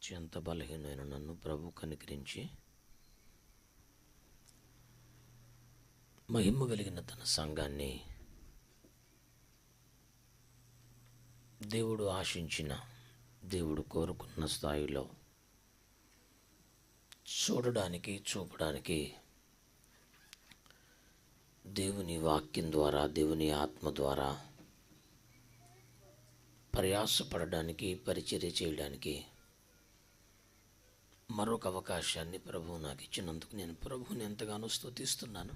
అత్యంత బలహీనమైన నన్ను ప్రభు కనికరించి మహిమ కలిగిన తన సంఘాన్ని దేవుడు ఆశించిన, దేవుడు కోరుకున్న స్థాయిలో చూడడానికి, చూపడానికి దేవుని వాక్యం ద్వారా, దేవుని ఆత్మ ద్వారా ప్రయాసపడడానికి, పరిచర్య చేయడానికి మరొక అవకాశాన్ని ప్రభువు నాకు ఇచ్చినందుకు నేను ప్రభువుని ఎంతగానో స్తుతిస్తున్నాను.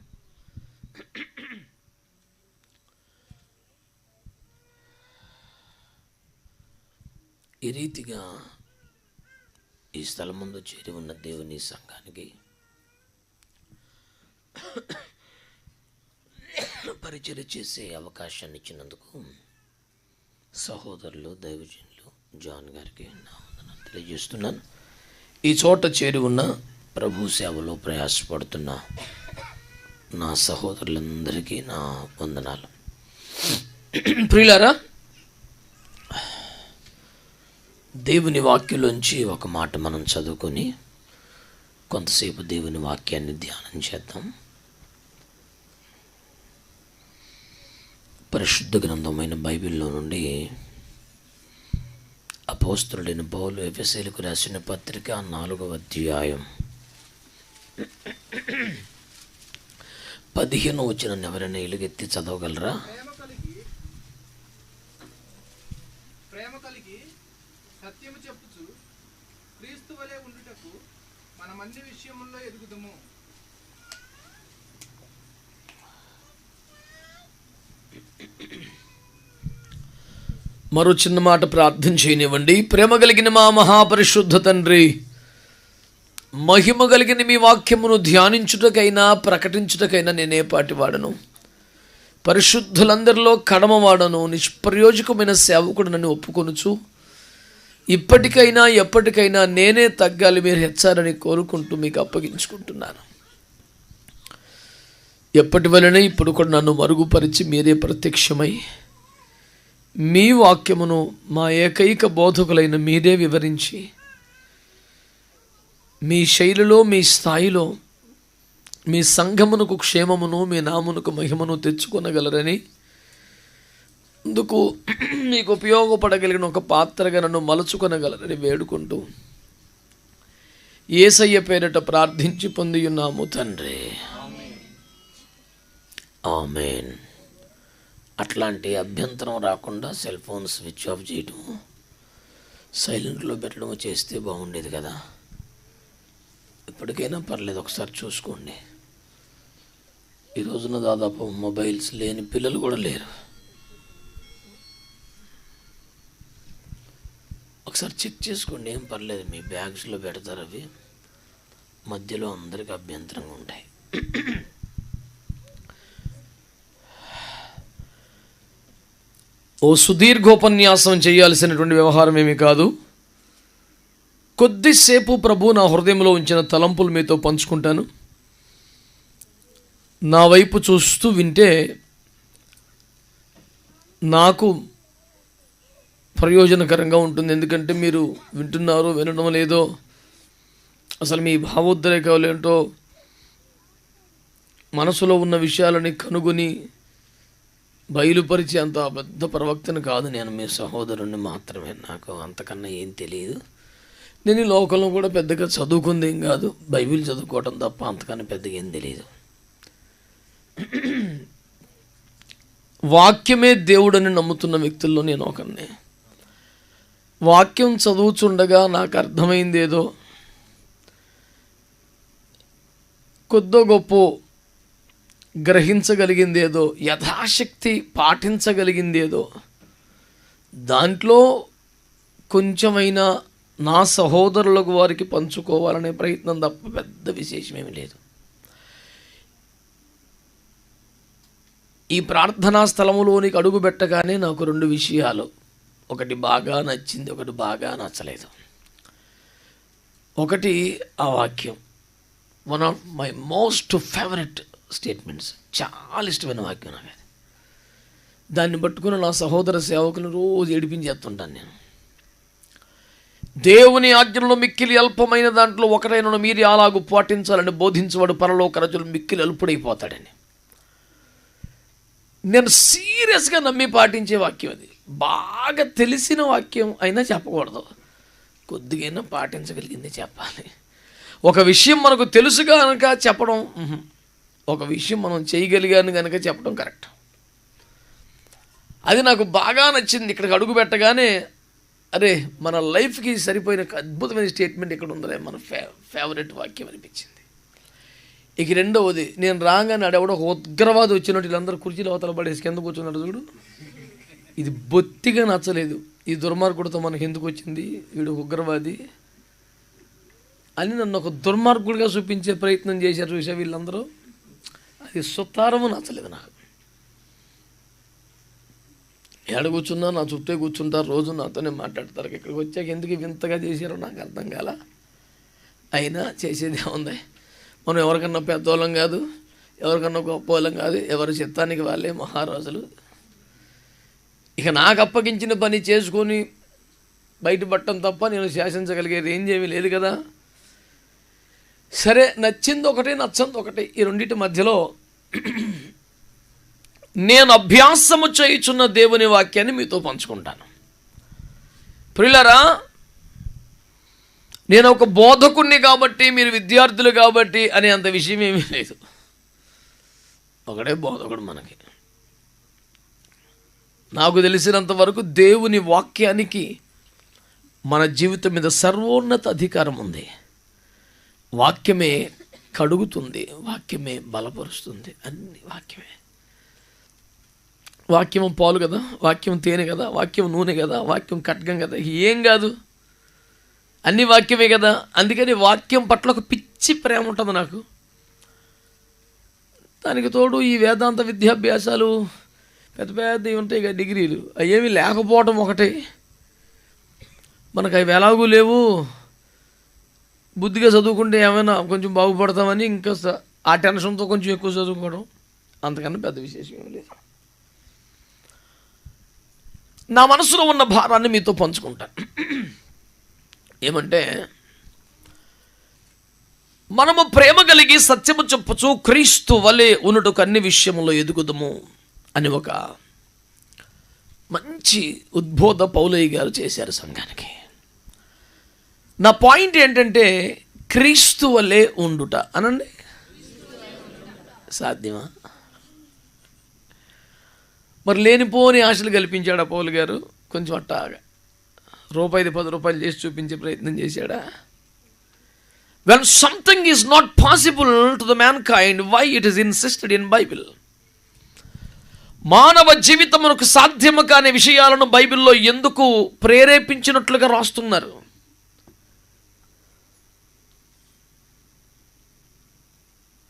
ఈ రీతిగా ఈ స్థలం ముందు చేరి ఉన్న దేవుని సంఘానికి పరిచర్య చేసే అవకాశాన్ని ఇచ్చినందుకు సహోదరులు, దైవజనులు జాన్ గారికి నా వందనాలు తెలియజేస్తున్నాను. ఈ చోట చేరి ఉన్న ప్రభు సేవలో ప్రయాసపడుతున్న నా సహోదరులందరికీ నా వందనాలు. ప్రియులారా, దేవుని వాక్యంలోంచి ఒక మాట మనం చదువుకొని కొంతసేపు దేవుని వాక్యాన్ని ధ్యానం చేద్దాం. పరిశుద్ధ గ్రంథమైన బైబిల్లో నుండి అపోస్తలుడైన పౌలు ఎఫెసీయులకు రాసిన పత్రిక 4వ అధ్యాయం 15వ వచనాన్ని ఎవరైనా ఎలుగెత్తి చదవగలరా? ప్రేమ కలిగి సత్యము చెప్పుచు క్రీస్తు వలె ఉండుటకు మనం అన్ని విషయముల్లో ఎదుగుదుము. మరో చిన్న మాట ప్రార్థన చేయనివ్వండి. ప్రేమ కలిగిన మా మహాపరిశుద్ధ తండ్రి, మహిమ కలిగిన మీ వాక్యమును ధ్యానించుటకైనా ప్రకటించుటకైనా నేనే పాటి వాడను, పరిశుద్ధులందరిలో కడమవాడను, నిష్ప్రయోజకమైన సేవకుడు నన్ను ఒప్పుకొనుచు ఇప్పటికైనా ఎప్పటికైనా నేనే తగ్గాలి, మీరు హెచ్చారని కోరుకుంటూ మీకు అప్పగించుకుంటున్నాను. ఎప్పటి వలనే ఇప్పుడు కూడా నన్ను మరుగుపరిచి మీరే ప్రత్యక్షమై మీ వాక్యమును మా ఏకైక బోధకులైన మీరే వివరించి మీ శైలిలో, మీ స్థాయిలో మీ సంఘమునకు క్షేమమును, మీ నామునకు మహిమను తెచ్చుకొనగలరని, అందుకు మీకు ఉపయోగపడగలిగిన ఒక పాత్రగా నన్ను మలుచుకొనగలరని వేడుకుంటూ యేసయ్య పేరిట ప్రార్థించి పొంది ఉన్నాము తండ్రి, ఆమేన్. అట్లాంటి అభ్యంతరం రాకుండా సెల్ ఫోన్ స్విచ్ ఆఫ్ చేయటము, సైలెంట్లో పెట్టడము చేస్తే బాగుండేది కదా. ఇప్పటికైనా పర్లేదు, ఒకసారి చూసుకోండి. ఈ రోజున దాదాపు మొబైల్స్ లేని పిల్లలు కూడా లేరు. ఒకసారి చెక్ చేసుకోండి, ఏం పర్లేదు. మీ బ్యాగ్స్లో పెడతారు, అవి మధ్యలో అందరికీ అభ్యంతరంగా ఉంటాయి. ఓ సుదీర్ఘోపన్యాసం చేయాల్సినటువంటి వ్యవహారం ఏమీ కాదు. కొద్దిసేపు ప్రభు నా హృదయంలో ఉంచిన తలంపులు మీతో పంచుకుంటాను. నా వైపు చూస్తూ వింటే నాకు ప్రయోజనకరంగా ఉంటుంది. ఎందుకంటే మీరు వింటున్నారో వినడం లేదో, అసలు మీ భావోద్రేకాలు ఏంటో, మనసులో ఉన్న విషయాలని కనుగొని బయలుపరిచే అంత పెద్ద ప్రవక్తను కాదు నేను, మీ సహోదరుణ్ణి మాత్రమే. నాకు అంతకన్నా ఏం తెలియదు. నేను ఈ లోకంలో కూడా పెద్దగా చదువుకుంది ఏం కాదు, బైబిల్ చదువుకోవటం తప్ప అంతకన్నా పెద్దగా ఏం తెలియదు. వాక్యమే దేవుడని నమ్ముతున్న వ్యక్తుల్లో నేను ఒకరిని. వాక్యం చదువుచుండగా నాకు అర్థమైంది ఏదో, కొద్దో గొప్ప గ్రహించగలిగిందేదో, యథాశక్తి పాటించగలిగిందేదో, దాంట్లో కొంచెమైనా నా సహోదరులకు వారికి పంచుకోవాలనే ప్రయత్నం తప్ప పెద్ద విశేషమేమి లేదు. ఈ ప్రార్థనా స్థలములోనికి అడుగు పెట్టగానే నాకు 2 విషయాలు, ఒకటి బాగా నచ్చింది, ఒకటి బాగా నచ్చలేదు. ఒకటి ఆ వాక్యం, one of my most favourite statements, చాలా ఇష్టమైన వాక్యం నాకు అది. దాన్ని పట్టుకుని నా సహోదర సేవకులను రోజు ఏడిపించేస్తుంటాను నేను. దేవుని ఆజ్ఞలో మిక్కిలి అల్పమైన దాంట్లో ఒకటైన మీరు అలాగూ పాటించాలని బోధించవాడు పరలోక రాజ్యంలో మిక్కిలి అల్పుడైపోతాడని. నేను సీరియస్గా నమ్మి పాటించే వాక్యం అది. బాగా తెలిసిన వాక్యం అయినా చెప్పకూడదు, కొద్దిగైనా పాటించగలిగింది చెప్పాలి. ఒక విషయం మనకు తెలుసు కనుక చెప్పడం, ఒక విషయం మనం చేయగలిగాను కనుక చెప్పడం కరెక్ట్. అది నాకు బాగా నచ్చింది. ఇక్కడికి అడుగు పెట్టగానే అరే మన లైఫ్కి సరిపోయిన అద్భుతమైన స్టేట్మెంట్ ఇక్కడ ఉందరే, మన ఫేవరెట్ వాక్యం అనిపించింది. ఇక రెండవది, నేను రాగానే ఆడెవడో ఒక ఉగ్రవాది వచ్చినట్టు వీళ్ళందరూ కుర్చీలు అవతల పడేసి కింద కూర్చున్నాడు చూడు. ఇది బొత్తిగా నచ్చలేదు. ఈ దుర్మార్గుడితో మనకి ఎందుకు వచ్చింది, వీడు ఉగ్రవాది అని నన్ను ఒక దుర్మార్గుడిగా చూపించే ప్రయత్నం చేశారు చూసా వీళ్ళందరూ. అది సుతారము నచ్చలేదు నాకు. ఏడ కూర్చున్నా నా చుట్టే కూర్చుంటారు, రోజు నాతోనే మాట్లాడతారు. ఇక్కడికి వచ్చాక ఎందుకు వింతగా చేశారో నాకు అర్థం కాల. అయినా చేసేది ఏముంది, మనం ఎవరికన్నా పెద్దోళ్ళం కాదు, ఎవరికన్నా గొప్పవాళ్ళం కాదు, ఎవరి చిత్తానికి వాళ్ళే మహారాజులు. ఇక నాకు అప్పగించిన పని చేసుకొని బయటపడటం తప్ప నేను శాసించగలిగే రేంజ్ ఏమీ లేదు కదా. సరే, నచ్చింది ఒకటి, నచ్చంది ఒకటి. ఈ రెండింటి మధ్యలో నేను అభ్యాసము చేయుచున్న దేవుని వాక్యాన్ని మీతో పంచుకుంటాను. ప్రియులారా, నేను ఒక బోధకుణ్ణి కాబట్టి, మీరు విద్యార్థులు కాబట్టి అనే అంత విషయం ఏమీ లేదు. ఒకడే బోధకుడు మనకి. నాకు తెలిసినంత వరకు దేవుని వాక్యానికి మన జీవితం మీద సర్వోన్నత అధికారం ఉంది. వాక్యమే కడుగుతుంది, వాక్యమే బలపరుస్తుంది, అన్ని వాక్యమే. వాక్యం పాలు కదా, వాక్యం తేనె కదా, వాక్యం నూనె కదా, వాక్యం ఖడ్గం కదా, ఏం కాదు, అన్ని వాక్యమే కదా. అందుకని వాక్యం పట్ల ఒక పిచ్చి ప్రేమ ఉంటుంది నాకు. దానికి తోడు ఈ వేదాంత విద్యాభ్యాసాలు పెద్ద పెద్దవి ఉంటాయి కదా, డిగ్రీలు, అవేమీ లేకపోవడం ఒకటి. మనకు అవి ఎలాగూ లేవు. బుద్ధిగా చదువుకుంటే ఏమైనా కొంచెం బాగుపడతామని ఇంకా ఆ టెన్షన్తో కొంచెం ఎక్కువ చదువుకోవడం, అంతకన్నా పెద్ద విశేషం ఏమి లేదు. నా మనసులో ఉన్న భారాన్ని మీతో పంచుకుంటాను. ఏమంటే, మనము ప్రేమ కలిగి సత్యము చెప్పుచు క్రీస్తు వలె ఉన్నట్టుకు అన్ని విషయంలో ఎదుగుదము అని ఒక మంచి ఉద్బోధ పౌలయ్య గారు చేశారు సంఘానికి. నా పాయింట్ ఏంటంటే, క్రీస్తు వలె ఉండుట అనండి. సాధ్యమా? మరి లేనిపోని ఆశలు కల్పించాడా పౌలు గారు? కొంచెం అట్టాగా రూపాయిది 10 రూపాయలు చేసి చూపించే ప్రయత్నం చేశాడా? When something is not possible to the mankind, why it is insisted in Bible? మానవ జీవితమునకు సాధ్యము కాని విషయాలను బైబిల్లో ఎందుకు ప్రేరేపించినట్లుగా రాస్తున్నారు?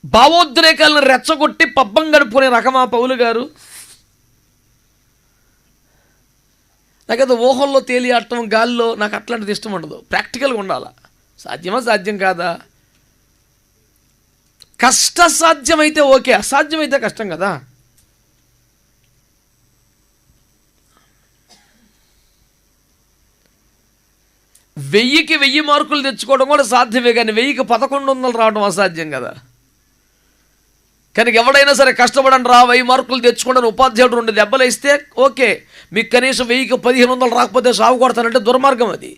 భావోద్రేకాలను రెచ్చగొట్టి పబ్బం గడుపుకునే రకమా పౌలు గారు? నాకైతే ఊహల్లో తేలియాడటం, గాల్లో, నాకు అట్లాంటిది ఇష్టం ఉండదు. ప్రాక్టికల్గా ఉండాలా. సాధ్యమా? సాధ్యం కాదా? కష్టసాధ్యమైతే ఓకే, అసాధ్యమైతే కష్టం కదా. వెయ్యికి 1000 మార్కులు తెచ్చుకోవడం కూడా సాధ్యమే, కానీ 1000కి 1100 రావడం అసాధ్యం కదా. కనుక ఎవడైనా సరే కష్టపడండి రా, 1000 మార్కులు తెచ్చుకోవడానికి ఉపాధ్యాయుడు 2 దెబ్బలు ఇస్తే ఓకే, మీకు కనీసం 1000కి 1500 రాకపోతే సాగు కొడతానంటే దుర్మార్గం అది.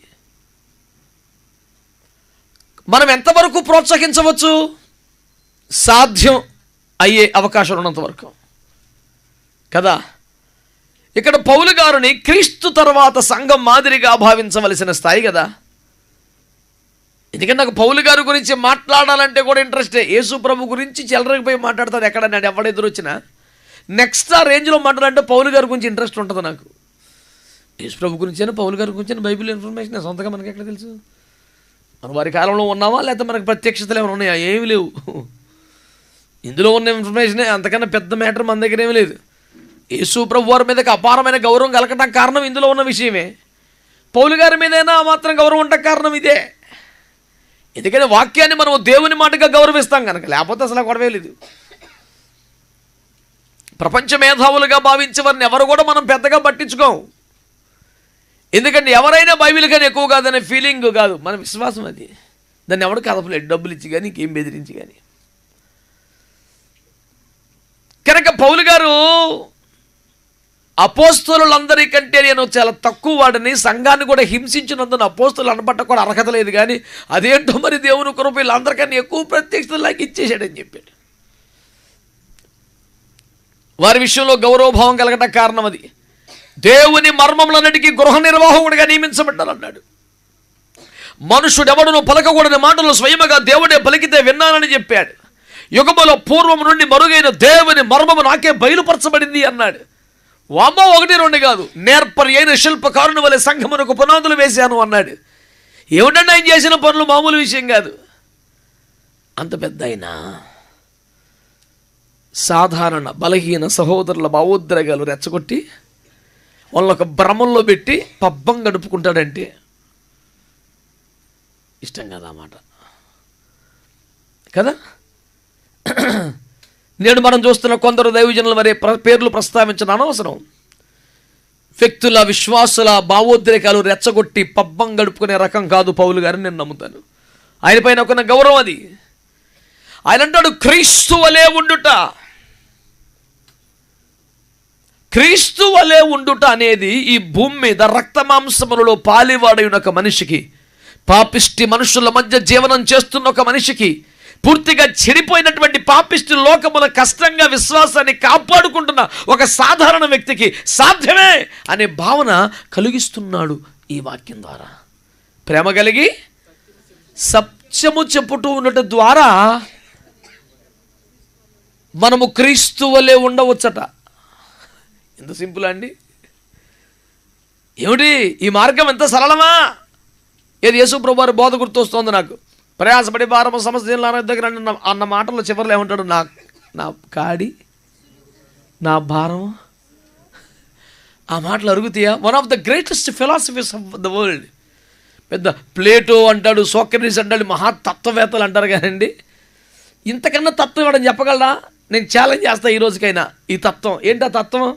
మనం ఎంతవరకు ప్రోత్సహించవచ్చు? సాధ్యం అయ్యే అవకాశం ఉన్నంత వరకు కదా. ఇక్కడ పౌలు గారిని క్రీస్తు తర్వాత సంఘం మాదిరిగా భావించవలసిన స్థాయి కదా. ఎందుకంటే నాకు పౌలు గారి గురించి మాట్లాడాలంటే కూడా ఇంట్రెస్టే. యేసు ప్రభు గురించి చెలరగిపోయి మాట్లాడతాను ఎక్కడన్నా, ఎవడ ఎదురు వచ్చినా. నెక్స్ట్ ఆ రేంజ్లో మాట్లాడాలంటే పౌలు గారి గురించి ఇంట్రెస్ట్ ఉంటుంది నాకు. యేసు ప్రభు గురించి అయినా పౌలు గారి గురించి బైబిల్ ఇన్ఫర్మేషన్ సొంతగా మనకి ఎక్కడ తెలుసు? మన వారి కాలంలో ఉన్నామా, లేకపోతే మనకు ప్రత్యక్షతలు ఏమైనా ఉన్నాయా? ఏమి లేవు. ఇందులో ఉన్న ఇన్ఫర్మేషనే, అంతకన్నా పెద్ద మ్యాటర్ మన దగ్గర ఏమీ లేదు. యేసు ప్రభు వారి మీదకి అపారమైన గౌరవం కలగటానికి కారణం ఇందులో ఉన్న విషయమే. పౌలు గారి మీదైనా ఆ మాత్రం గౌరవం ఉండటానికి కారణం ఇదే. ఎందుకంటే వాక్యాన్ని మనం దేవుని మాటగా గౌరవిస్తాం కనుక, లేకపోతే అసలు గొడవే లేదు. ప్రపంచ మేధావులుగా భావించే వారిని ఎవరు కూడా మనం పెద్దగా పట్టించుకోం. ఎందుకంటే ఎవరైనా బైబిల్ కానీ ఎక్కువ కాదనే ఫీలింగ్ కాదు, మన విశ్వాసం అది. దాన్ని ఎవడు కదపలేడు, డబ్బులు ఇచ్చి కానీ ఇంకేం బెదిరించి కానీ. కనుక పౌలు గారు అపోస్తలులందరికంటే నేను చాలా తక్కువ వాడిని, సంఘాన్ని కూడా హింసించినందున అపోస్తలు అనబట్ట కూడా అర్హత లేదు, కానీ అదేంటో మరి దేవుని కృప వీళ్ళందరికన్నా ఎక్కువ ప్రత్యక్షతలు నాకు ఇచ్చేసాడని చెప్పాడు. వారి విషయంలో గౌరవభావం కలగటం కారణం అది. దేవుని మర్మములన్నిటికీ గృహ నిర్వాహకుడిగా నియమించబడ్డారన్నాడు. మనుషుడెవడును పలకకూడని మాటలు స్వయముగా దేవుడే పలికితే విన్నానని చెప్పాడు. యుగములో పూర్వం నుండి మరుగైన దేవుని మర్మము నాకే బయలుపరచబడింది అన్నాడు. వామ్మ 1-2 కాదు, నేర్పరి అయిన శిల్పకారుని వలె సంఘమునకు పునాదులు వేశాను అన్నాడు. ఏమిటంటే ఆయన చేసిన పనులు మామూలు విషయం కాదు. అంత పెద్ద అయినా సాధారణ బలహీన సహోదరుల భావోద్రేకాలు రెచ్చగొట్టి వాళ్ళొక భ్రమంలో పెట్టి పబ్బం గడుపుకుంటాడంటే ఇష్టం కదా అన్నమాట కదా. నేడు మనం చూస్తున్న కొందరు దైవజనుల మరి పేర్లు ప్రస్తావించడం అనవసరం. వ్యక్తుల విశ్వాసుల భావోద్రేకాలు రెచ్చగొట్టి పబ్బం గడుపుకునే రకం కాదు పౌలు గారిని నేను నమ్ముతాను. ఆయన పైన ఒక గౌరవం అది. ఆయన అంటాడు క్రీస్తు వలె ఉండుట. క్రీస్తు వలె ఉండుట అనేది ఈ భూమి మీద రక్త మాంసములలో పాలివాడైన ఒక మనిషికి, పాపిష్టి మనుషుల మధ్య జీవనం చేస్తున్న ఒక మనిషికి, పూర్తిగా చెడిపోయినటువంటి పాపిష్టి లోకముల కష్టంగా విశ్వాసాన్ని కాపాడుకుంటున్న ఒక సాధారణ వ్యక్తికి సాధ్యమే అనే భావన కలిగిస్తున్నాడు ఈ వాక్యం ద్వారా. ప్రేమ కలిగి సత్యము చెప్పుతూ ఉండటం ద్వారా మనము క్రీస్తు వలె ఉండవచ్చట. ఎంత సింపుల్ అండి. ఏమిటి ఈ మార్గం ఎంత సరళమా? ఏది యేసు ప్రభువు వారి బోధ గుర్తొస్తోంది నాకు. ప్రయాసపడి భారము సమస్య దగ్గర అన్న మాటల్లో చివరిలో ఏమంటాడు, నా కాడి నా భారము. ఆ మాటలు అరుగుతాయా? One of the greatest philosophies of the world. పెద్ద ప్లేటో అంటాడు, సోక్రటీస్ అంటాడు, మహాతత్వవేత్తలు అంటారు కానండి, ఇంతకన్నా తత్వం ఇవ్వడం చెప్పగలరా? నేను ఛాలెంజ్ చేస్తా ఈ రోజుకైనా. ఈ తత్వం ఏంటా తత్వం?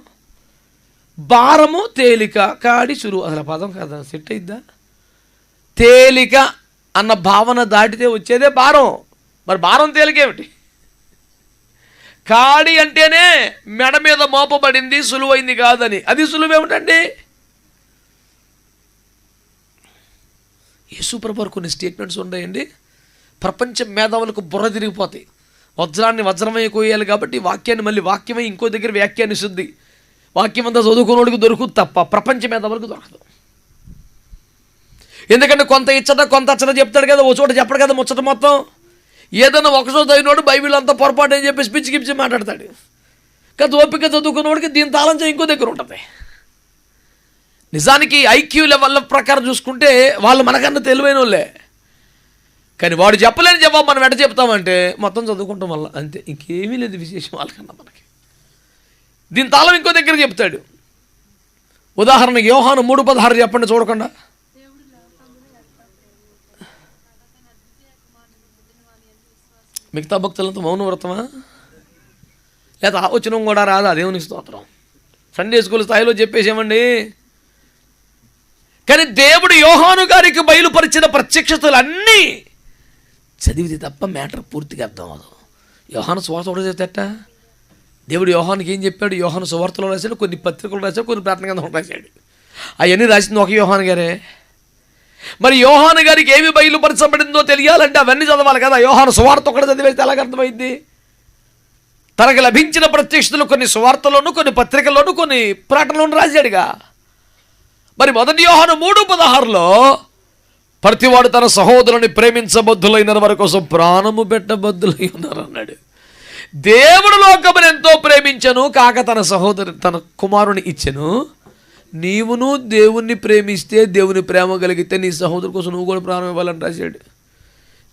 భారము తేలిక, కాడి చురువు. అసలు పదం కదా, సెట్ అయిద్దా? తేలిక అన్న భావన దాటితే వచ్చేదే భారం. మరి భారం తేలికేమిటి? కాడి అంటేనే మెడ మీద మోపబడింది, సులువైంది కాదని. అది సులువేమిటండి? యేసుప్రభువు కొన్ని స్టేట్మెంట్స్ ఉన్నాయండి, ప్రపంచ మేధావులకు బుర్ర తిరిగిపోతాయి. వజ్రాన్ని వజ్రమై కోయాలి కాబట్టి వాక్యాన్ని మళ్ళీ వాక్యమై ఇంకో దగ్గర వ్యాఖ్యాన్ని శుద్ధి. వాక్యం అంతా చదువుకున్నోడికి దొరుకుతుంది తప్ప ప్రపంచ మేధావులకు దొరకదు. ఎందుకంటే కొంత ఇచ్చట కొంత అచ్చట చెప్తాడు కదా, ఓ చోట చెప్పడు కదా ముచ్చట మొత్తం. ఏదైనా ఒక చోట అయినోడు బైబిల్ అంతా పొరపాటు అని చెప్పేసి పిచ్చి గిప్చి మాట్లాడతాడు. కదా ఓపిక చదువుకున్నవాడికి దీని తాళం ఇంకో దగ్గర ఉంటుంది. నిజానికి ఐక్యూ లెవెల్ ప్రకారం చూసుకుంటే వాళ్ళు మనకన్నా తెలివైన వాళ్ళే, కానీ వాడు చెప్పలేని జవాబు మనం ఎట చెప్తామంటే మొత్తం చదువుకుంటాం వల్ల అంతే, ఇంకేమీ లేదు విశేషం వాళ్ళకన్నా మనకి. దీని తాళం ఇంకో దగ్గర చెప్తాడు. ఉదాహరణకి యోహాను 3:16 చెప్పండి చూడకుండా. మిగతా భక్తులంతా మౌన వ్రతమా లేదా ఆలోచన కూడా రాదా? దేవునికి స్తోత్రం. సండే స్కూల్ స్థాయిలో చెప్పేసేమండి. కానీ దేవుడు యోహాను గారికి బయలుపరిచిన ప్రత్యక్షతలన్నీ చదివితే తప్ప మ్యాటర్ పూర్తిగా అర్థం అవ్వదు. యోహాను సువార్త కూడా చెప్తాట. దేవుడు యోహానుకి ఏం చెప్పాడు? యోహాను సువార్తలో రాశాడు, కొన్ని పత్రికలు రాశాడు, కొన్ని ప్రార్థన గ్రంథంలో రాశాడు. అవన్నీ రాసింది ఒక యోహాను గారే. మరి యోహాను గారికి ఏమి బయలుపరచబడిందో తెలియాలంటే అవన్నీ చదవాలి కదా. యోహాను సువార్త ఒకటి చదివేస్తే ఎలాగ అర్థమైంది? తనకు లభించిన ప్రత్యక్షతలు కొన్ని సువార్తలోను, కొన్ని పత్రికల్లోను, కొన్ని ప్రార్థనలోను రాశాడుగా. మరి మొదటి యోహాను 3:16లో ప్రతివాడు తన సహోదరుని ప్రేమించబద్దులైన వారి కోసం ప్రాణము పెట్టబద్దులై ఉన్నారు అన్నాడు. దేవుడు లోకమును ఎంతో ప్రేమించను కాక తన కుమారుని ఇచ్చెను. నీవును దేవుణ్ణి ప్రేమిస్తే, దేవుని ప్రేమ కలిగితే నీ సహోదరు కోసం నువ్వు కూడా ప్రాణం ఇవ్వాలని రాశాడు.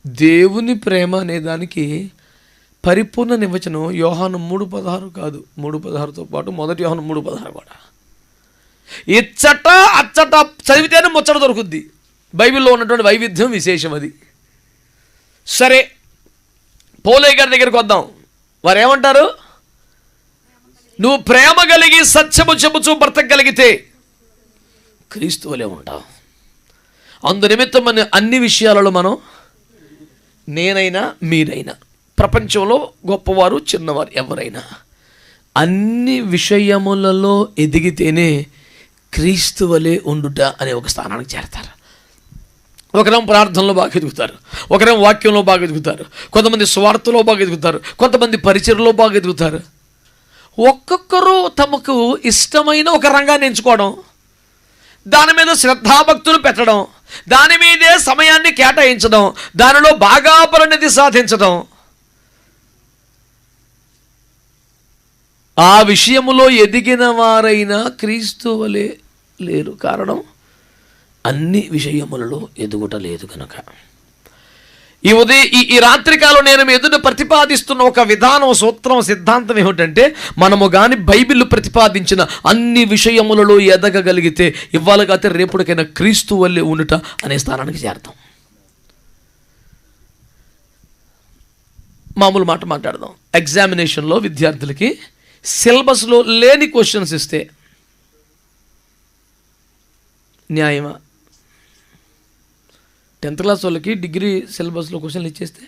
దేవుని ప్రేమ అనే దానికి పరిపూర్ణ నిర్వచనం యోహాను 3:16 కాదు, 3:16తో పాటు మొదటి యోహాను 3:16 కూడా. ఇచ్చట అచ్చట చదివితేనే ముచ్చట దొరుకుద్ది. బైబిల్లో ఉన్నటువంటి వైవిధ్యం విశేషం అది. సరే, పౌలయ్య గారి దగ్గరికి వద్దాం. వారు ఏమంటారు? నువ్వు ప్రేమ కలిగి సత్యము చెబుచూ బ్రతకగలిగితే క్రీస్తు వలె ఉంటాం. అందునిమిత్తం మన అన్ని విషయాలలో మనం, నేనైనా మీరైనా, ప్రపంచంలో గొప్పవారు చిన్నవారు ఎవరైనా అన్ని విషయములలో ఎదిగితేనే క్రీస్తు వలె ఉండుట అనే ఒక స్థానానికి చేరతారు. ఒకరేమో ప్రార్థనలో బాగా ఎదుగుతారు, ఒకరేమో వాక్యంలో బాగా ఎదుగుతారు, కొంతమంది స్వార్థలో బాగా ఎదుగుతారు, కొంతమంది పరిచర్లో బాగా ఎదుగుతారు. ఒక్కొక్కరు తమకు ఇష్టమైన ఒక రంగాన్ని ఎంచుకోవడం, దాని మీద శ్రద్ధాభక్తులు పెట్టడం, దాని మీదే సమయాన్ని కేటాయించడం, దానిలో బాగా పరిణతి సాధించడం. ఆ విషయములో ఎదిగిన వారైనా క్రీస్తు వలె లేరు. కారణం అన్ని విషయములలో ఎదుగుట లేదు కనుక. ఈ రాత్రికాలం నేను మీ ఎదుట ప్రతిపాదిస్తున్న ఒక విధానం, సూత్రం, సిద్ధాంతం ఏమిటంటే, మనము కానీ బైబిల్ ప్రతిపాదించిన అన్ని విషయములలో ఎదగగలిగితే ఇవ్వాలగాతే రేపటికైనా క్రీస్తు వల్లే ఉండుట అనే స్థానానికి చేరతాం. మామూలు మాట మాట్లాడదాం. ఎగ్జామినేషన్లో విద్యార్థులకి సిలబస్లో లేని క్వశ్చన్స్ ఇస్తే న్యాయమా? 10th క్లాస్ వాళ్ళకి డిగ్రీ సిలబస్లో క్వశ్చన్లు ఇచ్చేస్తే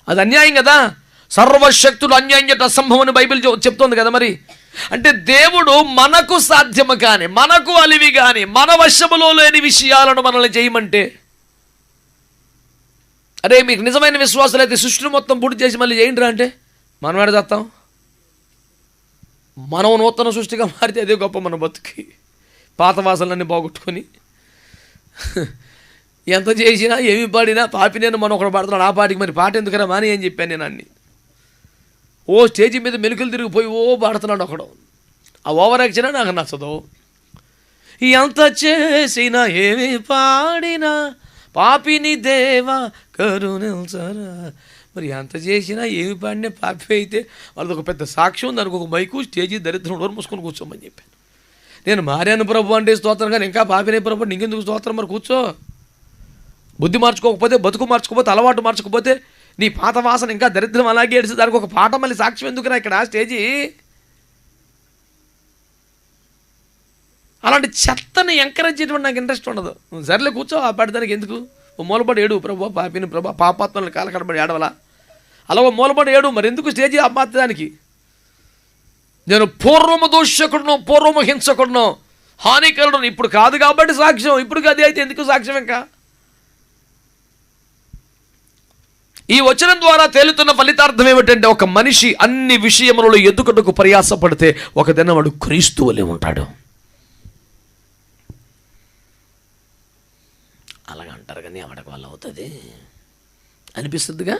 అది అన్యాయం కదా. సర్వశక్తుడు అన్యాయం చేయటం అసంభవం అని బైబిల్ చెప్తోంది కదా. మరి అంటే దేవుడు మనకు సాధ్యము కానీ, మనకు అలివి కానీ, మన వశములో లేని విషయాలను మనల్ని చేయమంటే, అరే మీకు నిజమైన విశ్వాసాలు అయితే సృష్టిని మొత్తం పూర్తి చేసి మళ్ళీ చేయండిరా అంటే మనం ఎడ చేస్తాం? మనం నూతన సృష్టిగా మారితే అదే గొప్ప. మన బతుకి పాత వాసనలన్నీ పోగొట్టుకొని ఎంత చేసినా ఏమి పాడినా పాపి నేను మనం ఒకడు పాడుతున్నాడు, ఆ పాటికి మరి పాట ఎందుకరా మాని అని చెప్పాను నేను అన్ని. స్టేజీ మీద మెలుకలు తిరిగిపోయి పాడుతున్నాడు ఒకడు. ఆ ఓవర్ యాక్షన్ నాకు నచ్చదు. ఎంత చేసినా ఏమి పాడినా పాపిని దేవా కరుణించరా. మరి ఎంత చేసినా ఏమి పాడినా పాపి అయితే వాళ్ళది ఒక పెద్ద సాక్ష్యం, దానికి ఒక మైకు, స్టేజీ, దరిద్రం నోరు మూసుకొని కూర్చోమని చెప్పాను. నేను మారాను ప్రభు అంటే స్తోత్రం, కానీ ఇంకా పాపినే ప్రభు నీకెందుకు స్తోత్రం? మరి కూర్చో. బుద్ధి మార్చుకోకపోతే, బతుకు మార్చుకోకపోతే, అలవాటు మార్చుకోకపోతే, నీ పాత వాసన ఇంకా దరిద్రం అలాగే ఏడిసి దానికి ఒక పాట మళ్ళీ సాక్ష్యం ఎందుకురా ఇక్కడ స్టేజీ? అలాంటి చెత్తని ఎంకరేజ్ చేయడం నాకు ఇంట్రెస్ట్ ఉండదు. సర్లే కూర్చో, ఆ పాడదానికి ఎందుకు? ఓ మూలపడి ఏడు ప్రభు పాపిని ప్రభు పాపాత్మని కాలకడబడి ఏడవలా, అలా ఓ మూలపడి ఏడు. మరి ఎందుకు స్టేజీ అమ్మాదానికి? నేను పూర్వము దూషకుడును, పూర్వము హింసకుడును, హానికరుడును. ఇప్పుడు కాదు కాబట్టి సాక్ష్యం, ఇప్పుడు అది అయితే ఎందుకు సాక్ష్యం? ఇంకా ఈ వచనం ద్వారా తేలుతున్న ఫలితార్థం ఏమిటంటే, ఒక మనిషి అన్ని విషయములలో ఎదుగుటకు ప్రయాసపడితే ఒక దినం వాడు క్రీస్తు వలె ఉంటాడు. అలాగ అంటారు కానీ ఎవరికి వాళ్ళు అవుతుంది అనిపిస్తుందిగా.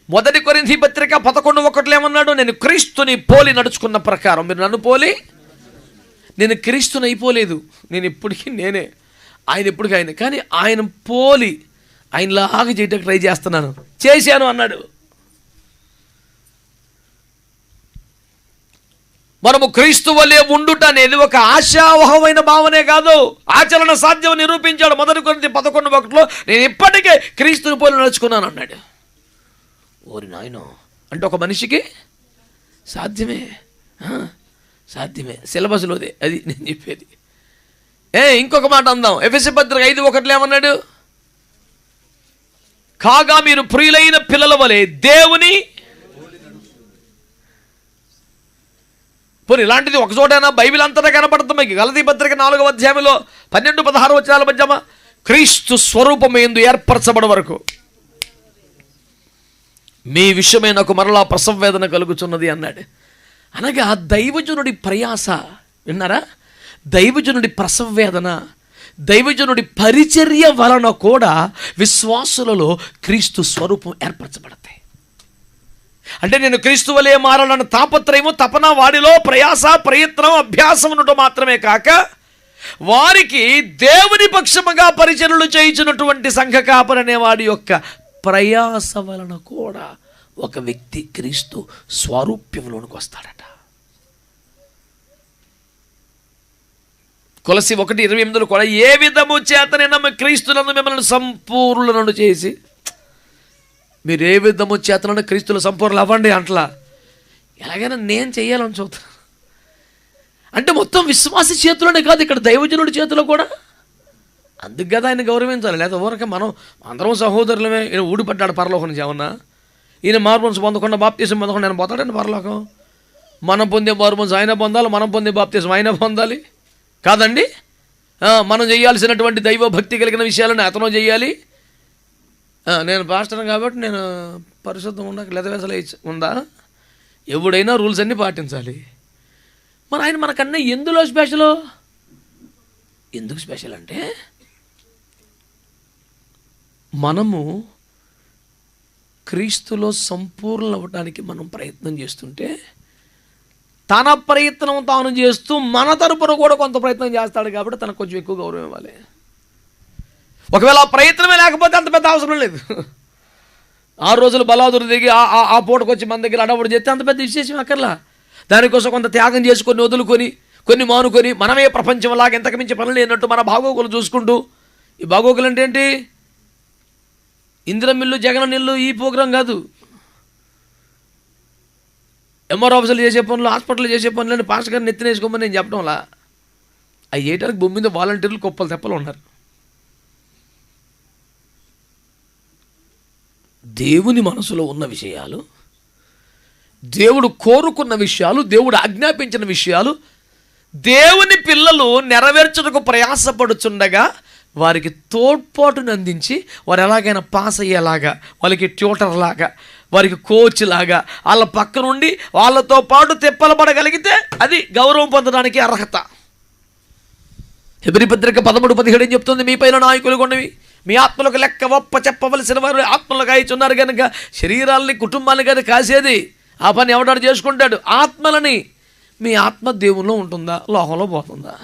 1 కొరింథీ పత్రిక 11:1 ఏమన్నాడు? నేను క్రీస్తుని పోలి నడుచుకున్న ప్రకారం మీరు నన్ను పోలి. నేను క్రీస్తుని అయిపోలేదు, నేను ఎప్పటికీ నేనే, ఆయన ఎప్పటికీ ఆయన, కానీ ఆయన పోలి ఆయనలాగా చేయడానికి ట్రై చేస్తున్నాను, చేశాను అన్నాడు. మనము క్రీస్తు వలె ఉండుట అనేది ఒక ఆశావహమైన భావనే కాదు, ఆచరణ సాధ్యం నిరూపించాడు. 1 కొరింథీ 11:1 నేను ఇప్పటికే క్రీస్తుని పోలి నడుచుకున్నాను అన్నాడు. ఓరి నాయనో, అంటే ఒక మనిషికి సాధ్యమే, సాధ్యమే. సిలబస్లోదే అది నేను చెప్పేది. ఇంకొక మాట అందాం. ఎఫెసీ పత్రిక 5:1 ఏమన్నాడు? కాగా మీరు ప్రియులైన పిల్లల వలె దేవుని పోనీ ఇలాంటిది ఒక చోటైనా బైబిల్ అంతటా కనపడుతుంది. గలతీ పత్రిక 4వ అధ్యాయంలో 12-16 వచనాల మధ్యమా క్రీస్తు స్వరూపమేందు ఏర్పరచబడ వరకు మీ విషయమై నాకు మరలా ప్రసవేదన కలుగుతున్నది అన్నాడు. అనగా దైవజనుడి ప్రయాస విన్నారా? దైవజనుడి ప్రసవేదన, దైవజనుడి పరిచర్య వలన కూడా విశ్వాసులలో క్రీస్తు స్వరూపం ఏర్పరచబడతాయి. అంటే నేను క్రీస్తు వలె మారాలన్న తాపత్రయము, తపన, వాడిలో ప్రయాస, ప్రయత్నం, అభ్యాసం ఉండటం మాత్రమే కాక వారికి దేవుని పక్షముగా పరిచర్యలు చేయించినటువంటి సంఘ కాపరనే వాడి యొక్క ప్రయాస వలన కూడా ఒక వ్యక్తి క్రీస్తు స్వరూప్యంలోనికి వస్తాడట. కొలసి 1:28 కూడా ఏ విధము చేతనైనా క్రీస్తునందు మిమ్మల్ని సంపూర్ణులను చేసి, మీరు ఏ విధము చేతనైనా క్రీస్తుల సంపూర్ణలు అవ్వండి అంటలా. ఎలాగైనా నేను చెయ్యాలని చూస్తాను. అంటే మొత్తం విశ్వాసి చేతిలోనే కాదు, ఇక్కడ దైవజనుడి చేతిలో కూడా. అందుకు కదా ఆయన గౌరవించాలి. లేదా ఊరక మనం అందరం సహోదరులమే. ఈయన ఊడిపడ్డాడు పరలోకం నుంచి ఏమన్నా, ఈయన మార్మన్స్ పొందకుండా బాప్తీసం పొందకుండా ఆయన పోతాడండి పరలోకం? మనం పొందే మార్మన్స్ ఆయన పొందాలి, మనం పొందే బాప్తీసం ఆయన పొందాలి కాదండి. మనం చేయాల్సినటువంటి దైవ భక్తి కలిగిన విషయాలను అతను చేయాలి. నేను పాస్టర్ కాబట్టి నేను పరిశుద్ధం ఉండక లెదవేసలే ఉందా? ఎవడైనా రూల్స్ అన్నీ పాటించాలి. మరి ఆయన మనకన్నా ఎందులో స్పెషల్? ఎందుకు స్పెషల్ అంటే మనము క్రీస్తులో సంపూర్ణ అవ్వడానికి మనం ప్రయత్నం చేస్తుంటే తన ప్రయత్నం తాను చేస్తూ మన తరపున కూడా కొంత ప్రయత్నం చేస్తాడు కాబట్టి తనకు కొంచెం ఎక్కువ గౌరవం ఇవ్వాలి. ఒకవేళ ఆ ప్రయత్నమే లేకపోతే అంత పెద్ద అవసరం లేదు. 6 రోజులు బలాదురు దిగి ఆ పూటకు వచ్చి మన దగ్గర అడవుడు చేస్తే అంత పెద్ద విశేషం అక్కర్లా. దానికోసం కొంత త్యాగం చేసుకొని వదులుకొని కొన్ని మానుకొని మనమే ప్రపంచంలాగా ఎంతకు మించి పనులు లేనట్టు మన బాగోగులు చూసుకుంటూ, ఈ బాగోగులు అంటే ఏంటి? ఇందిరా మిల్లు, జగన్ నిల్లు ఈ ప్రోగ్రాం కాదు. ఎంఆర్ ఆఫీసులు చేసే పనులు, హాస్పిటల్ చేసే పనులని పాస్టర్ గారిని ఎత్తినేసుకోమని నేను చెప్పడంలా. అవి ఏటానికి భూమి మీద వాలంటీర్లు కుప్పలు తెప్పలు ఉన్నారు. దేవుని మనసులో ఉన్న విషయాలు, దేవుడు కోరుకున్న విషయాలు, దేవుడు ఆజ్ఞాపించిన విషయాలు దేవుని పిల్లలు నెరవేర్చుటకు ప్రయాసపడుచుండగా వారికి తోడ్పాటును అందించి వారు ఎలాగైనా పాస్ అయ్యేలాగా, వాళ్ళకి ట్యూటర్ లాగా, వారికి కోచ్ లాగా వాళ్ళ పక్క నుండి వాళ్ళతో పాటు తిప్పలపడగలిగితే అది గౌరవం పొందడానికి అర్హత. హెబ్రీ పత్రిక 13:17 ఏం చెప్తుంది? మీ పైన నాయకులు కొన్నవి మీ ఆత్మలకు లెక్క ఒప్ప చెప్పవలసిన వారు ఆత్మలు కాయిచున్నారు కనుక శరీరాలని కుటుంబాన్ని కానీ కాసేది ఆ పని ఎవడాడు చేసుకుంటాడు. ఆత్మలని, మీ ఆత్మ దేవుల్లో ఉంటుందా, లోకంలో పోతుందా?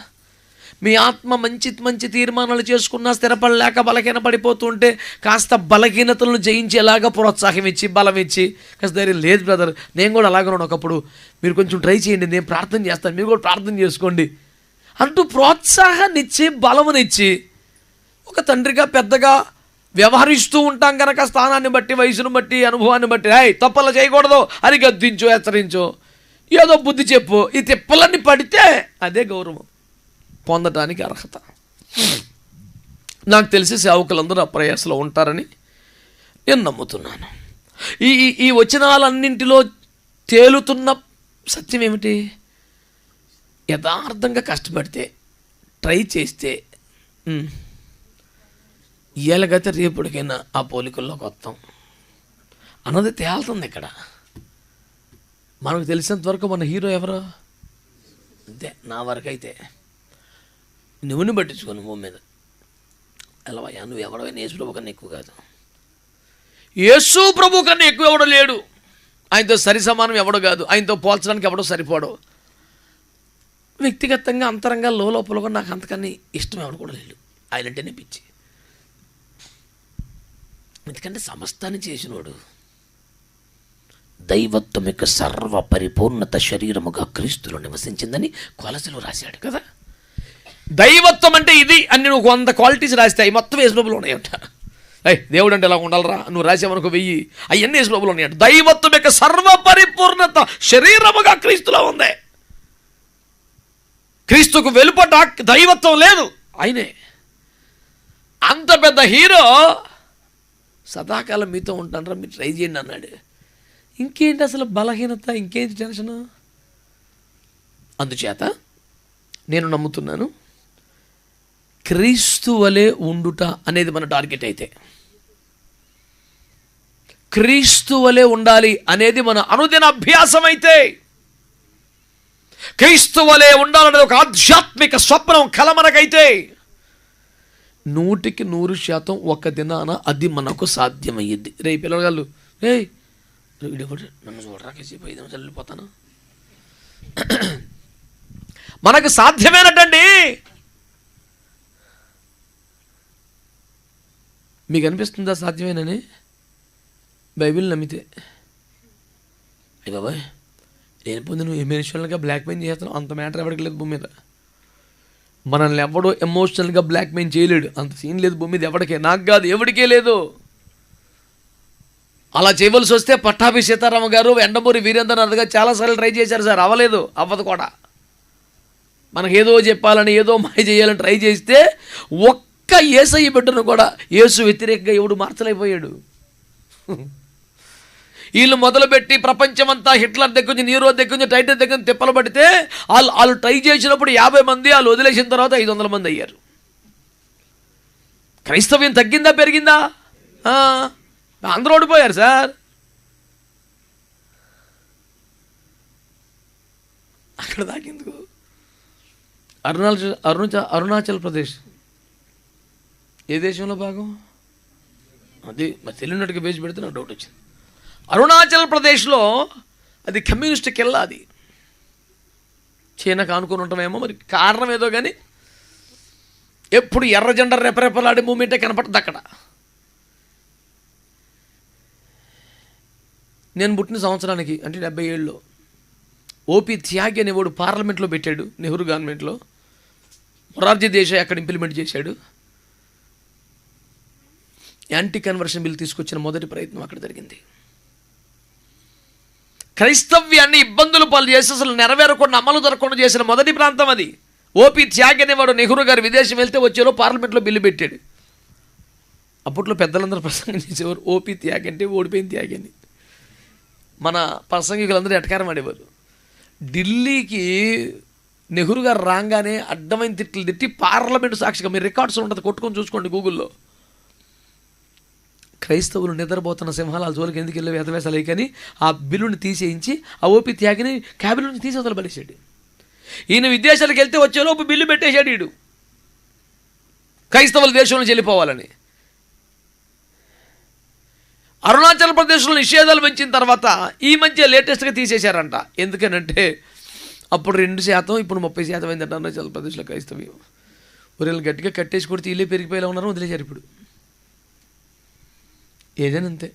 మీ ఆత్మ మంచి మంచి తీర్మానాలు చేసుకున్నా స్థిరపడలేక బలహీన పడిపోతుంటే కాస్త బలహీనతలను జయించేలాగా ప్రోత్సాహం ఇచ్చి బలం ఇచ్చి కాస్త ధైర్యం, లేదు బ్రదర్ నేను కూడా అలాగే ఉన్నాను ఒకప్పుడు, మీరు కొంచెం ట్రై చేయండి, నేను ప్రార్థన చేస్తాను, మీరు కూడా ప్రార్థన చేసుకోండి అంటూ ప్రోత్సాహాన్ని ఇచ్చి బలమునిచ్చి ఒక తండ్రిగా పెద్దగా వ్యవహరిస్తూ ఉంటాం కనుక స్థానాన్ని బట్టి, వయసును బట్టి, అనుభవాన్ని బట్టి తప్పలా చేయకూడదు అని గద్దించో హెచ్చరించో ఏదో బుద్ధి చెప్పు, ఈ తిప్పలన్నీ పడితే అదే గౌరవం పొందటానికి అర్హత. నాకు తెలిసి సేవకులందరూ ఆ ప్రయాసలో ఉంటారని నేను నమ్ముతున్నాను. ఈ వచనాలన్నింటిలో తేలుతున్న సత్యం ఏమిటి? యథార్థంగా కష్టపడితే, ట్రై చేస్తే ఇయ్యాలకైతే రేపటికైనా ఆ పోలికల్లోకి వస్తాం అన్నది తేలుతుంది ఇక్కడ. మనకు తెలిసినంత వరకు మన హీరో ఎవరో అంతే. నా వరకు అయితే నువ్వుని పట్టించుకోను భూమి మీద. ఎలావయ్యా నువ్వు ఎవడైనా యేసు ప్రభు కన్నా ఎక్కువ కాదు. యేసు ప్రభు కన్నా ఎక్కువ ఎవడో లేడు. ఆయనతో సరి సమానం ఎవడో కాదు. ఆయనతో పోల్చడానికి ఎవడో సరిపోడు. వ్యక్తిగతంగా అంతరంగా లోపల నాకు అంతకన్నా ఇష్టం ఎవడు కూడా లేడు. ఆయన అంటేనే పిచ్చి. ఎందుకంటే సమస్తాన్ని చేసినోడు, దైవత్వం యొక్క సర్వ పరిపూర్ణత శరీరముగా క్రీస్తులో నివసించిందని కొలసలో రాశాడు కదా. దైవత్వం అంటే ఇది అని నువ్వు 100 క్వాలిటీస్ రాస్తాయి, మొత్తం యేసు ప్రభువులో ఉన్నాయంట. దేవుడు అంటే ఎలా ఉండాలరా నువ్వు రాసావనుకో 1000, అవన్నీ యేసు ప్రభువులో ఉన్నాయంట. దైవత్వం యొక్క సర్వ పరిపూర్ణత శరీరముగా క్రీస్తులో ఉంది. క్రీస్తుకు వెలుపట దైవత్వం లేదు, ఆయనే. అంత పెద్ద హీరో సదాకాలం మీతో ఉంటానరా, మీరు ట్రై చేయండి అన్నాడు. ఇంకేంటి అసలు బలహీనత, ఇంకేంటి టెన్షను? అందుచేత నేను నమ్ముతున్నాను క్రీస్తు వలె ఉండుట అనేది మన టార్గెట్ అయితే, క్రీస్తు వలె ఉండాలి అనేది మన అనుదిన అభ్యాసం అయితే, క్రీస్తు వలె ఉండాలనేది ఒక ఆధ్యాత్మిక స్వప్నం కల మనకైతే 100% ఒక దినాన అది మనకు సాధ్యమయ్యింది. రే పిల్లగాళ్ళు, నన్ను చూడరా కేసేపు 5 నిమిషాలు వెళ్ళిపోతాను. మనకు సాధ్యమేనటండి. మీకు అనిపిస్తుందా సాధ్యమేనని? బైబిల్ నమ్మితే అయ్యి బాబాయ్ నేను పొంది నువ్వు ఎమోషనల్గా బ్లాక్మెయిల్ చేస్తున్నావు, అంత మ్యాటర్ ఎవరికి లేదు భూమి మీద. మనల్ని ఎవడో ఎమోషనల్గా బ్లాక్మెయిల్ చేయలేడు, అంత సీన్ లేదు భూమి మీద ఎవరికే. నాకు కాదు, ఎవరికే లేదు. అలా చేయవలసి వస్తే పట్టాభి సీతారామ గారు, ఎండమూరి వీరేంద్రనాథ్ గారు చాలాసార్లు ట్రై చేశారు సార్, అవ్వలేదు, అవ్వదు కూడా. మనకు ఏదో చెప్పాలని, ఏదో మాయ చేయాలని ట్రై చేస్తే ఒక్క యేసయ్య బిడ్డను కూడా యేసు వ్యతిరేకంగా ఎవడు మార్చలేకపోయాడు. వీళ్ళు మొదలుపెట్టి ప్రపంచమంతా హిట్లర్ దగ్గర నుంచి, నీరో దగ్గర నుంచి, టైటర్ దగ్గర నుంచి తిప్పలు పడితే వాళ్ళు ట్రై చేసినప్పుడు 50 మంది, వాళ్ళు వదిలేసిన తర్వాత 500 మంది అయ్యారు. క్రైస్తవ్యం తగ్గిందా పెరిగిందా? అందరూ ఓడిపోయారు సార్. అక్కడ దాకేందుకు? అరుణాచల్ ప్రదేశ్ ఏ దేశంలో భాగం? అది మరి తెలియనట్టుగా బేసి పెడితే నాకు డౌట్ వచ్చింది. అరుణాచల్ ప్రదేశ్లో అది కమ్యూనిస్ట్ కిల్లా. అది చైనాకు ఆనుకొని ఉంటామేమో, మరి కారణం ఏదో కానీ ఎప్పుడు ఎర్ర జెండా రెపరెపలాడే మూమెంటే కనపడుతుంది అక్కడ. నేను పుట్టిన సంవత్సరానికి అంటే 77లో ఓపీ త్యాగి అనేవాడు పార్లమెంట్లో పెట్టాడు, నెహ్రూ గవర్నమెంట్లో. మొరార్జీ దేశాయ్ అక్కడ ఇంప్లిమెంట్ చేశాడు. యాంటీ కన్వర్షన్ బిల్ తీసుకొచ్చిన మొదటి ప్రయత్నం అక్కడ జరిగింది. క్రైస్తవ్యాన్ని ఇబ్బందులు పాలు చేసి అసలు నెరవేరకుండా, అమలు జరగకుండా చేసిన మొదటి ప్రాంతం అది. ఓపీ త్యాగి అనేవాడు నెహ్రూ గారు విదేశం వెళ్తే వచ్చేలో పార్లమెంట్లో బిల్లు పెట్టాడు. అప్పట్లో పెద్దలందరూ ప్రసంగం చేసేవారు, ఓపీ త్యాగి అంటే ఓడిపోయిన త్యాగి అని. మన ప్రసంగికులందరూ ఎటకారం ఆడేవారు. ఢిల్లీకి నెహ్రూ గారు రాగానే అడ్డమైన తిట్లు తిట్టి పార్లమెంటు సాక్షిగా, మీరు రికార్డ్స్ ఉంటుంది కొట్టుకొని చూసుకోండి గూగుల్లో, క్రైస్తవులు నిద్రపోతున్న సింహాల జోలికి ఎందుకు వెళ్ళే వేతవేసాలు కానీ ఆ బిల్లుని తీసేయించి ఆ ఓపీ త్యాగిని క్యాబినెట్ నుంచి తీసి వదలు పడేసాడు. ఈయన విదేశాలకు వెళ్తే వచ్చేలోపు బిల్లు పెట్టేశాడు వీడు, క్రైస్తవుల దేశంలో వెళ్ళిపోవాలని. అరుణాచల్ ప్రదేశ్లో నిషేధాలు పెంచిన తర్వాత ఈ మధ్య లేటెస్ట్గా తీసేశారంట. ఎందుకనంటే అప్పుడు 2%, ఇప్పుడు 30% అయిందంట అరుణాచల్ ప్రదేశ్లో క్రైస్తవ్యం. ఊరిని గట్టిగా కట్టేసి కొడితే ఇల్లే పెరిగిపోయేలా ఉన్నారు, వదిలేశారు. ఇప్పుడు ఏదైనా అంతే.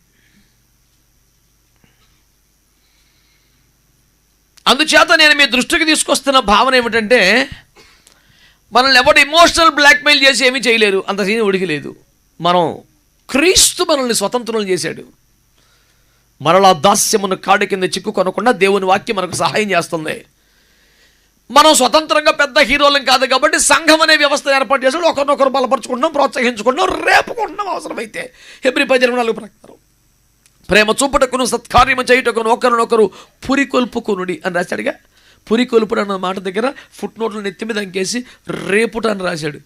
అందుచేత నేను మీ దృష్టికి తీసుకొస్తున్న భావన ఏమిటంటే, మనల్ని ఎవరు ఎమోషనల్ బ్లాక్మెయిల్ చేసి ఏమీ చేయలేరు, అంత సీన్ ఉడికి లేదు. క్రీస్తు మనల్ని స్వతంత్రం చేశాడు. మరలా దాస్యమును కాడి కింద చిక్కుకొనకుండా దేవుని వాక్యం మనకు సహాయం చేస్తుంది. మనం స్వతంత్రంగా పెద్ద హీరోలం కాదు కాబట్టి సంఘం అనే వ్యవస్థ ఏర్పాటు చేసాడు. ఒకరినొకరు బలపరుచుకుంటున్నాం, ప్రోత్సహించుకుంటున్నాం, రేపుకుంటున్నాం అవసరమైతే. హెబ్రీ 10:4 ప్రకారం ప్రేమ చూపుటకును సత్కార్యము చేయుటకును ఒకరినొకరు పురికొల్పుకునుడి అని రాశాడుగా. పురికొల్పుడు అన్న మాట దగ్గర ఫుట్ నోట్లు నెత్తి మీద అంకేసి రేపుట అని రాశాడు.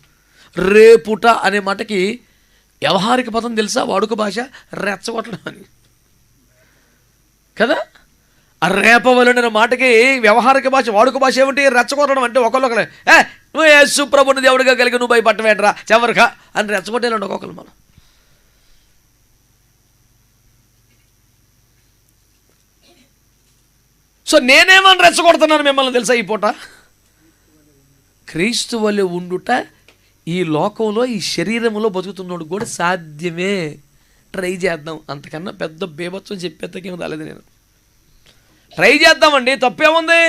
రేపుట అనే మాటకి వ్యవహారిక పదం తెలుసా? వాడుక భాష రెచ్చగొట్టడం అని కదా. ఆ రేపవలన మాటకి వ్యవహారిక భాష, వాడుక భాష ఏమిటి? రెచ్చగొట్టడం. అంటే ఒకళ్ళొకరు నువ్వు యేసు ప్రభుని దేవుడిగా కలిగి నువ్వు భయపట్టవేంట్రా చెవరకా అని రెచ్చగొట్టేలాంటి ఒక్కొక్కరు మనం. సో నేనేమని రెచ్చగొడుతున్నాను మిమ్మల్ని తెలుసా? ఈ పూట క్రీస్తు వలె ఉండుట ఈ లోకంలో, ఈ శరీరంలో బతుకుతున్నాడు కూడా సాధ్యమే. ట్రై చేద్దాం. అంతకన్నా పెద్ద బేభత్సం చెప్పేంతకేమో రాలేదు. నేను ట్రై చేద్దామండి, తప్పేముంది?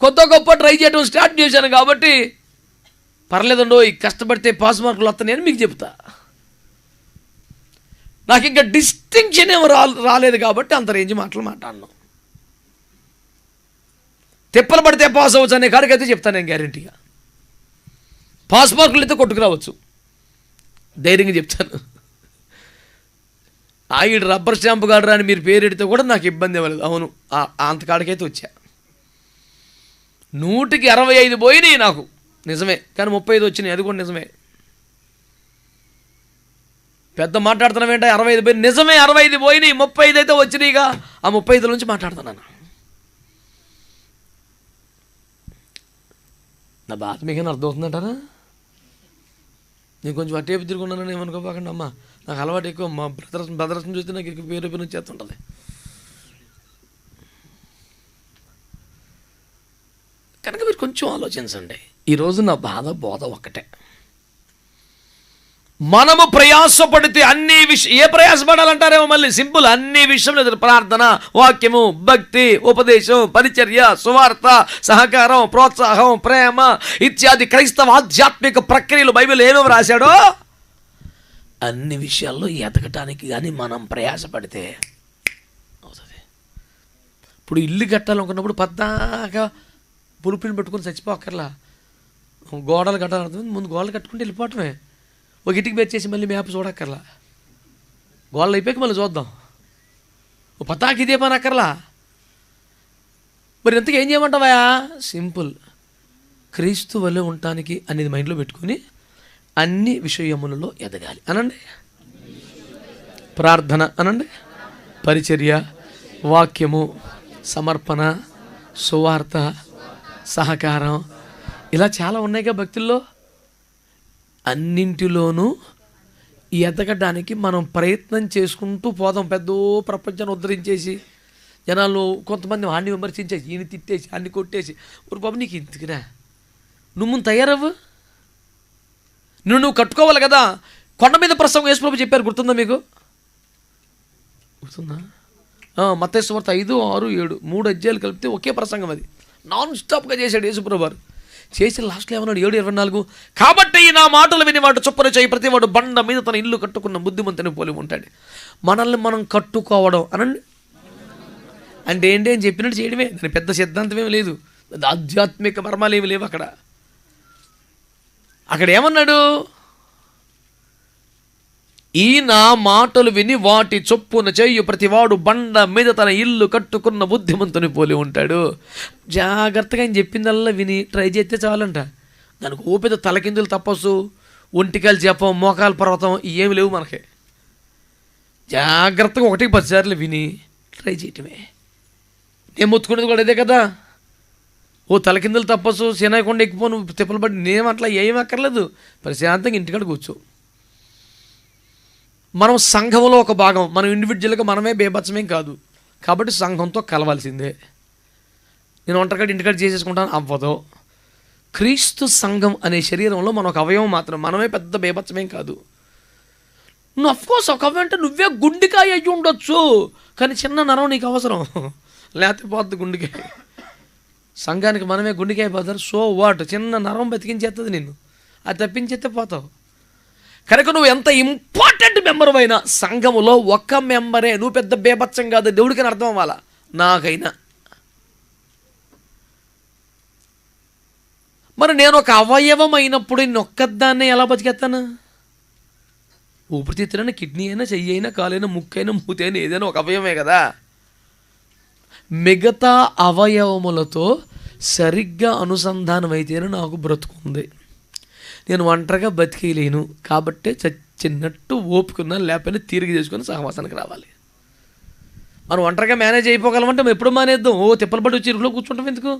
కొత్త గొప్ప ట్రై చేయడం స్టార్ట్ చేశాను కాబట్టి పర్లేదండో, ఈ కష్టపడితే పాస్ మార్కులు వస్తాయని మీకు చెప్తా. నాకు ఇంకా డిస్టింక్షన్ ఏమో రాలేదు కాబట్టి అంత రేంజ్ మాటలు మాట్లాడను. తిప్పలు పడితే పాస్ అవ్వచ్చు అనే కాడికైతే చెప్తాను నేను గ్యారెంటీగా. పాస్ మార్కులు అయితే కొట్టుకురావచ్చు, ధైర్యంగా చెప్తాను. ఈడు రబ్బర్ స్టాంపు కాడరా అని మీరు పేరు పెడితే కూడా నాకు ఇబ్బంది ఇవ్వలేదు. అవును, అంతకాడికైతే వచ్చా. 100కి 65 పోయినాయి నాకు, నిజమే. కానీ 35 వచ్చినాయి, అది కూడా నిజమే. పెద్ద మాట్లాడుతున్నావేంట? 65 పోయి నిజమే, 65 పోయినాయి, 35 అయితే వచ్చినాయిగా. ఆ 35 నుంచి మాట్లాడుతున్నాను. నా బాధ మీకైనా అర్థమవుతుందంటారా? నేను కొంచెం అట్టేపు తిరుగున్నానని ఏమనుకోపాకండి అమ్మ. నాకు అలవాటు ఎక్కువ. మా బ్రదర్స్ని చూస్తే నాకు ఎక్కువ పేరు నుంచి చేస్తుంటుంది. కనుక మీరు కొంచెం ఆలోచించండి. ఈరోజు నా బాధ బోధ ఒక్కటే. మనము ప్రయాసపడితే అన్ని ఏ ప్రయాసపడాలంటారేమో మళ్ళీ సింపుల్. అన్ని విషయంలో ప్రార్థన, వాక్యము, భక్తి, ఉపదేశం, పరిచర్య, సువార్త, సహకారం, ప్రోత్సాహం, ప్రేమ ఇత్యాది క్రైస్తవ ఆధ్యాత్మిక ప్రక్రియలు బైబిల్ ఏమేమి రాశాడో అన్ని విషయాల్లో ఎదగటానికి కానీ మనం ప్రయాసపడితే అవుతుంది. ఇప్పుడు ఇల్లు కట్టాలనుకున్నప్పుడు పద్దాగా పులుపుని పెట్టుకుని చచ్చిపోకర్లా, గోడలు కట్టాలనుకుంది ముందు గోడలు కట్టుకుంటే వెళ్ళిపోవటమే. ఒక ఇటుకి బెచ్చేసి మళ్ళీ మ్యాప్ చూడక్కర్లా, గోడలు అయిపోయాక మళ్ళీ చూద్దాం. పతాకి ఇదే పని అక్కర్లా. మరి ఎంతకు ఏం చేయమంటావా? సింపుల్, క్రీస్తు వలె ఉండటానికి అనేది మైండ్లో పెట్టుకుని అన్ని విషయములలో ఎదగాలి అనండి. ప్రార్థన అనండి, పరిచర్య, వాక్యము, సమర్పణ, సువార్త, సహకారం, ఇలా చాలా ఉన్నాయిగా భక్తుల్లో. అన్నింటిలోనూ ఎదగడానికి మనం ప్రయత్నం చేసుకుంటూ పోదాం. పెద్ద ప్రపంచాన్ని ఉద్ధరించేసి జనాలు కొంతమంది వాడిని విమర్శించేసి, ఈయన తిట్టేసి, అన్ని కొట్టేసి, ఒక బాబు నీకు ఇంతకురా, నువ్వు ముందు తయారవ్వు, నువ్వు కట్టుకోవాలి కదా. కొండ మీద ప్రసంగం యేసుప్రభు చెప్పారు, గుర్తుందా మీకు? గుర్తుందా? మత్తయి సువార్త 5, 6, 7 3 అధ్యాయాలు కలిపితే ఒకే ప్రసంగం. అది నాన్ స్టాప్గా చేశాడు యేసుప్రభు వారు. చేసిన లాస్ట్లో ఏమన్నాడు? 7:24, కాబట్టి నా మాటలు విని వాడు చొప్పున చేయి ప్రతివాడు బండ మీద తన ఇల్లు కట్టుకున్న బుద్ధిమంతుని పోలి ఉంటాడు. మనల్ని మనం కట్టుకోవడం అనండి అంటే ఏంటి అని చెప్పినట్టు చేయడమే. దాని పెద్ద సిద్ధాంతం ఏమి లేదు, ఆధ్యాత్మిక మర్మాలు ఏమి లేవు అక్కడ. అక్కడ ఏమన్నాడు? ఈ నా మాటలు విని వాటి చొప్పున చేయు ప్రతివాడు బండ మీద తన ఇల్లు కట్టుకున్న బుద్ధిమంతుని పోలి ఉంటాడు. జాగ్రత్తగా ఆయన చెప్పిందల్లా విని ట్రై చేస్తే చాలంట. దానికి ఓపిక తలకిందులు తపస్సు, ఒంటికాయలు జపం, మోకాలు పర్వతం ఏమి లేవు మనకి. జాగ్రత్తగా 1-10 సార్లు విని ట్రై చేయటమే. నేను మొత్తుకునేది కూడా అదే కదా. ఓ తలకిందులు తపస్సు, శనాయకొండ ఎక్కిపోను తిప్పలు పడి నేను అట్లా ఏం అక్కర్లేదు. ప్రశాంతంగా ఇంటికాడ కూర్చో. మనం సంఘంలో ఒక భాగం, మనం ఇండివిజువల్గా మనమే బేబత్సమేం కాదు. కాబట్టి సంఘంతో కలవాల్సిందే. నేను ఒంటరికాడ ఇంటికాడ చేసేసుకుంటాను అవ్వదు. క్రీస్తు సంఘం అనే శరీరంలో మనం ఒక అవయవం మాత్రం, మనమే పెద్ద బేబత్సమేం కాదు. నువ్వు అఫ్కోర్స్ ఒక అవయవం అంటే నువ్వే గుండెకాయ అయ్యి ఉండొచ్చు, కానీ చిన్న నరం నీకు అవసరం, లేకపోతే పోద్ది గుండెకాయ. సంఘానికి మనమే గుండెకాయ పోతారు. సో వాట్, చిన్న నరం బతికించేస్తుంది నిన్ను, అది తప్పించేస్తే పోతావు. కనుక నువ్వు ఎంత ఇంపార్టెంట్ మెంబర్ అయినా సంఘములో ఒక్క మెంబరే, నువ్వు పెద్ద బేబత్సం కాదు, దేవుడికైనా అర్థం అవ్వాలా, నాకైనా. మరి నేను ఒక అవయవం అయినప్పుడు నొక్కదాన్నే ఎలా బతికేస్తాను? ఊపిరితిత్తులైనా, కిడ్నీ అయినా, చెయ్యి అయినా, కాలైనా, ముక్కైనా, మూతైనా ఏదైనా ఒక అవయవమే కదా. మిగతా అవయవములతో సరిగ్గా అనుసంధానం అయితేనే నాకు బ్రతుకుంది. నేను ఒంటరిగా బతికేయలేను కాబట్టి చచ్చినట్టు ఓపుకున్నా, లేకపోయినా తీరిగి చేసుకొని సహవాసానికి రావాలి. మనం ఒంటరిగా మేనేజ్ అయిపోగలమంటే మనం ఎప్పుడు మానేద్దాం. తిప్పలు పడి వచ్చి ఇరుకులో కూర్చుంటాం ఎందుకు?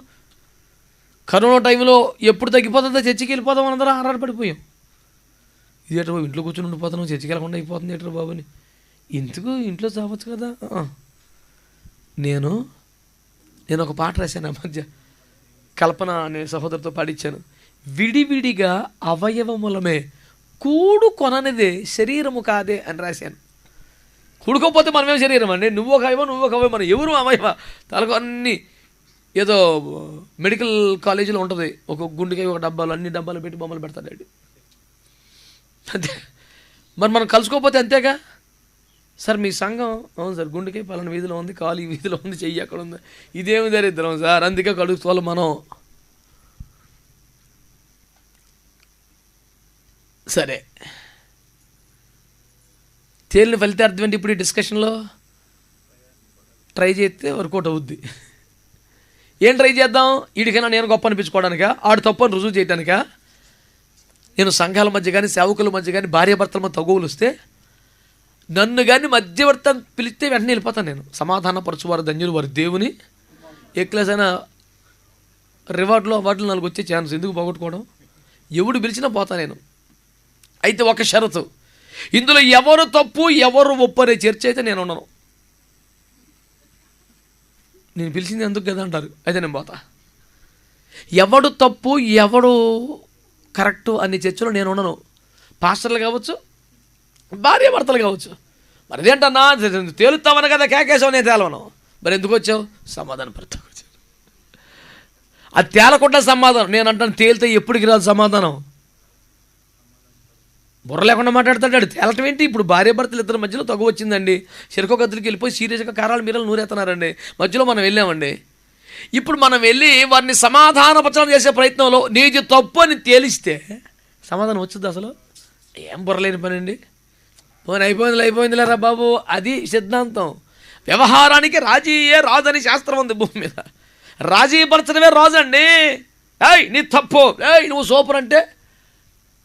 కరోనా టైంలో ఎప్పుడు తగ్గిపోతుందో చర్చికి వెళ్ళిపోదాం అందరూ ఆరాటపడిపోయాం. ఇది ఎట్రా ఇంట్లో కూర్చొని ఉండిపోతున్నాం, చర్చికి వెళ్ళకుండా అయిపోతుంది ఎట్రా బాబుని. ఎందుకు ఇంట్లో చావచ్చు కదా. నేను ఒక పాట రాశాను ఆ మధ్య, కల్పన అనే సహోదరుతో పాడిచ్చాను. విడివిడిగా అవయవములమే కూడు కొననిదే శరీరము కాదే అని రాశాను. కూడుకోకపోతే మనమేం శరీరం అండి? నువ్వు ఒక అవయవం, నువ్వు ఒక అవయవం, మనం ఎవరు అవయవ తలకు అన్నీ. ఏదో మెడికల్ కాలేజీలో ఉంటుంది, ఒక గుండెకాయ ఒక డబ్బాలు, అన్ని డబ్బాలు పెట్టి బొమ్మలు పెడతాడు అండి. అంతే. మరి మనం కలుసుకోకపోతే అంతేగా. సార్ మీ సంఘం, అవును సార్, గుండెకాయ పలానా వీధిలో ఉంది, కాలు ఈ వీధిలో ఉంది, చెయ్యి అక్కడ ఉంది, ఇదేమి దరిద్రం సార్, అందుకే కలుసుకోవాలి మనం. సరే, తేలిన ఫలితార్థం ఏంటి? ఇప్పుడు ఈ డిస్కషన్లో ట్రై చేస్తే వర్కౌట్ అవుద్ది. ఏం ట్రై చేద్దాం? వీడికైనా నేను గొప్ప అనిపించుకోవడానికా, ఆడు తప్పు అని రుజువు చేయడానికా? నేను సంఘాల మధ్య కానీ, సేవకుల మధ్య కానీ, భార్యాభర్తల మధ్య తగువులు వస్తే నన్ను కానీ మధ్యవర్తి పిలిస్తే వెంటనే వెళ్ళిపోతాను నేను. సమాధానపరచువారు ధన్యులు, వారి దేవుని ఏ క్లాస్ అయినా రివార్డులో అవార్డులు 4 వచ్చే ఛాన్స్ ఎందుకు పోగొట్టుకోవడం? ఎవడు పిలిచినా పోతా నేను. అయితే ఒక షరతు, ఇందులో ఎవరు తప్పు ఎవరు ఒప్పు అనే చర్చ అయితే నేను ఉండను. నేను పిలిచింది ఎందుకు కదా అంటారు, అయితే నేను పోతా. ఎవడు తప్పు ఎవడు కరెక్టు అనే చర్చలో నేను ఉండను. పాస్టర్లు కావచ్చు, భార్య భర్తలు కావచ్చు. మరి అదేంటన్నా తేలుతామని కదా కేకేసావు, నేను తేలవను. మరి ఎందుకు వచ్చావు? సమాధానం పడతావు. అది తేలకుండా సమాధానం. నేను అంటాను తేలితే ఎప్పటికి రాదు సమాధానం. బుర్ర లేకుండా మాట్లాడతాడు. తేలటం ఏంటి? ఇప్పుడు భార్య భర్తలు ఇద్దరి మధ్యలో తగ్గు వచ్చిందండి, చెరుకు గదులకి వెళ్ళిపోయి సీరియస్గా కారాలు మీరలు నూరేస్తున్నారండి. మధ్యలో మనం వెళ్ళామండి. ఇప్పుడు మనం వెళ్ళి వారిని సమాధానపరచడం చేసే ప్రయత్నంలో నీది తప్పు అని తేలిస్తే సమాధానం వచ్చింది? అసలు ఏం బుర్రలేని పని అండి. పోనీ అయిపోయిందిలేరా బాబు, అది సిద్ధాంతం. వ్యవహారానికి రాజీయే రాజు అని శాస్త్రం ఉంది భూమి మీద. రాజీ పరచడమే రాజు అండి. ఏయ్ నీ తప్పు, ఏయ్ నువ్వు సూపర్ అంటే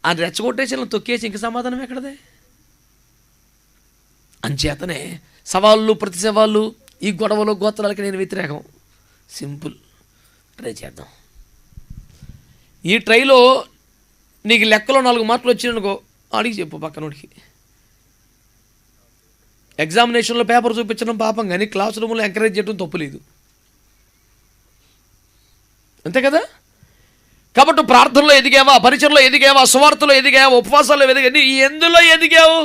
అని రెచ్చగొట్టేసి తొక్కేసి ఇంక సమాధానం ఎక్కడదే? అంచేతనే సవాళ్ళు ప్రతి సవాళ్ళు ఈ గొడవలు గోత్రాలకి నేను వ్యతిరేకం. సింపుల్, ట్రై చేద్దాం. ఈ ట్రైలో నీకు లెక్కలో 4 మార్కులు వచ్చినానుకో, అడిగి చెప్పు పక్కనోడికి. ఎగ్జామినేషన్లో పేపర్ చూపించడం పాపం, కానీ క్లాస్ రూమ్లో ఎంకరేజ్ చేయడం తప్పులేదు, అంతే కదా? కాబట్టి ప్రార్థనలో ఎదిగావా, పరిచయంలో ఎదిగావా, సువార్తలో ఎదిగావా, ఉపవాసాల్లో ఎదిగా, నీ ఎందులో ఎదిగావు?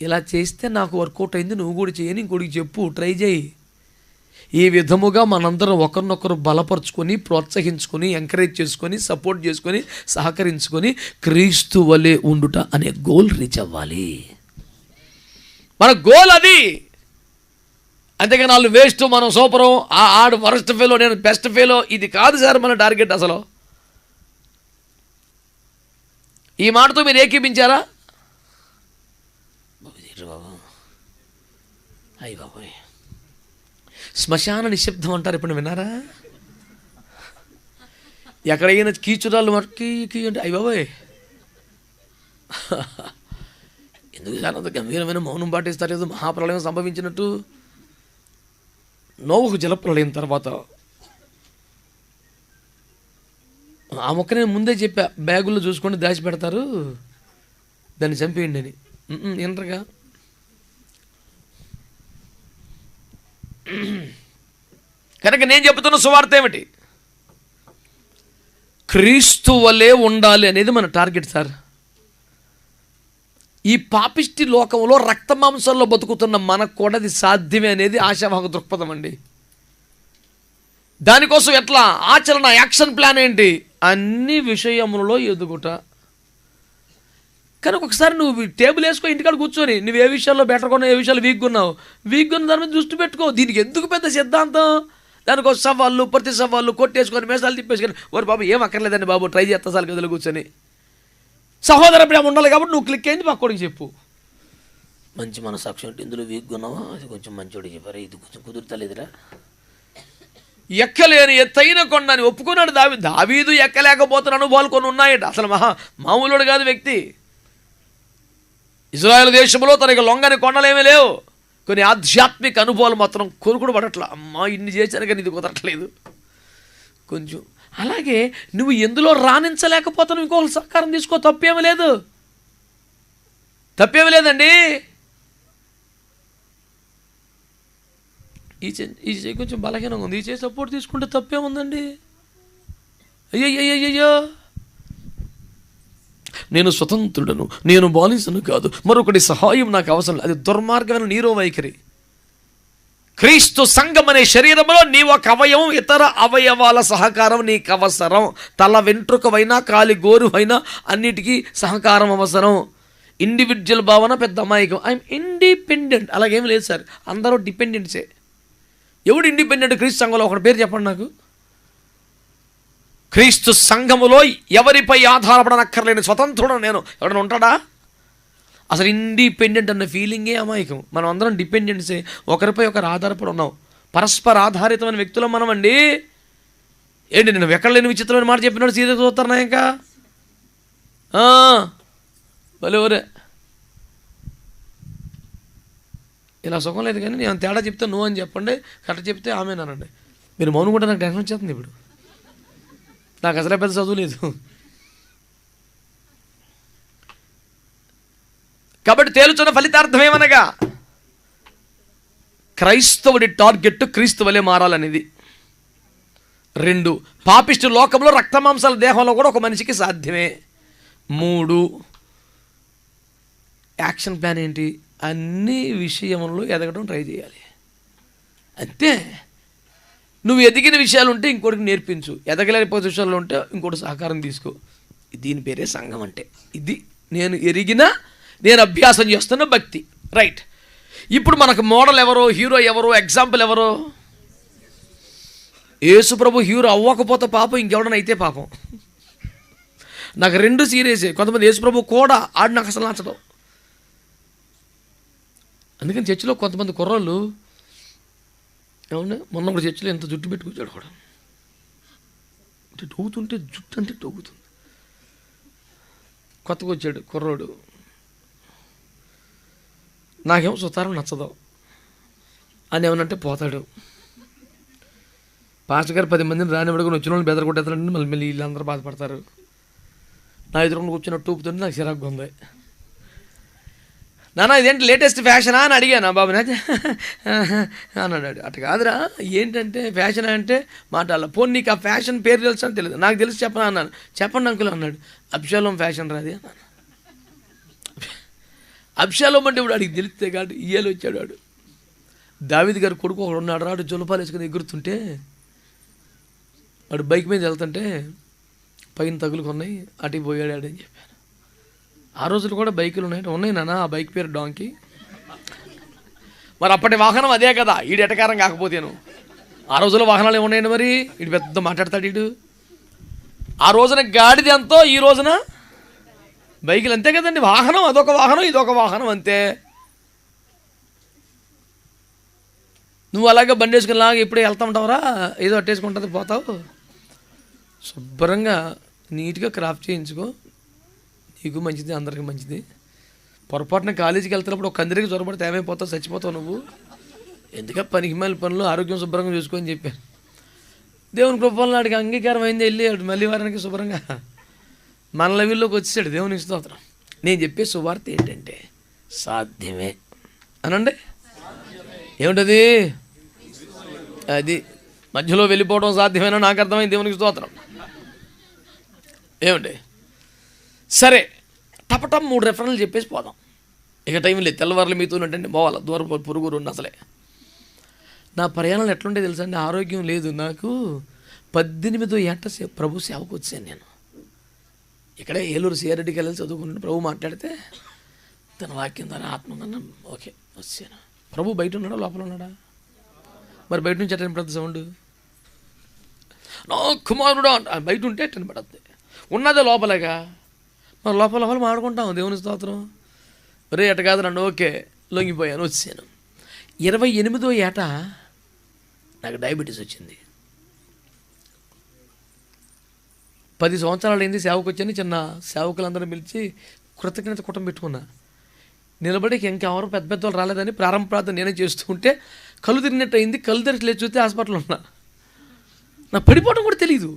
ఇలా చేస్తే నాకు వర్కౌట్ అయింది, నువ్వు కూడా చేయని ఇంకోటికి చెప్పు, ట్రై చేయి. ఈ విధముగా మనందరం ఒకరినొకరు బలపరుచుకొని, ప్రోత్సహించుకొని, ఎంకరేజ్ చేసుకొని, సపోర్ట్ చేసుకొని, సహకరించుకొని క్రీస్తు వలె ఉండుట అనే గోల్ రీచ్ అవ్వాలి. మన గోల్ అది. అంతేగాని వాళ్ళు వేస్ట్, మనం సూపరం, ఆడు వరస్ట్ ఫెలో, నేను బెస్ట్ ఫెలో, ఇది కాదు సార్ మన టార్గెట్. అసలు ఈ మాటతో మీరు ఏకీపించారా? అయ్యి బాబోయ్, శ్మశాన నిశ్శబ్దం అంటారు, ఇప్పుడు విన్నారా? ఎక్కడైనా కీచురాళ్ళు మట్టి కీ అంటే అయ్యి బాబోయ్, ఎందుకు సార్ అంత గంభీరమైన మౌనం పాటిస్తారు? ఏదో మహాప్రళయం సంభవించినట్టు. నోవుకు జలప్రళయం తర్వాత ఆ మొక్క నేను ముందే చెప్పా, బ్యాగుల్లో చూసుకొని దాచి పెడతారు, దాన్ని చంపేయండి అని. వినరుగా. కనుక నేను చెబుతున్న సువార్త ఏమిటి? క్రీస్తు వలె ఉండాలి అనేది మన టార్గెట్ సార్. ఈ పాపిష్టి లోకంలో రక్త మాంసాల్లో బతుకుతున్న మనకు కూడా అది సాధ్యమే అనేది ఆశావాహక దృక్పథం అండి. దానికోసం ఎట్లా ఆచరణ, యాక్షన్ ప్లాన్ ఏంటి? అన్ని విషయములలో ఎదుగుట. కనుక ఒకసారి నువ్వు టేబుల్ వేసుకో, ఇంటికాడ కూర్చొని నువ్వు ఏ విషయాల్లో బెటర్ కొన్నావు, ఏ విషయాలు వీక్గా ఉన్నావు, వీక్గా ఉన్న దాని మీద దృష్టి పెట్టుకో. దీనికి ఎందుకు పెద్ద సిద్ధాంతం? దానికోసం సవాళ్ళు ప్రతి సవాళ్ళు కొట్టేసుకొని మేసాలు తిప్పేసుకొని, ఓరి బాబు ఏం అక్కర్లేదండి బాబు, ట్రై చేస్తా సార్ గదిలో కూర్చొని. సహోదర ప్రేమ ఉండాలి కాబట్టి నువ్వు క్లిక్ అయింది పక్కోడికి చెప్పు. మంచి మనసాక్షి అంటే ఇందులో వీక్గా ఉన్నావా, అది కొంచెం మంచోడు చెప్పారా, ఇది కొంచెం కుదురుతలేదురా. ఎక్కలేని ఎత్తైన కొండని ఒప్పుకున్నాడు దావీదు. ఎక్కలేకపోతున్న అనుభవాలు కొన్ని ఉన్నాయట. అసలు మామూలుడు కాదు వ్యక్తి. ఇజ్రాయెల్ దేశంలో తనకి లొంగని కొండలేమీ లేవు. కొన్ని ఆధ్యాత్మిక అనుభవాలు మాత్రం కొనుక్కుడు పడట్లా. అమ్మా ఇన్ని చేశాను కానీ ఇది కుదరట్లేదు కొంచెం. అలాగే నువ్వు ఎందులో రాణించలేకపోతావు, ఇంకొకరు సహకారం తీసుకో, తప్పేమీ లేదు, తప్పేమీ లేదండి. ఈ చేయి కొంచెం బలహీనంగా ఉంది, ఈ చేయి సపోర్ట్ తీసుకుంటే తప్పేముందండి? అయ్యయ్యయ్యో, నేను స్వతంత్రుడను, నేను బానిసను కాదు, మరొకటి సహాయం నాకు అవసరం. అది దుర్మార్గమైన నీరో వైఖరి. క్రీస్తు సంఘం అనే శరీరంలో నీ ఒక అవయవం, ఇతర అవయవాల సహకారం నీకు అవసరం. తల వెంట్రుకవైనా కాలి గోరువైనా అన్నిటికీ సహకారం అవసరం. ఇండివిజువల్ భావన పెద్ద అమాయకం. ఐఎమ్ ఇండిపెండెంట్ అలాగేం లేదు సార్, అందరూ డిపెండెంట్సే. ఎవడు ఇండిపెండెంట్ క్రీస్తు సంఘంలో? ఒకటి పేరు చెప్పండి నాకు. క్రీస్తు సంఘములో ఎవరిపై ఆధారపడనక్కర్లేని స్వతంత్రుడు నేను. ఎవడన్నా ఉంటాడా? అసలు ఇండిపెండెంట్ అన్న ఫీలింగే అమాయకం. మనం అందరం డిపెండెంట్సే, ఒకరిపై ఒకరు ఆధారపడి ఉన్నాం. పరస్పర ఆధారితమైన వ్యక్తులు మనం అండి. ఏంటి నేను ఎక్కడ లేని విచిత్రమైన మాట చెప్పినాడు సీరియస్ చూస్తారా? ఇంకా భలే ఒరే, ఇలా సుఖం లేదు కానీ నేను తేడా చెప్తే నువ్వు అని చెప్పండి, కరెక్ట్ చెప్తే ఆమెనానండి. మీరు మౌనం కూడా నాకు టెన్షన్ వచ్చేస్తుంది. ఇప్పుడు నాకు అసలే పెద్ద చదువు లేదు. కాబట్టి తేలుచున్న ఫలితార్థం ఏమనగా క్రైస్తవుడి టార్గెట్ క్రీస్తు వలె మారాలనేది. 2, పాపిష్టి లోకంలో రక్తమాంసాల దేహంలో కూడా ఒక మనిషికి సాధ్యమే. 3, యాక్షన్ ప్లాన్ ఏంటి? అన్ని విషయంలో ఎదగడం ట్రై చేయాలి. అంతే. నువ్వు ఎదిగిన విషయాలు ఉంటే ఇంకోటికి నేర్పించు, ఎదగలేని విషయాలు ఉంటే ఇంకోటి సహకారం తీసుకో. దీని పేరే సంఘం అంటే. ఇది నేను అభ్యాసం చేస్తున్న భక్తి. రైట్. ఇప్పుడు మనకు మోడల్ ఎవరు, హీరో ఎవరు, ఎగ్జాంపుల్ ఎవరు? యేసు ప్రభు హీరో అవ్వకపోతే పాపం, ఇంకెవడన్నా అయితే పాపం. నాకు రెండు సీరియసే. కొంతమంది యేసు ప్రభు కూడా ఆడు నాకు అసలు నచ్చడం. అందుకని చర్చిలో కొంతమంది కుర్రోళ్ళు ఏమన్నా మొన్న కూడా చర్చిలో ఎంత జుట్టు పెట్టుకొచ్చాడు కూడా, అంటే టోగుతుంటే జుట్టు అంటే టోగుతుంది. కొత్తగా వచ్చాడు కుర్రోడు, నాకేమో సుతారం నచ్చదు అని ఏమనంటే పోతాడు. పాస్టర్ గారు 10 మందిని రానివ్వడం వచ్చిన వాళ్ళని బెదరగొట్టేస్తారంటే మళ్ళీ వీళ్ళందరూ బాధపడతారు. నా ఎదురుకుండా కూర్చున్నట్టు ఊపుతుంటే నాకు చిరాకుగా ఉంది. నాన్న ఇదేంటి లేటెస్ట్ ఫ్యాషనా అని అడిగాను బాబు నాది అన్నాడు. అటు కాదురా, ఏంటంటే ఫ్యాషన్ అంటే మాట్లాడాలి. పోనీ నీకు ఆ ఫ్యాషన్ పేరు తెలుసు అని తెలియదు. నాకు తెలిసి చెప్పనా అన్నాను. చెప్పండి అంకుల్ అన్నాడు. అబ్షాలోం ఫ్యాషన్ రాది అన్నాను. అబ్షాలోం అంటే ఇప్పుడు అడిగి తెలిస్తే కాదు ఇయ్యాలు వచ్చాడు వాడు. దావీదు గారు కొడుకు ఒకడు ఉన్నాడు, రాడు జులపాలు వేసుకుని ఎగురుతుంటే వాడు బైక్ మీద వెళ్తుంటే పైన తగులుకున్నాయి, అటు పోయాడు అని చెప్పాను. ఆ రోజులు కూడా బైకులు ఉన్నాయి నాన్న. ఆ బైక్ పేరు డాంకీ. మరి అప్పటి వాహనం అదే కదా, ఈడు ఎటకారం కాకపోతేను. ఆ రోజుల్లో వాహనాలు ఏమున్నాయండి మరి? ఇటు పెద్ద మాట్లాడతాడు ఈడు. ఆ రోజున గాడిది ఎంతో, ఈ రోజున బైకులు అంతే కదండి. వాహనం అదొక వాహనం, ఇదొక వాహనం అంతే. నువ్వు అలాగే బండి వేసుకునేలాగా ఇప్పుడే వెళ్తా ఉంటావురా, ఏదో అట్టేసుకుంటుంది పోతావు. శుభ్రంగా నీట్గా క్రాఫ్ట్ చేయించుకో, నీకు మంచిది, అందరికీ మంచిది. పొరపాటున కాలేజీకి వెళ్తున్నప్పుడు ఒక కందిరికి జ్వరపడితే ఏమైపోతావు, చచ్చిపోతావు నువ్వు. ఎందుక పనికిమాల పనులు, ఆరోగ్యం శుభ్రంగా చూసుకొని చెప్పాను. దేవుని కృపల్లో నాడికి అంగీకారం అయింది, వెళ్ళి మళ్ళీ వారానికి శుభ్రంగా మన లెవెల్లోకి వచ్చేసాడు. దేవునికి స్తోత్రం. నేను చెప్పే సువార్త ఏంటంటే సాధ్యమే అనండి. ఏమిటది? అది మధ్యలో వెళ్ళిపోవడం సాధ్యమేనా? నాకు అర్థమైంది. దేవునికి స్తోత్రం. ఏమిటి? సరే, టపటం 3 రెఫరెన్స్లు చెప్పేసి పోదాం. ఇక టైం లేదు. తెల్లవారులు మీతో ఉంటే పోవాలి, దూరం పురుగురు ఉన్న. అసలే నా ప్రయాణాలు ఎట్లుంటే తెలుసా అండి? ఆరోగ్యం లేదు నాకు. 18 ఏట ప్రభు సేవకు వచ్చాను నేను. ఇక్కడే ఏలూరు సిఆర్రెడ్డికి వెళ్ళి చదువుకుంటే ప్రభు మాట్లాడితే తన వాక్యం ద్వారా ఆత్మ ఓకే వచ్చాను. ప్రభు బయట ఉన్నాడా లోపల ఉన్నాడా? మరి బయట నుంచి ఎట్టని పడుతుంది సౌండ్? నా కుమారుడు బయట ఉంటే ఎట్టని పడుతుంది, ఉన్నదే లోపలేగా. మరి లోపల మాడుకుంటాం. దేవుని స్తోత్రం. రే ఎట కాదు నన్ను, ఓకే లొంగిపోయాను, వచ్చాను. 28వ ఏట నాకు డయాబెటీస్ వచ్చింది. 10 సంవత్సరాలు అయింది సేవకు వచ్చాను. చిన్న సేవకులందరూ పిలిచి కృతజ్ఞత కుటుంబం పెట్టుకున్నా. నిలబడి ఇంకెవరు పెద్ద వాళ్ళు రాలేదని ప్రారంభ ప్రార్థన నేనే చేస్తూ ఉంటే కళ్ళు తిరిగినట్టు అయింది. కళ్ళు తెరిచి లేచి చూస్తే హాస్పిటల్లో ఉన్నా. నాకు పడిపోవడం కూడా తెలీదు.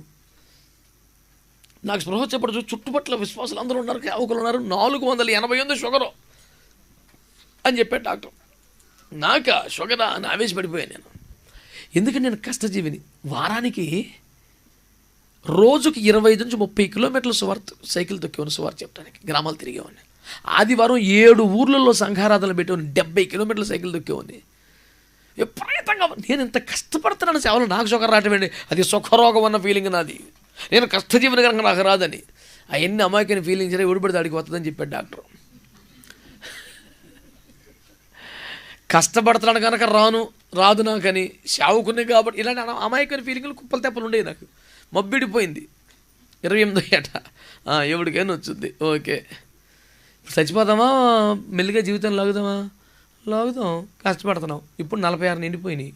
నాకు స్పృహ వచ్చేప్పుడు చుట్టుపక్కల విశ్వాసాలు అందరూ ఉన్నారు, సేవకులు ఉన్నారు. 480 షుగరు అని చెప్పాడు డాక్టర్. నాకా షుగరా అని ఆవేశపడిపోయాను నేను. ఎందుకంటే నేను కష్టజీవిని. వారానికి రోజుకి 25 నుంచి 30 కిలోమీటర్ల సువార్త సైకిల్ తొక్కేవాడిని. సువార్త చెప్పడానికి గ్రామాలు తిరిగేవాడిని. ఆదివారం 7 ఊర్లలో సంఘారాధనలు పెట్టేవాడిని. 70 కిలోమీటర్ల సైకిల్ తొక్కేవాడిని. విపరీతంగా నేను ఇంత కష్టపడుతున్నాను సేవలు. నాకు షుగర్ రావటమేంటి, అది సుఖరోగం అన్న ఫీలింగ్ నాది. నేను కష్టజీవన కనుక నాకు రాదని. అవన్నీ అమాయకైన ఫీలింగ్స్ సరే ఊడిపడితే అడిగి వస్తుందని చెప్పాడు డాక్టర్. కష్టపడుతున్నాను కనుక రాదు నాకని, సేవకునే కాబట్టి ఇలాంటి అమాయకమైన ఫీలింగ్లు కుప్పలు తెప్పలు ఉండేవి నాకు. మబ్బిడిపోయింది. 28వ ఏట ఎవరికైనా వచ్చింది. ఓకే చచ్చిపోతామా, మెల్లిగా జీవితం లాగుదాం, కష్టపడుతున్నాం. ఇప్పుడు 46 నిండిపోయినాయి.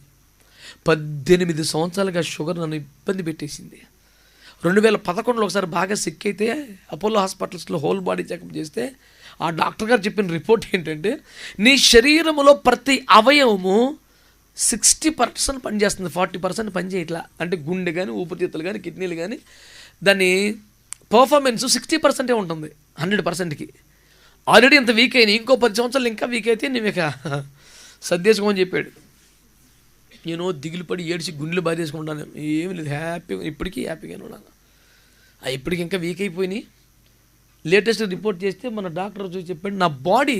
18 సంవత్సరాలుగా షుగర్ నన్ను ఇబ్బంది పెట్టేసింది. 2011లో ఒకసారి బాగా సిక్ అయితే అపోలో హాస్పిటల్స్లో హోల్ బాడీ చెకప్ చేస్తే ఆ డాక్టర్ గారు చెప్పిన రిపోర్ట్ ఏంటంటే, నీ శరీరంలో ప్రతి అవయవము 60% పనిచేస్తుంది, 40% పనిచేయట్లా. అంటే గుండె కానీ, ఊపిరితిత్తులు కానీ, కిడ్నీలు కానీ, దాని పర్ఫార్మెన్స్ 60% ఉంటుంది 100%కి. ఆల్రెడీ ఇంత వీక్ అయినాయి, ఇంకో 10 సంవత్సరాలు ఇంకా వీక్ అయితే నువ్వు ఇక సర్దేసుకోమని చెప్పాడు. నేను దిగులు పడి ఏడిచి గుండెలు బాధేసుకుంటాను. ఏమి లేదు, హ్యాపీగా ఇప్పటికీ హ్యాపీగానే ఉన్నాను. ఇప్పటికి ఇంకా వీక్ అయిపోయినాయి. లేటెస్ట్ రిపోర్ట్ చేస్తే మన డాక్టర్ చూసి చెప్పాడు, నా బాడీ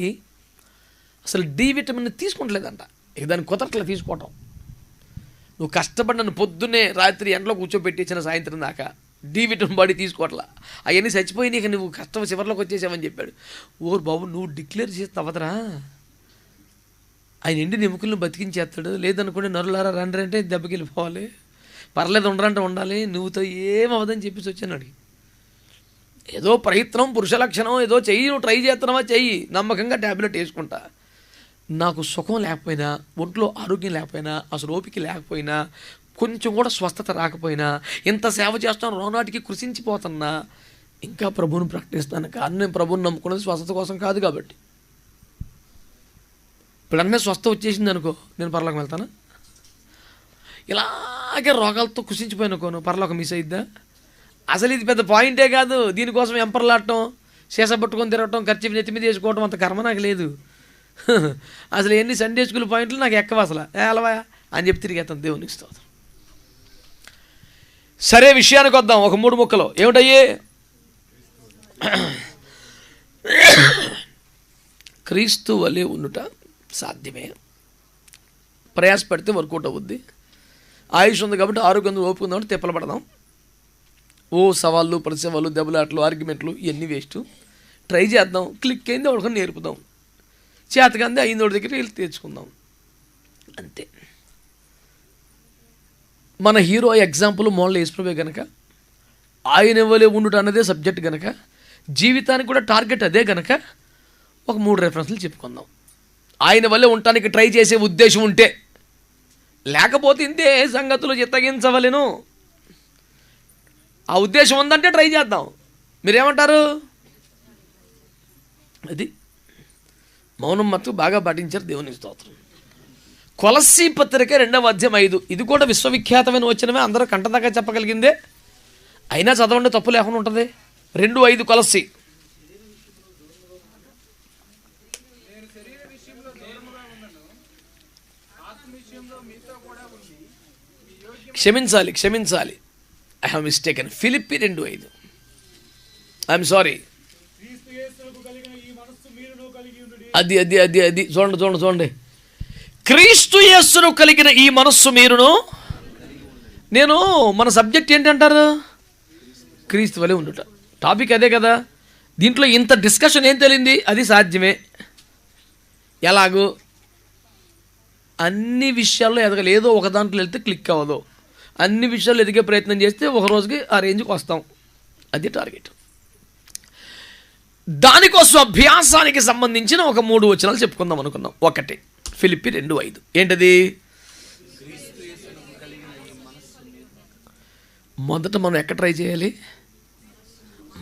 అసలు డి విటమిన్ తీసుకుంటలేదంట. ఇక దాన్ని కుదరట్లా తీసుకోవటం. నువ్వు కష్టపడి నన్ను పొద్దున్నే రాత్రి ఎండలో కూర్చోబెట్టించిన సాయంత్రం దాకా డి విటమిన్ బాడీ తీసుకోవట్లా, అవన్నీ చచ్చిపోయి నీకు నువ్వు కష్టం చివరిలోకి వచ్చేసావని చెప్పాడు. ఓరు బాబు, నువ్వు డిక్లేర్ చేస్తే అవ్వదురా, ఆయన ఎండి ఎముకలను బతికించేస్తాడు. లేదనుకోండి నరులారా రండి అంటే దెబ్బకి వెళ్ళిపోవాలి, పర్లేదు ఉండరంటే ఉండాలి, నువ్వుతో ఏమవ్వదని చెప్పేసి వచ్చాను అడిగి. ఏదో ప్రయత్నం పురుష లక్షణం, ఏదో చెయ్యి, నువ్వు ట్రై చేస్తున్నావా చెయ్యి, నమ్మకంగా ట్యాబ్లెట్ వేసుకుంటా. నాకు సుఖం లేకపోయినా, ఒంట్లో ఆరోగ్యం లేకపోయినా, అసలు ఓపిక లేకపోయినా, కొంచెం కూడా స్వస్థత రాకపోయినా, ఇంత సేవ చేస్తాను రోనాటికి కృషించిపోతున్నా, ఇంకా ప్రభువుని ప్రకటిస్తాను. కానీ నేను ప్రభువుని నమ్ముకున్నది స్వస్థత కోసం కాదు కాబట్టి. ఇప్పుడన్నా స్వస్థ వచ్చేసింది అనుకో, నేను పరలోకం వెళ్తానా? ఇలాగే రోగాలతో కృషించిపోయినకోను పరలోకం మిస్ అయిద్దా? అసలు ఇది పెద్ద పాయింటే కాదు. దీనికోసం ఎంపర్లాడటం, సీస పట్టుకొని తిరగటం, ఖర్చు నెత్తి మీద వేసుకోవటం అంత కర్మ నాకు లేదు. అసలు ఎన్ని సండే స్కూల్ పాయింట్లు నాకు ఎక్కవ అసలు అలవా అని చెప్పి తిరిగేస్తాను. దేవునికి స్తోత్రం. సరే, విషయానికి వద్దాం. ఒక 3 ముక్కలు ఏమిటయ్యే? క్రీస్తు వలె ఉండుట సాధ్యమే, ప్రయాసపడితే వర్కౌట్ అవుద్ది. ఆయుష్ ఉంది కాబట్టి, ఆరోగ్యం ఓపిక ఉంది కాబట్టి తిప్పలు పడదాం. ఓ సవాళ్ళు, పరిసవాళ్ళు, దెబ్బలాటలు, ఆర్గ్యుమెంట్లు ఇవన్నీ వేస్ట్. ట్రై చేద్దాం, క్లిక్ అయింది ఒకటి నేర్పుదాం, చేతకంది అయిన ఒకటి దగ్గర వెళ్ళి తెచ్చుకుందాం, అంతే. మన హీరో ఎగ్జాంపుల్ మోడల్ యేసుప్రభువే గనక, ఆయన వలె ఉండుట అన్నదే సబ్జెక్ట్ గనక, జీవితానికి కూడా టార్గెట్ అదే గనక, ఒక 3 రెఫరెన్స్లు చెప్పుకుందాం. ఆయన వల్లే ఉండటానికి ట్రై చేసే ఉద్దేశం ఉంటే, లేకపోతే ఇంతే సంగతులు చిత్తగించవలెను. ఆ ఉద్దేశం ఉందంటే ట్రై చేద్దాం. మీరేమంటారు? అది మౌనం మత్తు బాగా పాటించారు. దేవునికి స్తోత్రం. కొలస్సీ పత్రిక 2వ అధ్యాయం 5. ఇది కూడా విశ్వవిఖ్యాతమైన వచనమే, అందరూ కంటదాకా చెప్పగలిగిందే. అయినా చదవండి, తప్పు లేకుండా ఉంటుంది. 2:5 కొలస్సీ. నేను శరీర విషయంలో దూరముగా ఉన్నను, ఆత్మ విషయంలో మీతో కూడా ఉండి మీ యోగ్యం. క్షమించాలి, I have mistaken. Philippi 2:5. I'm sorry. అది చూడండి. క్రీస్తు యేసును కలిగిన ఈ మనస్సు మీరును. నేను మన సబ్జెక్ట్ ఏంటంటారు? క్రీస్తు వలె ఉండుట. టాపిక్ అదే కదా. దీంట్లో ఇంత డిస్కషన్ ఏం తెలియంది? అది సాధ్యమే. ఎలాగో అన్ని విషయాల్లో ఎదగలేదు, ఏదో ఒక దాంట్లో వెళ్తే క్లిక్ అవ్వదు. అన్ని విషయాలు ఎదిగే ప్రయత్నం చేస్తే ఒక రోజుకి ఆ రేంజ్కి వస్తాం. అది టార్గెట్. దానికోసం అభ్యాసానికి సంబంధించిన ఒక 3 వచనాలు చెప్పుకుందాం అనుకున్నాం. 1 ఫిలిప్పి 2:5. ఏంటది? మొదట మనం ఎక్కడ ట్రై చేయాలి?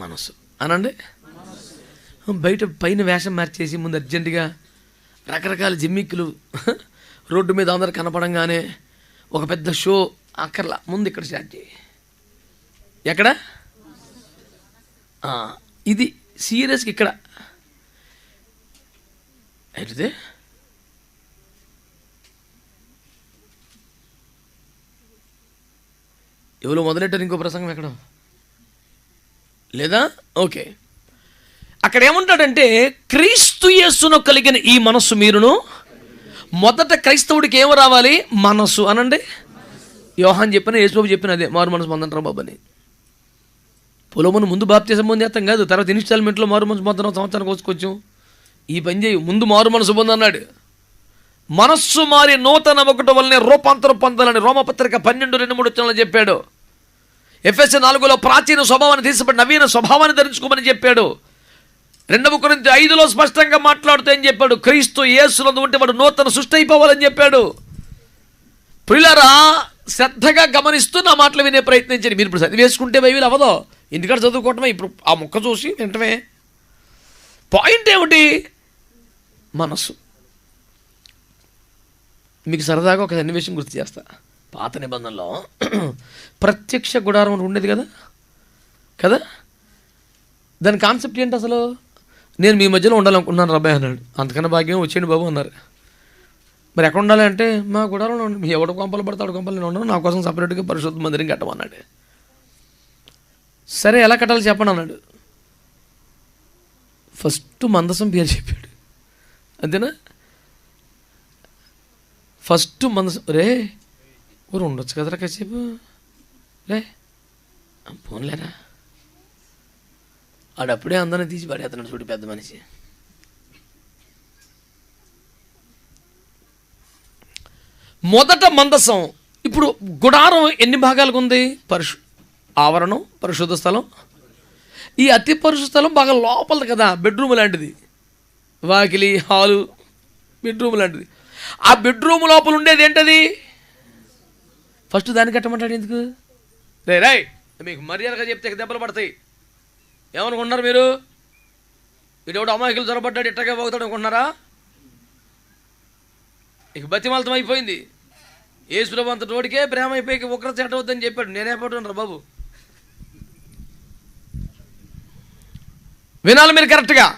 మనసు అనండి. బయట పైన వేషం మార్చేసి ముందు అర్జెంటుగా రకరకాల జిమ్మిక్కులు రోడ్డు మీద అందరు కనపడంగానే ఒక పెద్ద షో అక్కర్లా. ముందు ఇక్కడ స్టార్ట్ చేయి. ఎక్కడ? ఇది సీరియస్గా ఇక్కడ. అయితే ఎవరో మొదలెట్టారు ఇంకో ప్రసంగం ఎక్కడ లేదా? ఓకే, అక్కడ ఏమంటాడంటే క్రీస్తు యేసును కలిగిన ఈ మనస్సు మీరును. మొదట క్రైస్తవుడికి ఏమో రావాలి? మనస్సు అనండి. యోహాన్ చెప్పిన, యేసుబాబు చెప్పిన అదే, మారు మనసు పొందంటారా బాబు అని. పొలమును ముందు బాప్తిసం పొందేస్తాం కాదు, తర్వాత ఇన్స్టాల్మెంట్లో మారు మనసు పొందడం సంవత్సరానికి వచ్చుకోవచ్చు. ఈ పని చేయి, ముందు మారు మనసు పొందన్నాడు. మనస్సు మారి నూతన ఒకటి వల్లనే రూపాంతరం పొందాలని రోమపత్రిక 12:2-3 చెప్పాడు. ఎఫెసీ 4లో ప్రాచీన స్వభావాన్ని తీసిపడి నవీన స్వభావాన్ని ధరించుకోమని చెప్పాడు. 2 కొరింథీ 5లో స్పష్టంగా మాట్లాడుతూ ఏం చెప్పాడు? క్రీస్తు యేసునందు ఉంటే వాడు నూతన సృష్టి అయిపోవాలని చెప్పాడు. ప్రియులారా, శ్రద్ధగా గమనిస్తూ నా మాటలు వినే ప్రయత్నించండి. మీరు ఇప్పుడు చదివేసుకుంటే బైబిల్ అవ్వదో, ఇంటికాడ చదువుకోవటమే. ఇప్పుడు ఆ ముక్క చూసి వింటమే. పాయింట్ ఏమిటి? మనస్సు. మీకు సరదాగా ఒక సన్నివేశం గుర్తు చేస్తా. పాత నిబంధనలో ప్రత్యక్ష గుడారం ఉండేది కదా. దాని కాన్సెప్ట్ ఏంటి అసలు? నేను మీ మధ్యలో ఉండాలనుకున్నాను రాబాయ్ అన్నాడు. అంతకన్నా భాగ్యం వచ్చేయండి బాబు అన్నారు. మరి ఎక్కడ ఉండాలి అంటే, మా గుడారంలో ఉండి, మీ ఎవడు కొంపలు పడతాడు కొంపలు నేను ఉండను, నా కోసం సపరేట్గా పరిశుద్ధ మందిరం కట్టమన్నాడు. సరే, ఎలా కట్టాలి చెప్పండి అన్నాడు. ఫస్ట్ మందసం పేరు చెప్పాడు. అంతేనా? ఫస్ట్ మందసం. రే ఊరు ఉండొచ్చు కదరా కాసేపు, రే పోన్లేరా, ఆడప్పుడే అందరిని తీసి పడేస్తున్నాడు చూడు పెద్ద మనిషి. మొదట మందసం. ఇప్పుడు గుడారం ఎన్ని భాగాలకు ఉంది? ఆవరణం, పరిశుద్ధ స్థలం. ఈ అతి పరిశుద్ధ స్థలం బాగా లోపలది కదా, బెడ్రూమ్ లాంటిది. వాకిలి, హాలు, బెడ్రూమ్ లాంటిది. ఆ బెడ్రూమ్ లోపల ఉండేది ఏంటది? ఫస్ట్ దాన్ని కట్టమంటాడు. ఎందుకు? రే మీకు మర్యాదగా చెప్తే దెబ్బలు పడతాయి. ఏమనుకుంటున్నారు మీరు? వీడెవడు అమాయకులు జొరబడ్డాడు ఇట్టగా పోతాడు అనుకుంటున్నారా? ఇక బతిమాలతం అయిపోయింది. యేసుప్రభు అంత తోడికే ప్రేమ అయిపోయి ఒకరు చెట్టవద్దని చెప్పాడు. నేనే పట్టుకున్నారా బాబు? వినాలి మీరు కరెక్ట్గా.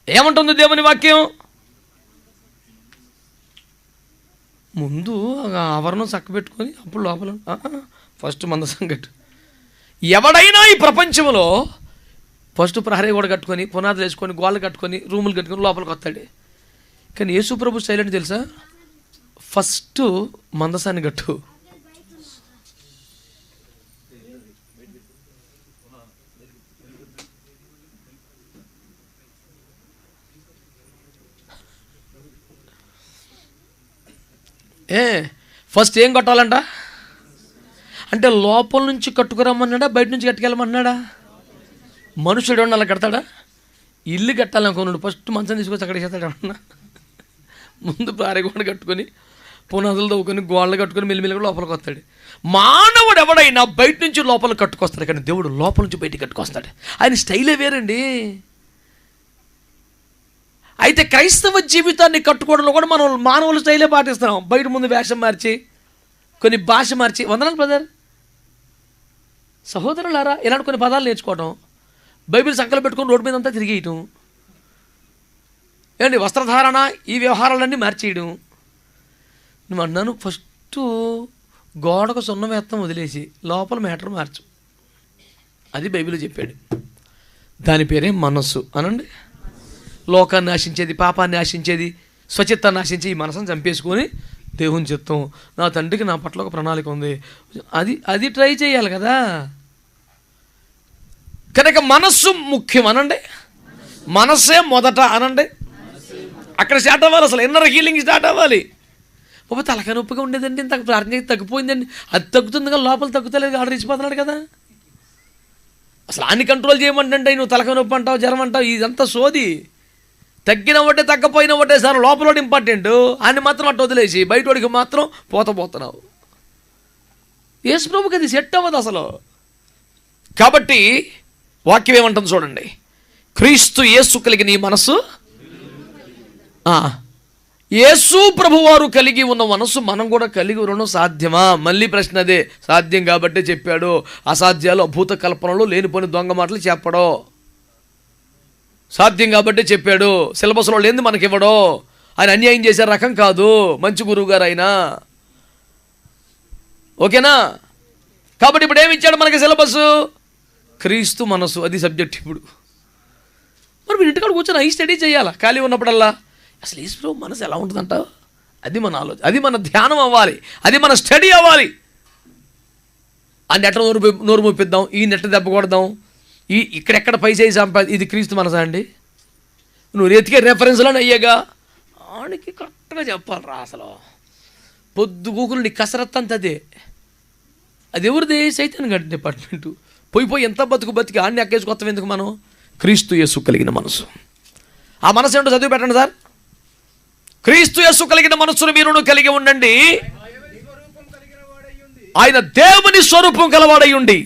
ఏమంటుంది దేవుని వాక్యం? ముందు ఆవరణం చక్కబెట్టుకొని అప్పుడు లోపల ఫస్ట్ మందసం కట్టు. ఎవడైనా ఈ ప్రపంచంలో ఫస్ట్ ప్రహరీ కూడా కట్టుకొని, పునాదులు వేసుకొని, గోళ్ళు కట్టుకొని, రూములు కట్టుకొని లోపలికి వస్తాడు. కానీ యేసు ప్రభు స్టైల్ అంటే తెలుసా? ఫస్ట్ మందసాన్ని కట్టు. ఫస్ట్ ఏం కట్టాలంట అంటే లోపల నుంచి కట్టుకురమ్మన్నాడా, బయట నుంచి కట్టుకెళ్ళమన్నాడా? మనుషుడు అలా కడతాడా? ఇల్లు కట్టాలనుకున్నాడు, ఫస్ట్ మంచం తీసుకొచ్చి అక్కడ చేస్తాడు ఏమన్నా? ముందు ప్రారిగోడ కట్టుకొని, పునాదులు తవ్వుకొని, గోడలు కట్టుకొని మెల్లిమెల్లిగా లోపలికి వస్తాడు. మానవుడు ఎవడైనా బయట నుంచి లోపలికి కట్టుకొస్తాడు, కానీ దేవుడు లోపల నుంచి బయటికి కట్టుకొస్తాడు. ఆయన స్టైలే వేరండి. అయితే క్రైస్తవ జీవితాన్ని కట్టుకోవడంలో కూడా మనం మానవుల స్టైలే పాటిస్తున్నాం. బయట ముందు వేషం మార్చి, కొన్ని భాష మార్చి. వందనాలు బ్రదర్. సహోదరులారా, ఇలాంటి కొన్ని పదాలు నేర్చుకోవటం, బైబిల్ సంకలం పెట్టుకొని రోడ్డు మీద అంతా తిరిగేయటం, ఏంటి వస్త్రధారణ, ఈ వ్యవహారాలన్నీ మార్చేయడం. నువ్వు అన్నాను ఫస్ట్ గోడకు సున్నం వేత్తం వదిలేసి లోపల మ్యాటర్ మార్చు. అది బైబిల్ చెప్పాడు. దాని పేరే మనస్సు అనండి. లోకాన్ని ఆశించేది, పాపాన్ని ఆశించేది, స్వచిత్తాన్ని ఆశించి ఈ మనసును చంపేసుకొని దేవుని చిత్తం, నా తండ్రికి నా పట్ల ఒక ప్రణాళిక ఉంది, అది ట్రై చేయాలి కదా. కనుక మనస్సు ముఖ్యం అనండి. మనస్సే మొదట అనండి. అక్కడ స్టార్ట్ అవ్వాలి. అసలు ఇన్నర్ హీలింగ్ స్టార్ట్ అవ్వాలి. బాబా తలకాయ నొప్పిగా ఉండేదండి, ఇంత ప్రార్థన చేసి తగ్గిపోయిందండి. అది తగ్గుతుంది కానీ లోపల తగ్గుతలేదు, ఆర్డర్ ఇచ్చిపోతున్నాడు కదా. అసలు అన్ని కంట్రోల్ చేయమంటే నువ్వు తలకాయ నొప్పి అంటావు, జ్వరం అంటావు, ఇదంతా సోది. తగ్గిన ఒకటే తగ్గపోయిన ఒకటే సార్. లోపల ఇంపార్టెంట్, అన్ని మాత్రం అట్టు వదిలేసి బయటోడికి మాత్రం పోతున్నావు. యేసు ప్రభుకి అది సెట్ అవ్వదు అసలు. కాబట్టి వాక్యం ఏమంటుంది చూడండి. క్రీస్తు యేసు కలిగిన ఈ మనసు, యేసు ప్రభువారు కలిగి ఉన్న మనసు మనం కూడా కలిగి ఉండడం సాధ్యమా? మళ్ళీ ప్రశ్న అదే. సాధ్యం కాబట్టే చెప్పాడు. అసాధ్యాలు, అభూత కల్పనలు, లేనిపోని దొంగ మాటలు చెప్పడో. సాధ్యం కాబట్టే చెప్పాడు. సిలబస్లో లేని మనకి ఇవ్వడో. ఆయన అన్యాయం చేసే రకం కాదు, మంచి గురువు గారు అయినా. ఓకేనా? కాబట్టి ఇప్పుడు ఏమి ఇచ్చాడు మనకి సిలబస్? క్రీస్తు మనసు, అది సబ్జెక్ట్. ఇప్పుడు మరి మీరు ఇంటికాడ కూర్చొని అయి స్టడీ చేయాలా ఖాళీ ఉన్నప్పుడల్లా. అసలు యేసు మనసు ఎలా ఉంటుందంట? అది మన ఆలోచన, అది మన ధ్యానం అవ్వాలి, అది మన స్టడీ అవ్వాలి. ఆ నెట్ట నోరు మొప్పిద్దాం, ఈ నెట్ట దెబ్బ కొడదాం, ఇక్కడెక్కడ పై చేయి ఇది క్రీస్తు మనసా అండి? నువ్వు ఎతికే రెఫరెన్స్లోనే అయ్యాగా ఆడికి కరెక్ట్గా చెప్పాలరా. అసలు పొద్దు గూకులు నీ కసరత్ అంత అదే. అది ఎవరిది? సైతాన్ గడ్డి డిపార్ట్మెంటు. పోయి ఎంత బతికి ఆడిని ఎక్కేసుకొస్తాం ఎందుకు మనం? క్రీస్తు యేసు కలిగిన మనసు. ఆ మనసు ఏంటో చదివి పెట్టండి సార్. క్రీస్తు యేసు కలిగిన మనసును మీరును కలిగి ఉండండి. ఆయన దేవుని స్వరూపం కలవాడై ఉండి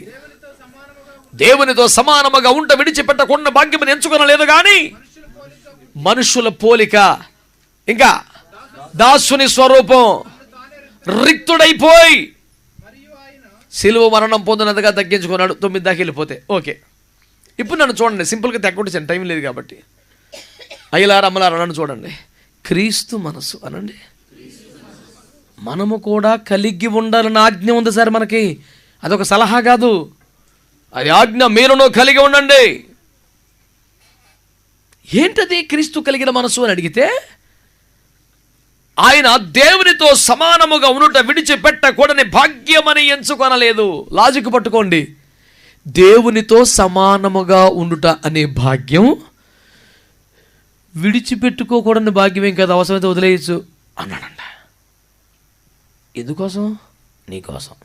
దేవునితో సమానముగా ఉంట విడిచిపెట్టకుండా భాగ్యమును ఎంచుకొనలేదు కానీ మనుషుల పోలిక, ఇంకా దాసుని స్వరూపం, రిక్తుడైపోయి సిలువ మరణం పొందినంతగా తగ్గించుకున్నాడు. 9 దాకా వెళ్ళిపోతే ఓకే. ఇప్పుడు నన్ను చూడండి, సింపుల్గా తగ్గొచ్చాను, టైం లేదు కాబట్టి. అయ్యలారమ్మలారా నన్ను చూడండి. క్రీస్తు మనసు అనండి. మనము కూడా కలిగి ఉండాలన్న ఆజ్ఞ ఉంది సార్ మనకి. అదొక సలహా కాదు, అది ఆజ్ఞ. మీరును కలిగి ఉండండి. ఏంటది క్రీస్తు కలిగిన మనసు అని అడిగితే ఆయన దేవునితో సమానముగా ఉండుట విడిచిపెట్టకూడని భాగ్యమని ఎంచుకొనలేదు. లాజిక్ పట్టుకోండి. దేవునితో సమానముగా ఉండుట అనే భాగ్యం విడిచిపెట్టుకోకూడని భాగ్యమేం కదా, అవసరమైతే వదిలేయచ్చు అన్నాడంట. ఎందుకోసం? నీకోసం,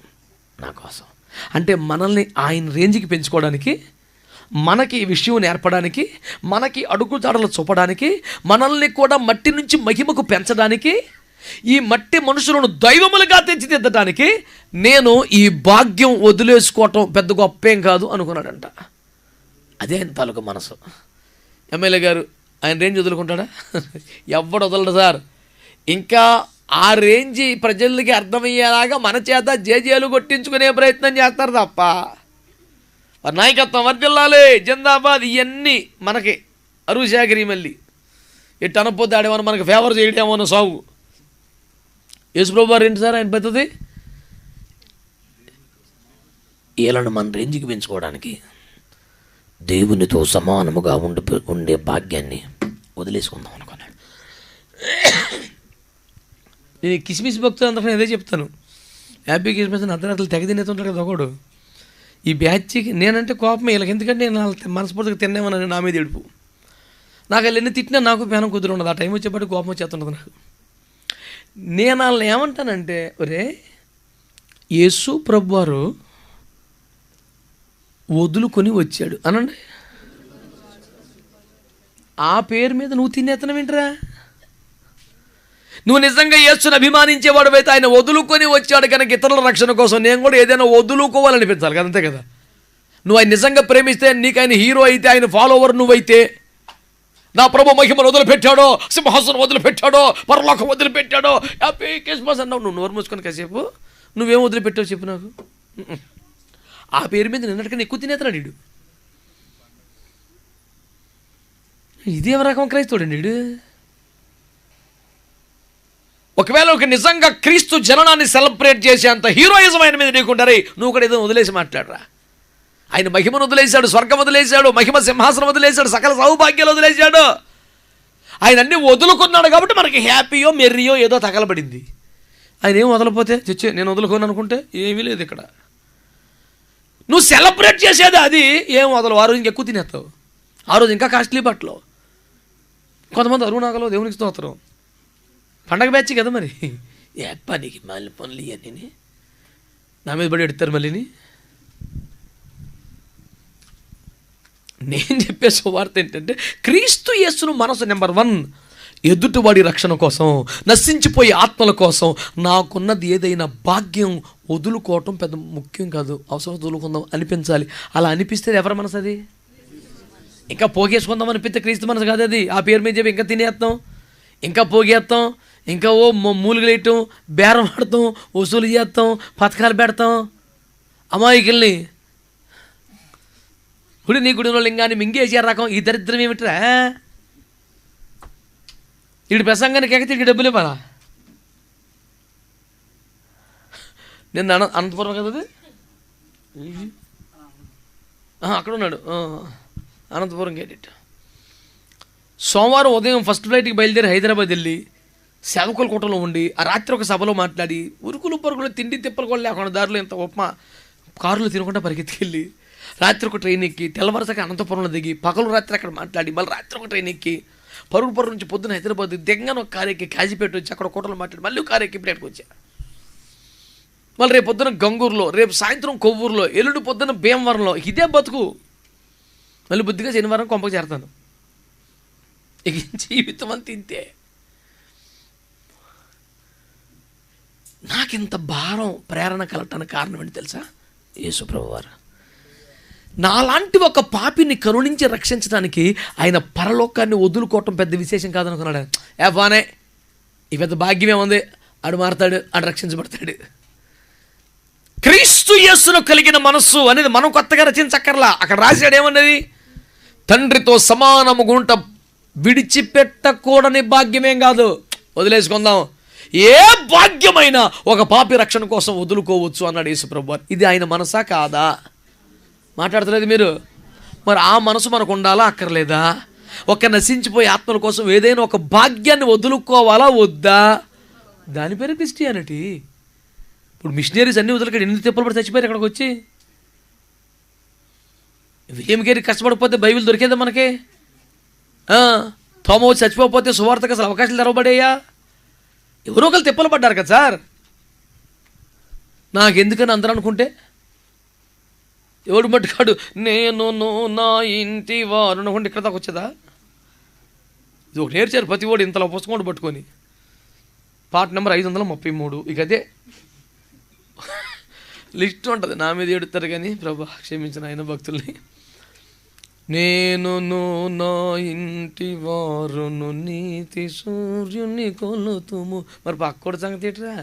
నా కోసం. అంటే మనల్ని ఆయన రేంజ్కి పెంచుకోవడానికి, మనకి ఈ విషయం నేర్పడానికి, మనకి అడుగుజాడలు చూపడానికి, మనల్ని కూడా మట్టి నుంచి మహిమకు పెంచడానికి, ఈ మట్టి మనుషులను దైవములుగా తెచ్చిదిద్దడానికి నేను ఈ భాగ్యం వదిలేసుకోవటం పెద్ద గొప్పేం కాదు అనుకున్నాడంట. అదే ఆయన తాలూకు మనసు. ఎమ్మెల్యే గారు ఆయన రేంజ్ వదులుకుంటాడా? ఎవడు వదలడు సార్. ఇంకా ఆ రేంజ్ ప్రజలకి అర్థమయ్యేలాగా మన చేత జేజేలు కొట్టించుకునే ప్రయత్నం చేస్తారు తప్ప నాయకత్వం వర్దిల్లాలి, జిందాబాద్ ఇవన్నీ మనకి అరువు శాఖరి మళ్ళీ ఎట్టు అనపోతే ఆడేమన్నా మనకు ఫేవర్ చేయడేమో అన్న సాగు. యేసుప్రభు వారు ఏంటి సార్ ఆయన పద్ధతి? వీళ్ళను మన రేంజ్కి పెంచుకోవడానికి దేవునితో సమానముగా ఉండే భాగ్యాన్ని వదిలేసుకుందాం అనుకున్నాడు. నేను కిస్మిస్ భక్తులు అందరికీ అదే చెప్తాను. హ్యాపీ కిస్మిస్ అర్ధరాత్రులు తెగ తినేస్తుంటాడు కదా ఒకడు. ఈ బ్యాచ్కి నేనంటే కోపం వీళ్ళకి, ఎందుకంటే నేను మనస్ఫూర్తిగా తిన్నామని నా మీద ఏడుపు. నాకు వాళ్ళు ఎన్ని తిట్టినా నాకు పేనం కుదిరి ఉండదు. ఆ టైం వచ్చేప్పటికి కోపం వచ్చేస్తుంటుంది నాకు. నేను వాళ్ళని ఏమంటానంటే, ఒరే యేసు ప్రభువారు వదులుకొని వచ్చాడు అనండి, ఆ పేరు మీద నువ్వు తినేతనం ఏంట్రా? నువ్వు నిజంగా యేసుని అభిమానించేవాడు అయితే ఆయన వదులుకొని వచ్చాడు కనుక ఇతరుల రక్షణ కోసం నేను కూడా ఏదైనా వదులుకోవాలనిపించాలి కదా, అంతే కదా. నువ్వు ఆయన నిజంగా ప్రేమిస్తే, నీకు ఆయన హీరో అయితే, ఆయన ఫాలోవర్ నువ్వైతే, నా ప్రభు మహిమను వదిలిపెట్టాడో, సింహాసనం వదిలిపెట్టాడో, పరలోకం వదిలిపెట్టాడో, హ్యాపీ క్రిస్మస్ అన్నావు. నువ్వు నోరు మూసుకొని కాసేపు నువ్వేం వదిలిపెట్టావు చెప్పు నాకు. ఆ పేరు మీద నిన్నటికన్నా ఎక్కువ తినేతన్నాడు వీడు. ఇదేం రకం క్రైస్తవుడండి వీడు. ఒకవేళ ఒక నిజంగా క్రీస్తు జననాన్ని సెలబ్రేట్ చేసేంత హీరోయిజం ఆయన మీద నీకుంటారే, నువ్వు కూడా ఏదో వదిలేసి మాట్లాడరా. ఆయన మహిమను వదిలేశాడు, స్వర్గం వదిలేశాడు, మహిమ సింహాసనం వదిలేశాడు, సకల సౌభాగ్యాలు వదిలేశాడు. ఆయన అన్నీ వదులుకున్నాడు కాబట్టి మనకి హ్యాపీయో మెర్రియో ఏదో తగలబడింది. ఆయన ఏం వదలపోతే చచ్చే నేను వదులుకోను అనుకుంటే ఏమీ లేదు ఇక్కడ. నువ్వు సెలబ్రేట్ చేసేది అది, ఏం వదలవు. ఆ రోజు ఇంకా ఎక్కువ తినేస్తావు, ఆ రోజు ఇంకా కాస్ట్లీ బట్టలు. కొంతమంది అరుణాగలో దేవునికి స్తోత్రం, పండగ బ్యాచ్ కదా మరి. పనికి మళ్ళీ పనులు ఇవన్నీ నా మీద పడి ఎడతారు మళ్ళీని. నేను చెప్పే సువార్త ఏంటంటే, క్రీస్తు యేసును మనసు నెంబర్ 1, ఎదుటివాడి రక్షణ కోసం, నశించిపోయే ఆత్మల కోసం నాకున్నది ఏదైనా భాగ్యం వదులుకోవటం పెద్ద ముఖ్యం కాదు. అవసరం వదులుకుందాం అనిపించాలి. అలా అనిపిస్తే ఎవరి మనసు అది? ఇంకా పోగేసుకుందాం అనిపిస్తే క్రీస్తు మనసు కాదు అది. ఆ పేరు మీద చెప్పి ఇంకా తినేస్తాం, ఇంకా పోగేస్తాం, ఇంకా ఓ మూలుగులు వేయటం, బేరం ఆడతాం, వసూలు చేస్తాం, పథకాలు పెడతాం అమాయకుల్ని. గుడి నీ గుడిలో లింగాన్ని మింగేసే రకం ఈ దరిద్రం ఏమిట్రా? వీడి ప్రసంగానికి ఎక్కితే వీడికి డబ్బులు ఇవ్వాలా? నిన్న అనంతపురం కదా అది, అక్కడ ఉన్నాడు అనంతపురం గేట్. సోమవారం ఉదయం ఫస్ట్ ఫ్లైట్కి బయలుదేరి హైదరాబాద్ వెళ్ళి సేవకుల కూటంలో ఉండి, ఆ రాత్రి ఒక సభలో మాట్లాడి, ఉరుకులు పరుగులు తిండి తిప్పలు కూడా లేకుండా దారిలో ఇంత ఉప్మా కారులో తినకుండా పరిగెత్తుకెళ్ళి, రాత్రి ఒక ట్రైన్ ఎక్కి, తెల్లవరసగా అనంతపురంలో దిగి, పగలు రాత్రి అక్కడ మాట్లాడి, మళ్ళీ రాత్రి ఒక ట్రైన్ ఎక్కి, పరుగు నుంచి పొద్దున హైదరాబాద్ దిగ్గన ఒక కారు ఎక్కి కాజీపేట వచ్చి అక్కడ కూటలు మాట్లాడి, మళ్ళీ కారు ఎక్కి ఇక్కడికి వచ్చా. మళ్ళీ రేపు పొద్దున గంగూరులో, రేపు సాయంత్రం కొవ్వూరులో, ఎల్లుండి పొద్దున భీమవరంలో. ఇదే బతుకు. మళ్ళీ బుద్ధిగా శనివారం కొంపకు చేరతాను. ఇక జీవితం అంత ఇంతే. నాకింత భారం ప్రేరణ కలగటానికి కారణం ఏంటి తెలుసా? యేసు ప్రభువారు నాలాంటి ఒక పాపిని కరుణించి రక్షించడానికి ఆయన పరలోకాన్ని వదులుకోవటం పెద్ద విశేషం కాదనుకున్నాడు. బానే ఈ పెద్ద భాగ్యమే ఉంది, ఆడు మారతాడు, ఆడు రక్షించబడతాడు. క్రీస్తు యేసును కలిగిన మనస్సు అనేది మనం కొత్తగా రచించక్కర్లా. అక్కడ రాశాడు ఏమన్నది? తండ్రితో సమానము గుంట విడిచిపెట్టకూడని భాగ్యమేం కాదు, వదిలేసుకుందాం. ఏ భాగ్యమైనా ఒక పాపి రక్షణ కోసం వదులుకోవచ్చు అన్నాడు యేసు ప్రభువు. ఇది ఆయన మనసా కాదా? మాట్లాడతలేదు మీరు. మరి ఆ మనసు మనకు ఉండాలా అక్కర్లేదా? ఒక నశించిపోయే ఆత్మల కోసం ఏదైనా ఒక భాగ్యాన్ని వదులుకోవాలా వద్దా? దాని పేరు క్రిస్టియానిటీ. ఇప్పుడు మిషనరీస్ అన్ని వదిలికి ఎన్ని తిప్పలు పడి చచ్చిపోయారు అక్కడికి వచ్చి. విలియం కేరీ కష్టపడిపోతే బైబిల్ దొరికేదా మనకి? తోమ వచ్చి చచ్చిపోతే సువార్తకు అసలు అవకాశాలు తెరవబడేయా? ఎవరో ఒకరు తిప్పలు పడ్డారు కదా సార్. నాకెందుకని అందరూ అనుకుంటే ఎవడు మట్టుకాడు నేను నా ఇంటి వారు అనుకుంటే ఇక్కడ దాకా వచ్చేదా? ఇది ఒకటి నేర్చారు ప్రతి వాడు ఇంతలో పుస్తకం పట్టుకొని. పాట నెంబర్ 533. ఇక అదే లిస్ట్ ఉంటుంది. నా మీద ఎడుతారు కానీ ప్రభా క్షమించిన ఆయన భక్తుల్ని. నేను నా ఇంటి వారును నీతి సూర్యుని కొలుతుము. మరి పక్కోడి సంగతి ఏంట్రా?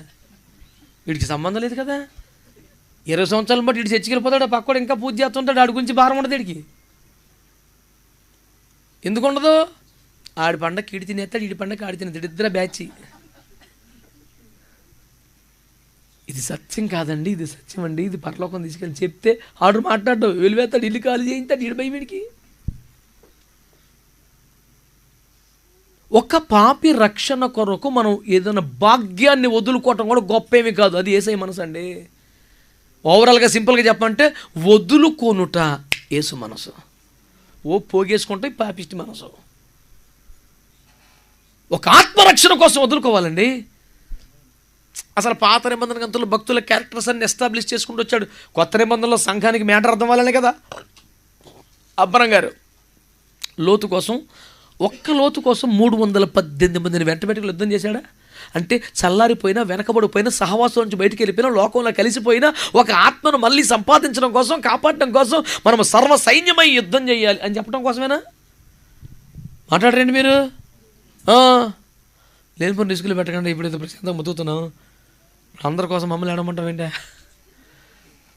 వీడికి సంబంధం లేదు కదా. 20 సంవత్సరాలు బట్టి ఇటు చర్చికి వెళ్ళిపోతాడు. పక్కోడు ఇంకా పూజ చేస్తుంటాడు. ఆడి గురించి భారం ఉండదు వీడికి. ఎందుకు ఉండదు? ఆడి పండగ ఈడి తినేస్తాడు, ఈడి పండగ ఆడి తినేస్తాడు. ఇద్దరు బ్యాచ్. ఇది సత్యం కాదండి, ఇది సత్యం అండి, ఇది పరలోకం తీసుకెళ్ళి చెప్తే ఆడు మాట్లాడు, వెలివేస్తాడు, ఇల్లు ఖాళీ చేయించాడు. ఈడు భయమిడికి. ఒక పాపి రక్షణ కొరకు మనం ఏదైనా భాగ్యాన్ని వదులుకోవటం కూడా గొప్ప ఏమీ కాదు. అది యేసయ్య మనసు అండి. ఓవరాల్గా సింపుల్గా చెప్పమంటే వదులుకోనుట యేసు మనసు. ఓ పోగేసుకుంటే పాపిష్టి మనసు. ఒక ఆత్మరక్షణ కోసం వదులుకోవాలండి. అసలు పాత నిబంధన గ్రంథంలో భక్తుల క్యారెక్టర్స్ అన్ని ఎస్టాబ్లిష్ చేసుకుంటూ వచ్చాడు. కొత్త నిబంధనలో సంఘానికి మ్యాటర్ అర్థం అవ్వాలనే కదా. అబ్బరం గారు లోతు కోసం, ఒక్క లోతు కోసం 318 మందిని వెంట యుద్ధం చేశాడా? అంటే చల్లారిపోయినా, వెనకబడిపోయినా, సహవాసం నుంచి బయటికి వెళ్ళిపోయినా, లోకంలో కలిసిపోయినా ఒక ఆత్మను మళ్ళీ సంపాదించడం కోసం, కాపాడడం కోసం మనం సర్వ సైన్యమై యుద్ధం చేయాలి అని చెప్పడం కోసమేనా? మాట్లాడరండి మీరు. లేనిపోయిన రిస్కులు పెట్టకండి. ఇప్పుడైతే ప్రశాంతంగా ముతుకుతున్నాం. అందరి కోసం మమ్మల్ని ఏడమంటాం ఏంటా?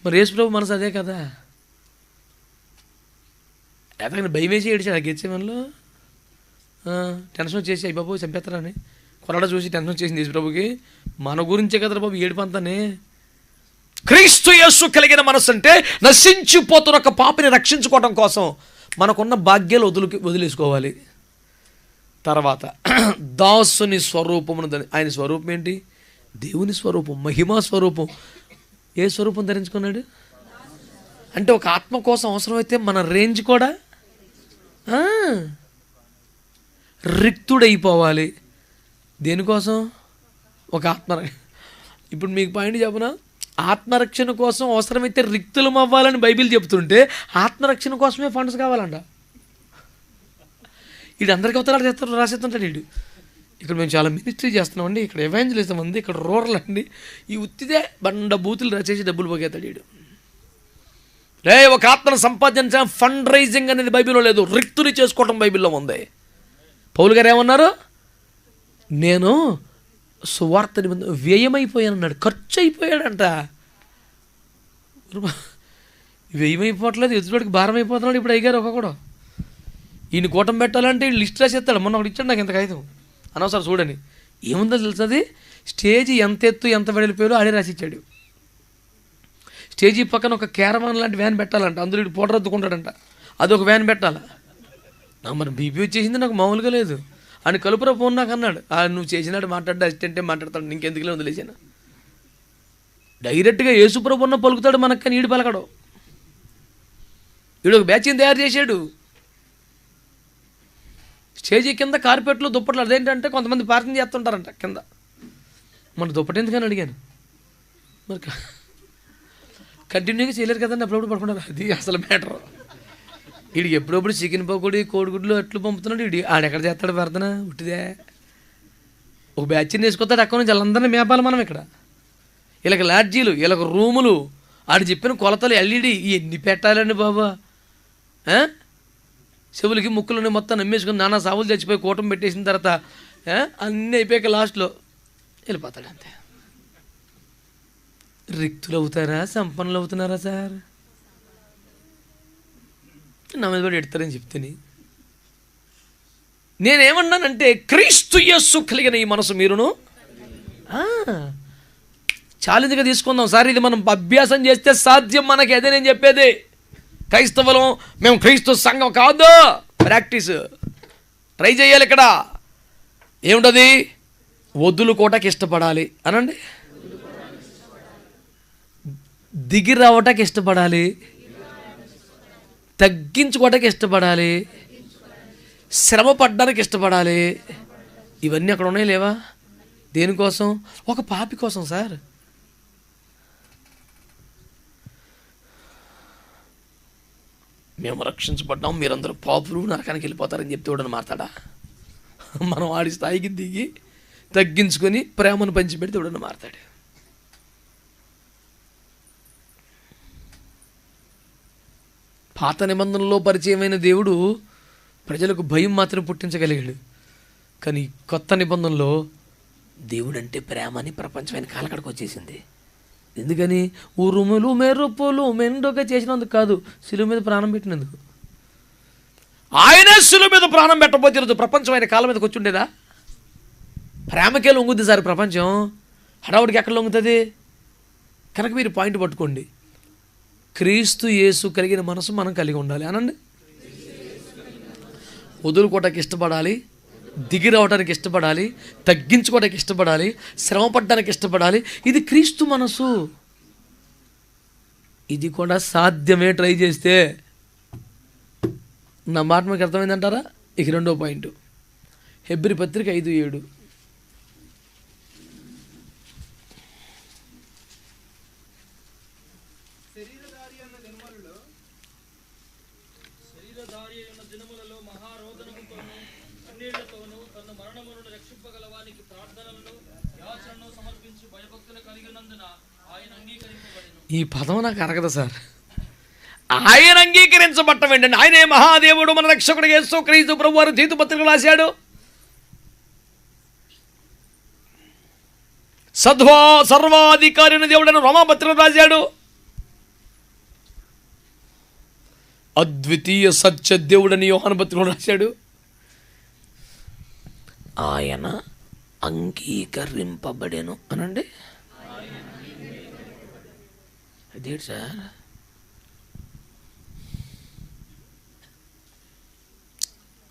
మరి యేసు ప్రభు మనసు అదే కదా. ఎతకని భయం వేసి ఏడిచాడు ఆ గెత్సేమన్లో. టెన్షన్ వచ్చేసి అయ్యి బాబు చంపేస్తారని కొరడ చూసి టెన్షన్ వచ్చేసింది యేసు ప్రభుకి. మన గురించే కదా బాబు ఏడిపంతానే. క్రీస్తు యేసు కలిగిన మనసు అంటే నశించిపోతున్న ఒక పాపిని రక్షించుకోవడం కోసం మనకున్న భాగ్యాలు వదిలేసుకోవాలి. తర్వాత దాసుని స్వరూపమును. ఆయన స్వరూపం ఏంటి? దేవుని స్వరూపం, మహిమా స్వరూపం. ఏ స్వరూపం ధరించుకున్నాడు? అంటే ఒక ఆత్మ కోసం అవసరమైతే మన రేంజ్ కూడా రిక్తుడైపోవాలి. దేనికోసం? ఒక ఆత్మ. ఇప్పుడు మీకు పాయింట్ చెప్పనా? ఆత్మరక్షణ కోసం అవసరమైతే రిక్తులం అవ్వాలని బైబిల్ చెప్తుంటే ఆత్మరక్షణ కోసమే ఫండ్స్ కావాలంట. వీడు అందరికీ అవతరాలు చేస్తారు, రాసేస్తుంటాడు వీడు. ఇక్కడ మేము చాలా మినిస్ట్రీ చేస్తున్నామండి, ఇక్కడ ఎవాంజలిజం ఉంది, ఇక్కడ రూరల్ అండి. ఈ ఉత్తిదే బండ బూతులు రాసేసి డబ్బులు పోగేస్తాడు వీడు. ఒక ఆత్మను సంపాదించడం ఫండ్ రైజింగ్ అనేది బైబిల్లో లేదు, రిక్తుని చేసుకోవటం బైబిల్లో ఉంది. పౌలు గారు ఏమన్నారు? నేను సువార్త వ్యయమైపోయాను అన్నాడు. ఖర్చు అయిపోయాడంట. వ్యయమైపోవట్లేదు, ఎదుటికి భారం అయిపోతున్నాడు. ఇప్పుడు అయ్యారు ఒక్కొక్కడు. ఈయన కూటం పెట్టాలంటే లిస్ట్ రాసేస్తాడు. మొన్న ఒకటి ఇచ్చాడు నాకు ఇంత కాగితం, అనవసరం చూడని. ఏముందో తెలుస్తుంది? స్టేజ్ ఎంత ఎత్తు ఎంత వెడలిపోయారో ఆడే రాసిచ్చాడు. స్టేజీ పక్కన ఒక క్యారవాన్ లాంటి వ్యాన్ పెట్టాలంట, అందులో ఇటు పూట రద్దుకుంటాడంట. అదొక వ్యాన్ పెట్టాలా? మరి బీపీ వచ్చేసింది నాకు, మామూలుగా లేదు. అని కలుపురా ఫోన్ నాకు అన్నాడు. నువ్వు చేసినాడు మాట్లాడ్డా, అసిస్టెంటే మాట్లాడతాడు, ఇంకెందుకులే వదిలేసాను. డైరెక్ట్గా యేసుప్రభు ఉన్న పలుకుతాడు మనకు, కానీ ఈడు పలకడు. వీడు ఒక బ్యాచ్ని తయారు చేశాడు. స్టేజీ కింద కార్పెట్లు, దుప్పట్లు. అదేంటంటే కొంతమంది పార్కింగ్ చేస్తుంటారంట కింద. మన దుప్పటి ఎందుకని అడిగాను. మరి కంటిన్యూగా చేయలేరు కదండి, అప్పుడప్పుడు పడుకుంటారు. అది అసలు మ్యాటర్. వీడికి ఎప్పుడప్పుడు చికెన్ పకోడీ, కోడిగుడ్లు అట్లు పంపుతున్నాడు. వీడి ఆడెక్కడ చేస్తాడు ప్రార్థన? ఉట్టిదే. ఒక బ్యాచ్ని వేసుకొస్తాడు, అక్కడ నుంచి వాళ్ళందరినీ మేపాలి మనం. ఇక్కడ వీళ్ళకి లాడ్జీలు, వీళ్ళకి రూములు, ఆడు చెప్పిన కొలతలు, ఎల్ఈడి ఎన్ని పెట్టాలండి బాబా. చెవులకి ముక్కులని మొత్తం నమ్మేసుకుని నానా సావులు చచ్చిపోయి కూటం పెట్టేసిన తర్వాత అన్నీ అయిపోయాక లాస్ట్లో వెళ్ళిపోతాడు అంతే. రిక్తులు అవుతారా, సంపన్నులు అవుతున్నారా సార్? నా మీద కూడా ఎడతారని చెప్తేని నేనేమన్నానంటే, క్రీస్తు యేసు కలిగిన ఈ మనసు మీరును ఛాలెంజ్గా తీసుకుందాం సార్. ఇది మనం అభ్యాసం చేస్తే సాధ్యం మనకి. అదే నేను చెప్పేది. క్రైస్తవులం మేము క్రీస్తు సంఘం కాదు, ప్రాక్టీస్ ట్రై చేయాలి. ఇక్కడ ఏముంటుంది? వదులుకోవటానికి ఇష్టపడాలి అనండి. దిగి రావటానికి ఇష్టపడాలి, తగ్గించుకోవటానికి ఇష్టపడాలి, శ్రమ పడ్డానికి ఇష్టపడాలి. ఇవన్నీ అక్కడ ఉన్నాయి లేవా? దేనికోసం? ఒక పాపి కోసం సార్. మేము రక్షించబడ్డాం, మీరందరూ పాపులు నరకానికి వెళ్ళిపోతారని చెప్తే కూడా మాట్లాడా? మనం వాడి స్థాయికి దిగి తగ్గించుకొని ప్రేమను పంచిపెడితే ఎవడన్నా మారతాడు. పాత నిబంధనలో పరిచయమైన దేవుడు ప్రజలకు భయం మాత్రం పుట్టించగలిగాడు. కానీ కొత్త నిబంధనలో దేవుడు అంటే ప్రేమ అని ప్రపంచమైన కాలకడకు వచ్చేసింది. ఎందుకని? ఉరుములు మెరుపులు మెండుగా చేసినందుకు కాదు, శిలువ మీద ప్రాణం పెట్టినందుకు. ఆయనే శిలువ మీద ప్రాణం పెట్టబోతే ఈరోజు ప్రపంచమైన కాలం మీదకి వచ్చి ఉండేదా? ప్రేమకే లొంగుద్ది సార్ ప్రపంచం, హడావుడికి ఎక్కడ లొంగుతుంది? కనుక మీరు పాయింట్ పట్టుకోండి, క్రీస్తు యేసు కలిగిన మనసు మనం కలిగి ఉండాలి అనండి. వదులుకోవటానికి ఇష్టపడాలి, దిగి రావడానికి ఇష్టపడాలి, తగ్గించుకోవడానికి ఇష్టపడాలి, శ్రమ పడడానికి ఇష్టపడాలి. ఇది క్రీస్తు మనసు. ఇది కూడా సాధ్యమే ట్రై చేస్తే. నా మాట మీకు అర్థమైందంటారా? ఇక రెండో పాయింట్, హెబ్రీ పత్రిక 5:7. ఈ పదం నాకు అరగదు సార్. ఆయన అంగీకరించబట్టం ఏంటండి? ఆయనే మహాదేవుడు, మన రక్షకుడు యేసు క్రీస్తు ప్రభు వారు తీతు పత్రికలు రాశాడు. సర్వాధికారి దేవుడని రోమాపత్రికలు రాశాడు. అద్వితీయ సత్య దేవుడని యోహాను పత్రికలు రాశాడు. ఆయన అంగీకరింపబడెను అనండి. అదేంటి సార్?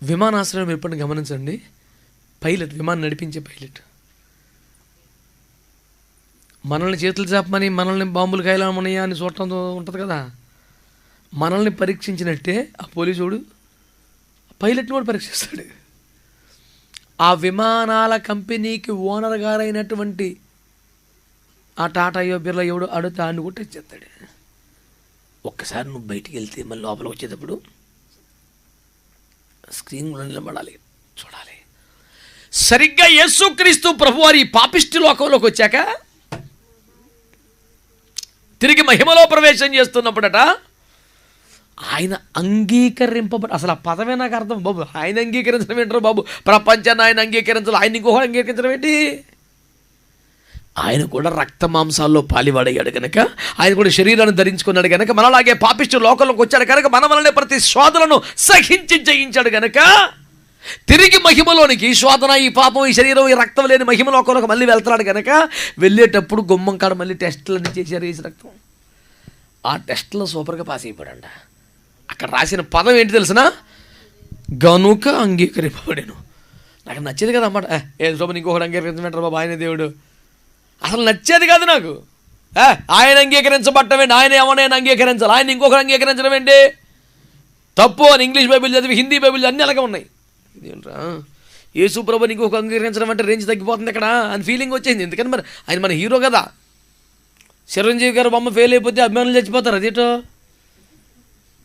విమానాశ్రయం ఎప్పటిని గమనించండి. పైలట్, విమానం నడిపించే పైలట్ మనల్ని చేతులు చాపమని, మనల్ని బాంబులు కాయలామనయ్యా అని చూడటం ఉంటుంది కదా. మనల్ని పరీక్షించినట్టే ఆ పోలీసుడు పైలట్ని కూడా పరీక్షిస్తాడు. ఆ విమానాల కంపెనీకి ఓనర్ గారైనటువంటి ఆ టాటా బిర్లా ఎవడు అడిగితే ఆయన కూడా టచ్ చేస్తాడు. ఒక్కసారి నువ్వు బయటికి వెళ్తే మళ్ళీ లోపల వచ్చేటప్పుడు స్క్రీన్లో నిలబడాలి, చూడాలి. సరిగ్గా యేసుక్రీస్తు ప్రభువారి పాపిష్టి లోకంలోకి వచ్చాక తిరిగి మహిమలో ప్రవేశం చేస్తున్నప్పుడట ఆయన అసలు ఆ పదమే నాకు అర్థం బాబు. ఆయన అంగీకరించడం ఏంటారు బాబు? ప్రపంచాన్ని ఆయన అంగీకరించాలి, ఆయన ఇంకొకటి అంగీకరించడం ఏంటి? ఆయన కూడా రక్త మాంసాల్లో పాలివాడయ్యాడు కనుక, ఆయన కూడా శరీరాన్ని ధరించుకున్నాడు కనుక, మనలాగే పాపిష్టి లోకంలోకి వచ్చాడు కనుక, మన వలనే ప్రతి శోధనను సహించి జయించాడు కనుక, తిరిగి మహిమలోనికి శోధన, ఈ పాపం, ఈ శరీరం, ఈ రక్తం లేని మహిమలోకంలోకి మళ్ళీ వెళ్తున్నాడు కనుక, వెళ్ళేటప్పుడు గుమ్మం కాడ మళ్ళీ టెస్టులన్నీ చేశారు. వేసి రక్తం ఆ టెస్ట్లో సూపర్గా పాస్ అయిపోయాడంట. అక్కడ రాసిన పదం ఏంటి తెలిసిన? గనుక అంగీకరింపబడెను. నాకు నచ్చేది కదా అన్నమాట. ఏ శోభన్ ఇంకొకటి అంగీకరించమంటారు బాబు, ఆయన దేవుడు. అసలు నచ్చేది కాదు నాకు. ఆయన అంగీకరించబట్టం ఏంటి? ఆయన ఏమన్నా అంగీకరించాలి, ఆయన ఇంకొకరు అంగీకరించడం ఏంటి? తప్పు అని ఇంగ్లీష్ బైబిల్ చదివి, హిందీ బైబిల్ అన్నీ అలాగే ఉన్నాయి. ఇదేంట్రా యేసు ప్రభుని ఇంకొక అంగీకరించడం అంటే రేంజ్ తగ్గిపోతుంది ఇక్కడ అని ఫీలింగ్ వచ్చింది. ఎందుకని మరి ఆయన మన హీరో కదా. చిరంజీవి గారు బొమ్మ ఫెయిల్ అయిపోతే అభిమానులు చచ్చిపోతారు. అదేటో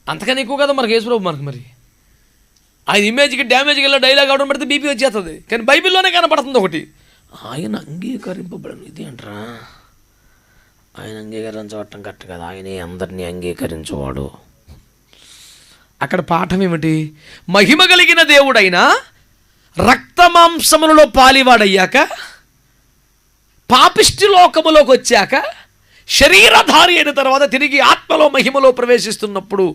అంతకని ఎక్కువ కదా మనకు యేసు ప్రభు. మనకు మరి ఆయన ఇమేజ్కి డ్యామేజ్కి వెళ్ళి డైలాగ్ అవడం పడితే బీపీ వచ్చేస్తుంది. కానీ బైబిల్లోనే కనపడుతుంది ఒకటి, ఆయన అంగీకరింపబడను. ఇదేంట్రా ఆయన అంగీకరించబట్టం కరెక్ట్ కదా, ఆయనే అందరినీ అంగీకరించేవాడు. అక్కడ పాఠం ఏమిటి? మహిమ కలిగిన దేవుడైనా రక్త మాంసములలో పాలివాడయ్యాక, పాపిష్టి లోకములోకి వచ్చాక, శరీరధారి అయిన తర్వాత తిరిగి ఆత్మలో మహిమలో ప్రవేశిస్తున్నప్పుడు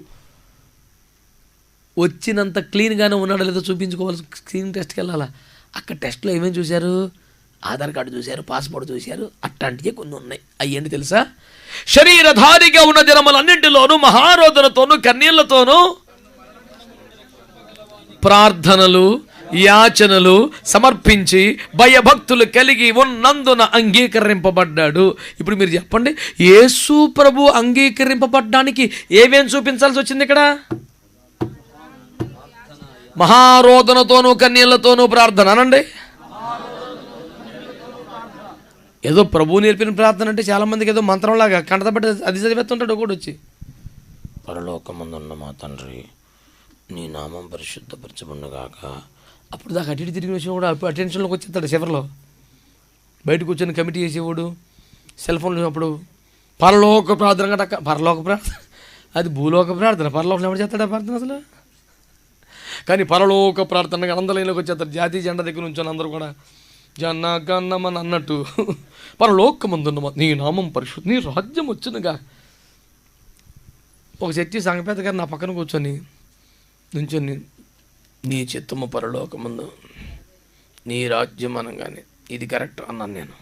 వచ్చినంత క్లీన్గానే ఉన్నాడో లేదో చూపించుకోవాల్సి స్క్రీన్ టెస్ట్కి వెళ్ళాలా. అక్కడ టెస్ట్లో ఏమేమి చూశారు? ఆధార్ కార్డు చూశారు, పాస్పోర్ట్ చూశారు, అట్లాంటివి కొన్ని ఉన్నాయి. అయ్యండి తెలుసా? శరీరధారిగా ఉన్న దినములన్నింటిలోనూ మహారోధనతోనూ కన్నీళ్లతోనూ ప్రార్థనలు యాచనలు సమర్పించి భయభక్తులు కలిగి ఉన్నందున అంగీకరింపబడ్డాడు. ఇప్పుడు మీరు చెప్పండి, యేసు ప్రభు అంగీకరింపబడ్డానికి ఏమేం చూపించాల్సి వచ్చింది ఇక్కడ? మహారోదనతోనూ కన్నీళ్లతోనూ ప్రార్థన అనండి. ఏదో ప్రభువు నేర్పిన ప్రార్థన అంటే చాలామందికి ఏదో మంత్రంలాగా కంటతపట్టి అది చదివేస్తుంటాడు ఒకటి వచ్చి. పరలోకమందున్న మా తండ్రి, నీ నామం పరిశుద్ధపరచబడుగాక. అప్పుడు దాకా అటు ఇటు తిరిగి వచ్చిన కూడా అటెన్షన్లోకి వచ్చేస్తాడు. చివరిలో బయట కూర్చొని కమిటీ చేసేవాడు సెల్ ఫోన్లో అప్పుడు పరలోక ప్రార్థన కట్ట. పరలోక ప్రార్థన అది భూలోక ప్రార్థన. పరలోకం ఎవరు చేస్తాడు ప్రార్థన అసలు? కానీ పరలోక ప్రార్థన అందరిలోకి వచ్చేస్తారు. జాతీయ జెండా దగ్గర నుంచి అందరూ కూడా జనగణమని అన్నట్టు పరలోకమందున్న నీ నామం పరిశుద్ధ, నీ రాజ్యం వచ్చునుగా. ఒక చర్చి సంగపేత గారు నా పక్కన కూర్చొని నుంచొని, నీ చిత్తము పరలోకమందు నీ రాజ్యం అనగానే ఇది కరెక్ట్ అన్నాను నేను.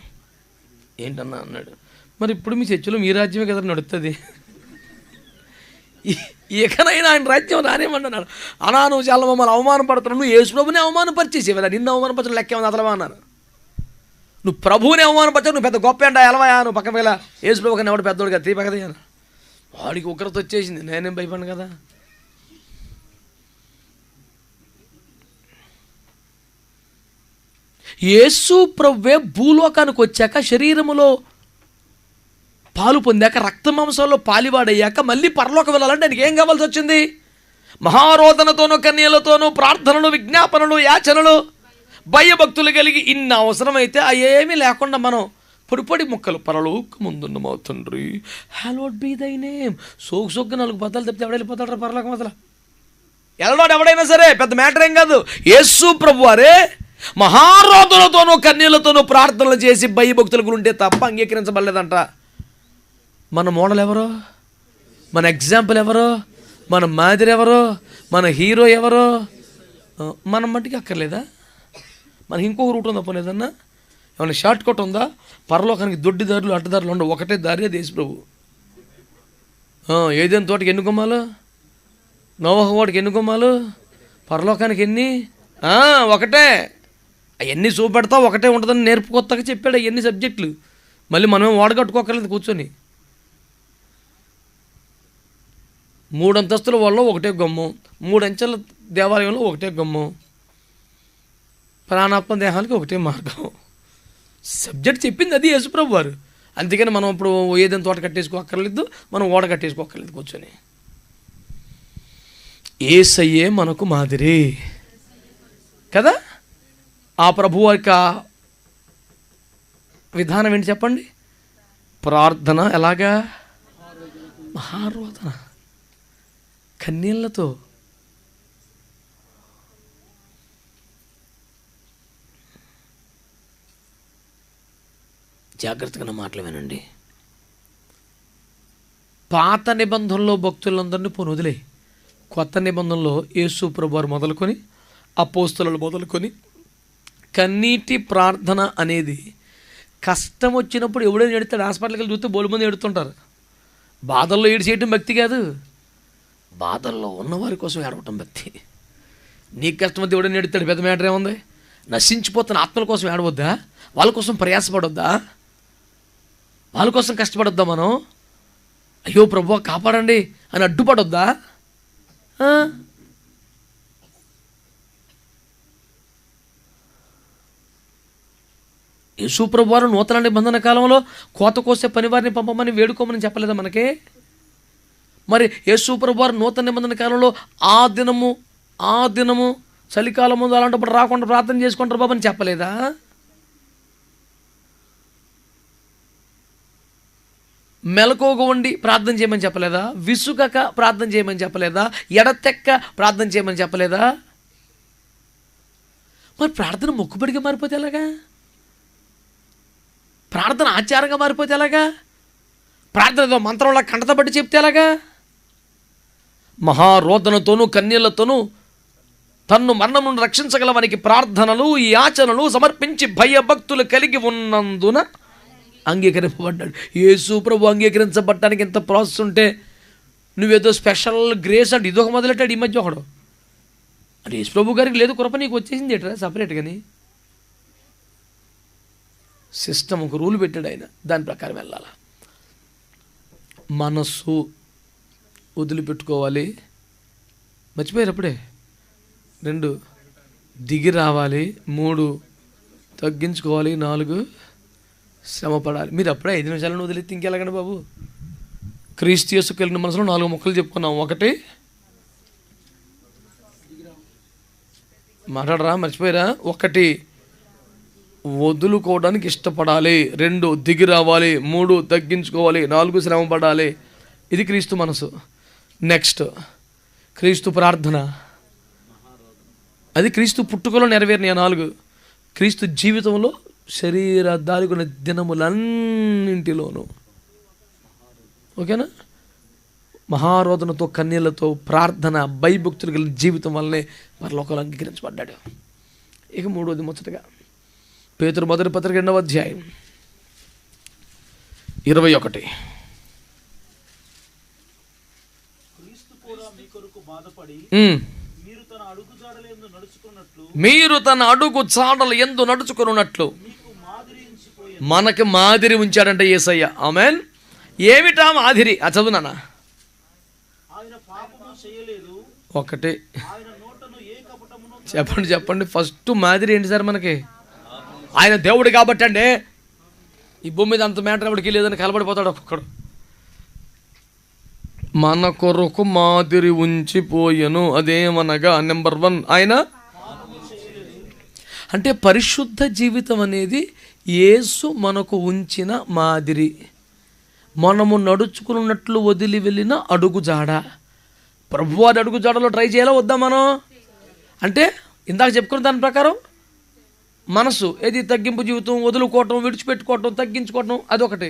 ఏంటన్నా అన్నాడు. మరి ఇప్పుడు మీ చర్చిలో మీ రాజ్యమే కదా నడుస్తుంది, ఎక్కడైనా ఆయన రాజ్యం రానేమన్నాడు. అనా నువ్వు చాలా మమ్మల్ని అవమానపడుతున్నావు, నువ్వు యేసు ప్రభుని అవమానపరిచేసి కదా, నిన్ను అవమానపరచడం లెక్క ఏమన్నా అసలు అన్నారు. నువ్వు ప్రభువుని అవమానపరచావు, నువ్వు పెద్ద గొప్ప అంట ఎలవయా, నువ్వు పక్కన వెళ్ళా యేసు ప్రభు కన్నా ఎవడు పెద్దోడు కదా, తీపకదే అని. వాడికి ఉగ్రత వచ్చేసింది. నేనేం భయపడను కదా. యేసు ప్రభువే భూలోకానికి వచ్చాక, శరీరములో పాలు పొందాక, రక్త మాంసంలో పాలివాడయ్యాక మళ్ళీ పరలోకం వెళ్ళాలంటే ఆయనకి ఏం కావాల్సి వచ్చింది? మహారోదనతోనూ కన్యలతోనూ ప్రార్థనలు, విజ్ఞాపనలు, యాచనలు, భయభక్తులు కలిగి ఇన్ని అవసరమైతే అవేమీ లేకుండా మనం పొడి ముక్కలు పరలోకమందున్న మా తండ్రి హల్లౌడ్ బి దై నేమ్ సోకు 4 పదాలు చెప్తే ఎవడ వెళ్ళిపోతాడు పరలోకం అసలు? వెళ్ళడాడు ఎవడైనా సరే, పెద్ద మ్యాటర్ ఏం కాదు. యేసు ప్రభు వారే మహారోదనతోనూ కన్యలతోనూ ప్రార్థనలు చేసి భయభక్తుల గురుంటే తప్ప అంగీకరించబడలేదంట. మన మోడల్ ఎవరో, మన ఎగ్జాంపుల్ ఎవరో, మన మాదిరి ఎవరో, మన హీరో ఎవరో మనం మట్టికి అక్కర్లేదా? మనకి ఇంకొక రూట్ ఉందా? పోలేదన్నా ఏమైనా షార్ట్ కట్ ఉందా? పరలోకానికి దొడ్డి దారులు అడ్డదారులు ఉండవు, ఒకటే దారి దేశ ప్రభు. ఏదైనా తోటకి ఎన్ని గుమ్మాలు, నోవహ వాడికి ఎన్ని గుమ్మాలు, పరలోకానికి ఎన్ని? ఒకటే. అవన్నీ చూపెడతావు, ఒకటే ఉంటుందని నేర్పుకొత్తగా చెప్పాడు అవన్నీ సబ్జెక్టులు. మళ్ళీ మనమేం వాడగట్టుకోకర్లేదు కూర్చొని. 3 అంతస్తుల వాళ్ళలో ఒకటే గుమ్మం, 3 అంచెల దేవాలయంలో ఒకటే గుమ్మం, ప్రాణాత్మ దేహాలకి ఒకటే మార్గం. సబ్జెక్ట్ చెప్పింది అది యేసుప్రభు వారు. అందుకని మనం ఇప్పుడు ఏదైనా తోట కట్టేసుకోక్కర్లేదు, మనం ఓడ కట్టేసుకోక్కర్లేదు కూర్చొని. యేసయ్యే మనకు మాదిరి కదా. ఆ ప్రభు యొక్క విధానం ఏంటి చెప్పండి? ప్రార్థన ఎలాగా? మహారోదన, కన్నీళ్లతో. జాగ్రత్తగా నా మాటలు వినండి. పాత నిబంధనలో భక్తులందరినీ పోను వదిలే, కొత్త నిబంధనలో యేసు ప్రభువారు మొదలుకొని అపోస్తలులు మొదలుకొని కన్నీటి ప్రార్థన అనేది కష్టం వచ్చినప్పుడు ఎవడైనా ఎడతాడు. హాస్పిటల్కి వెళ్ళి చూస్తే బోలుమంది ఎడుతుంటారు. బాధల్లో ఏడు చేయటం భక్తి కాదు, బాధల్లో ఉన్నవారి కోసం ఏడవటం భక్తి. నీకు కష్టం వద్ద ఎవడైనా ఎడుతాడు, పెద్ద మ్యాటర్ ఏముంది? నశించిపోతున్న ఆత్మల కోసం ఏడవద్దా? వాళ్ళ కోసం ప్రయాసపడొద్దా? వాళ్ళ కోసం కష్టపడొద్దా మనం? అయ్యో ప్రభువా కాపాడండి అని అడ్డుపడొద్దా? యేసు ప్రభు వారు నూతన నిబంధన కాలంలో కోత కోసే పనివారిని పంపమని వేడుకోమని చెప్పలేదా మనకి? మరి యేసు ప్రభు వారు నూతన నిబంధన కాలంలో ఆ దినము చలికాలం ముందు అలాంటప్పుడు రాకుండా ప్రార్థన చేసుకుంటారు బాబు అని చెప్పలేదా? మెలకువగా ఉండి ప్రార్థన చేయమని చెప్పలేదా? విసుగక ప్రార్థన చేయమని చెప్పలేదా? ఎడతెక్క ప్రార్థన చేయమని చెప్పలేదా? మరి ప్రార్థన మొక్కుబడిగా మారిపోతే ఎలాగా? ప్రార్థన ఆచారంగా మారిపోతే ఎలాగా? ప్రార్థన ఏదో మంత్రంలో కంటతబట్టి చెప్తే ఎలాగా? మహారోదనతోనూ కన్యలతోనూ తన్ను మరణం నుండి రక్షించగలవానికి ప్రార్థనలు యాచనలు సమర్పించి భయభక్తులు కలిగి ఉన్నందున అంగీకరింపబడ్డాడు. యేసు ప్రభు అంగీకరించబడటానికి ఎంత ప్రాసెస్ ఉంటే నువ్వేదో స్పెషల్ గ్రేస్ అంటే ఇదొక మొదలెట్టాడు. ఈ మధ్య ఒకడు అంటే యేసు ప్రభు గారికి లేదు కృప, నీకు వచ్చేసింది ఎట్రా సపరేట్ కానీ. సిస్టమ్ ఒక రూల్ పెట్టాడు ఆయన, దాని ప్రకారం వెళ్ళాలి. మనస్సు వదిలిపెట్టుకోవాలి, మర్చిపోయారు అప్పుడే. 2 దిగి రావాలి, 3 తగ్గించుకోవాలి, 4 శ్రమ పడాలి. మీరు అప్పుడే 5 నిమిషాలను వదిలేస్తే ఇంకెలాగండి బాబు. క్రీస్తు యేసు కలిగిన మనసులో 4 ముక్కలు చెప్పుకున్నాం. 1 మాట్లాడరా, మర్చిపోయారా? 1 వదులుకోవడానికి ఇష్టపడాలి, 2 దిగి రావాలి, 3 తగ్గించుకోవాలి, 4 శ్రమ పడాలి. ఇది క్రీస్తు మనసు. నెక్స్ట్ క్రీస్తు ప్రార్థన, అది క్రీస్తు పుట్టుకలో నెరవేరిన 4. క్రీస్తు జీవితంలో శరీర దారికున్న దినములన్నింటిలోనూ, ఓకేనా, మహారోదనతో కన్నీళ్లతో ప్రార్థన భయభక్తులు కలిగిన జీవితం వల్లనే పరలోకంలో అంగీకరించబడ్డాడు. ఇక 3వది ముచ్చటగా పేతురు మొదటి పత్రిక 2వ అధ్యాయం 21. మీరు తన అడుగు చాడలు ఎందు నడుచుకున్నట్లు మనకి మాదిరి ఉంచాడంటే యేసయ్య. ఆమేన్. ఏమిటా మాదిరి? చదువునా. 1 చెప్పండి ఫస్ట్ మాదిరి ఏంటి సార్ మనకి? ఆయన దేవుడు కాబట్టి అండి, ఈ భూమి మీద అంత మ్యాటర్ ఎవరికి లేదని కలబడిపోతాడు ఒక్కొక్కడు. మన కొరకు మాదిరి ఉంచిపోయెను, అదేమనగా నెంబర్ 1 ఆయన అంటే పరిశుద్ధ జీవితం అనేది యేసు మనకు ఉంచిన మాదిరి. మనము నడుచుకున్నట్లు వదిలి వెళ్ళిన అడుగుజాడ. ప్రభువారి అడుగుజాడలో ట్రై చేయాలా వద్దా మనం? అంటే ఇందాక చెప్పుకున్న దాని ప్రకారం మనసు ఏది తగ్గింపు జీవితం, వదులుకోవటం, విడిచిపెట్టుకోవటం, తగ్గించుకోవటం, అదొకటి.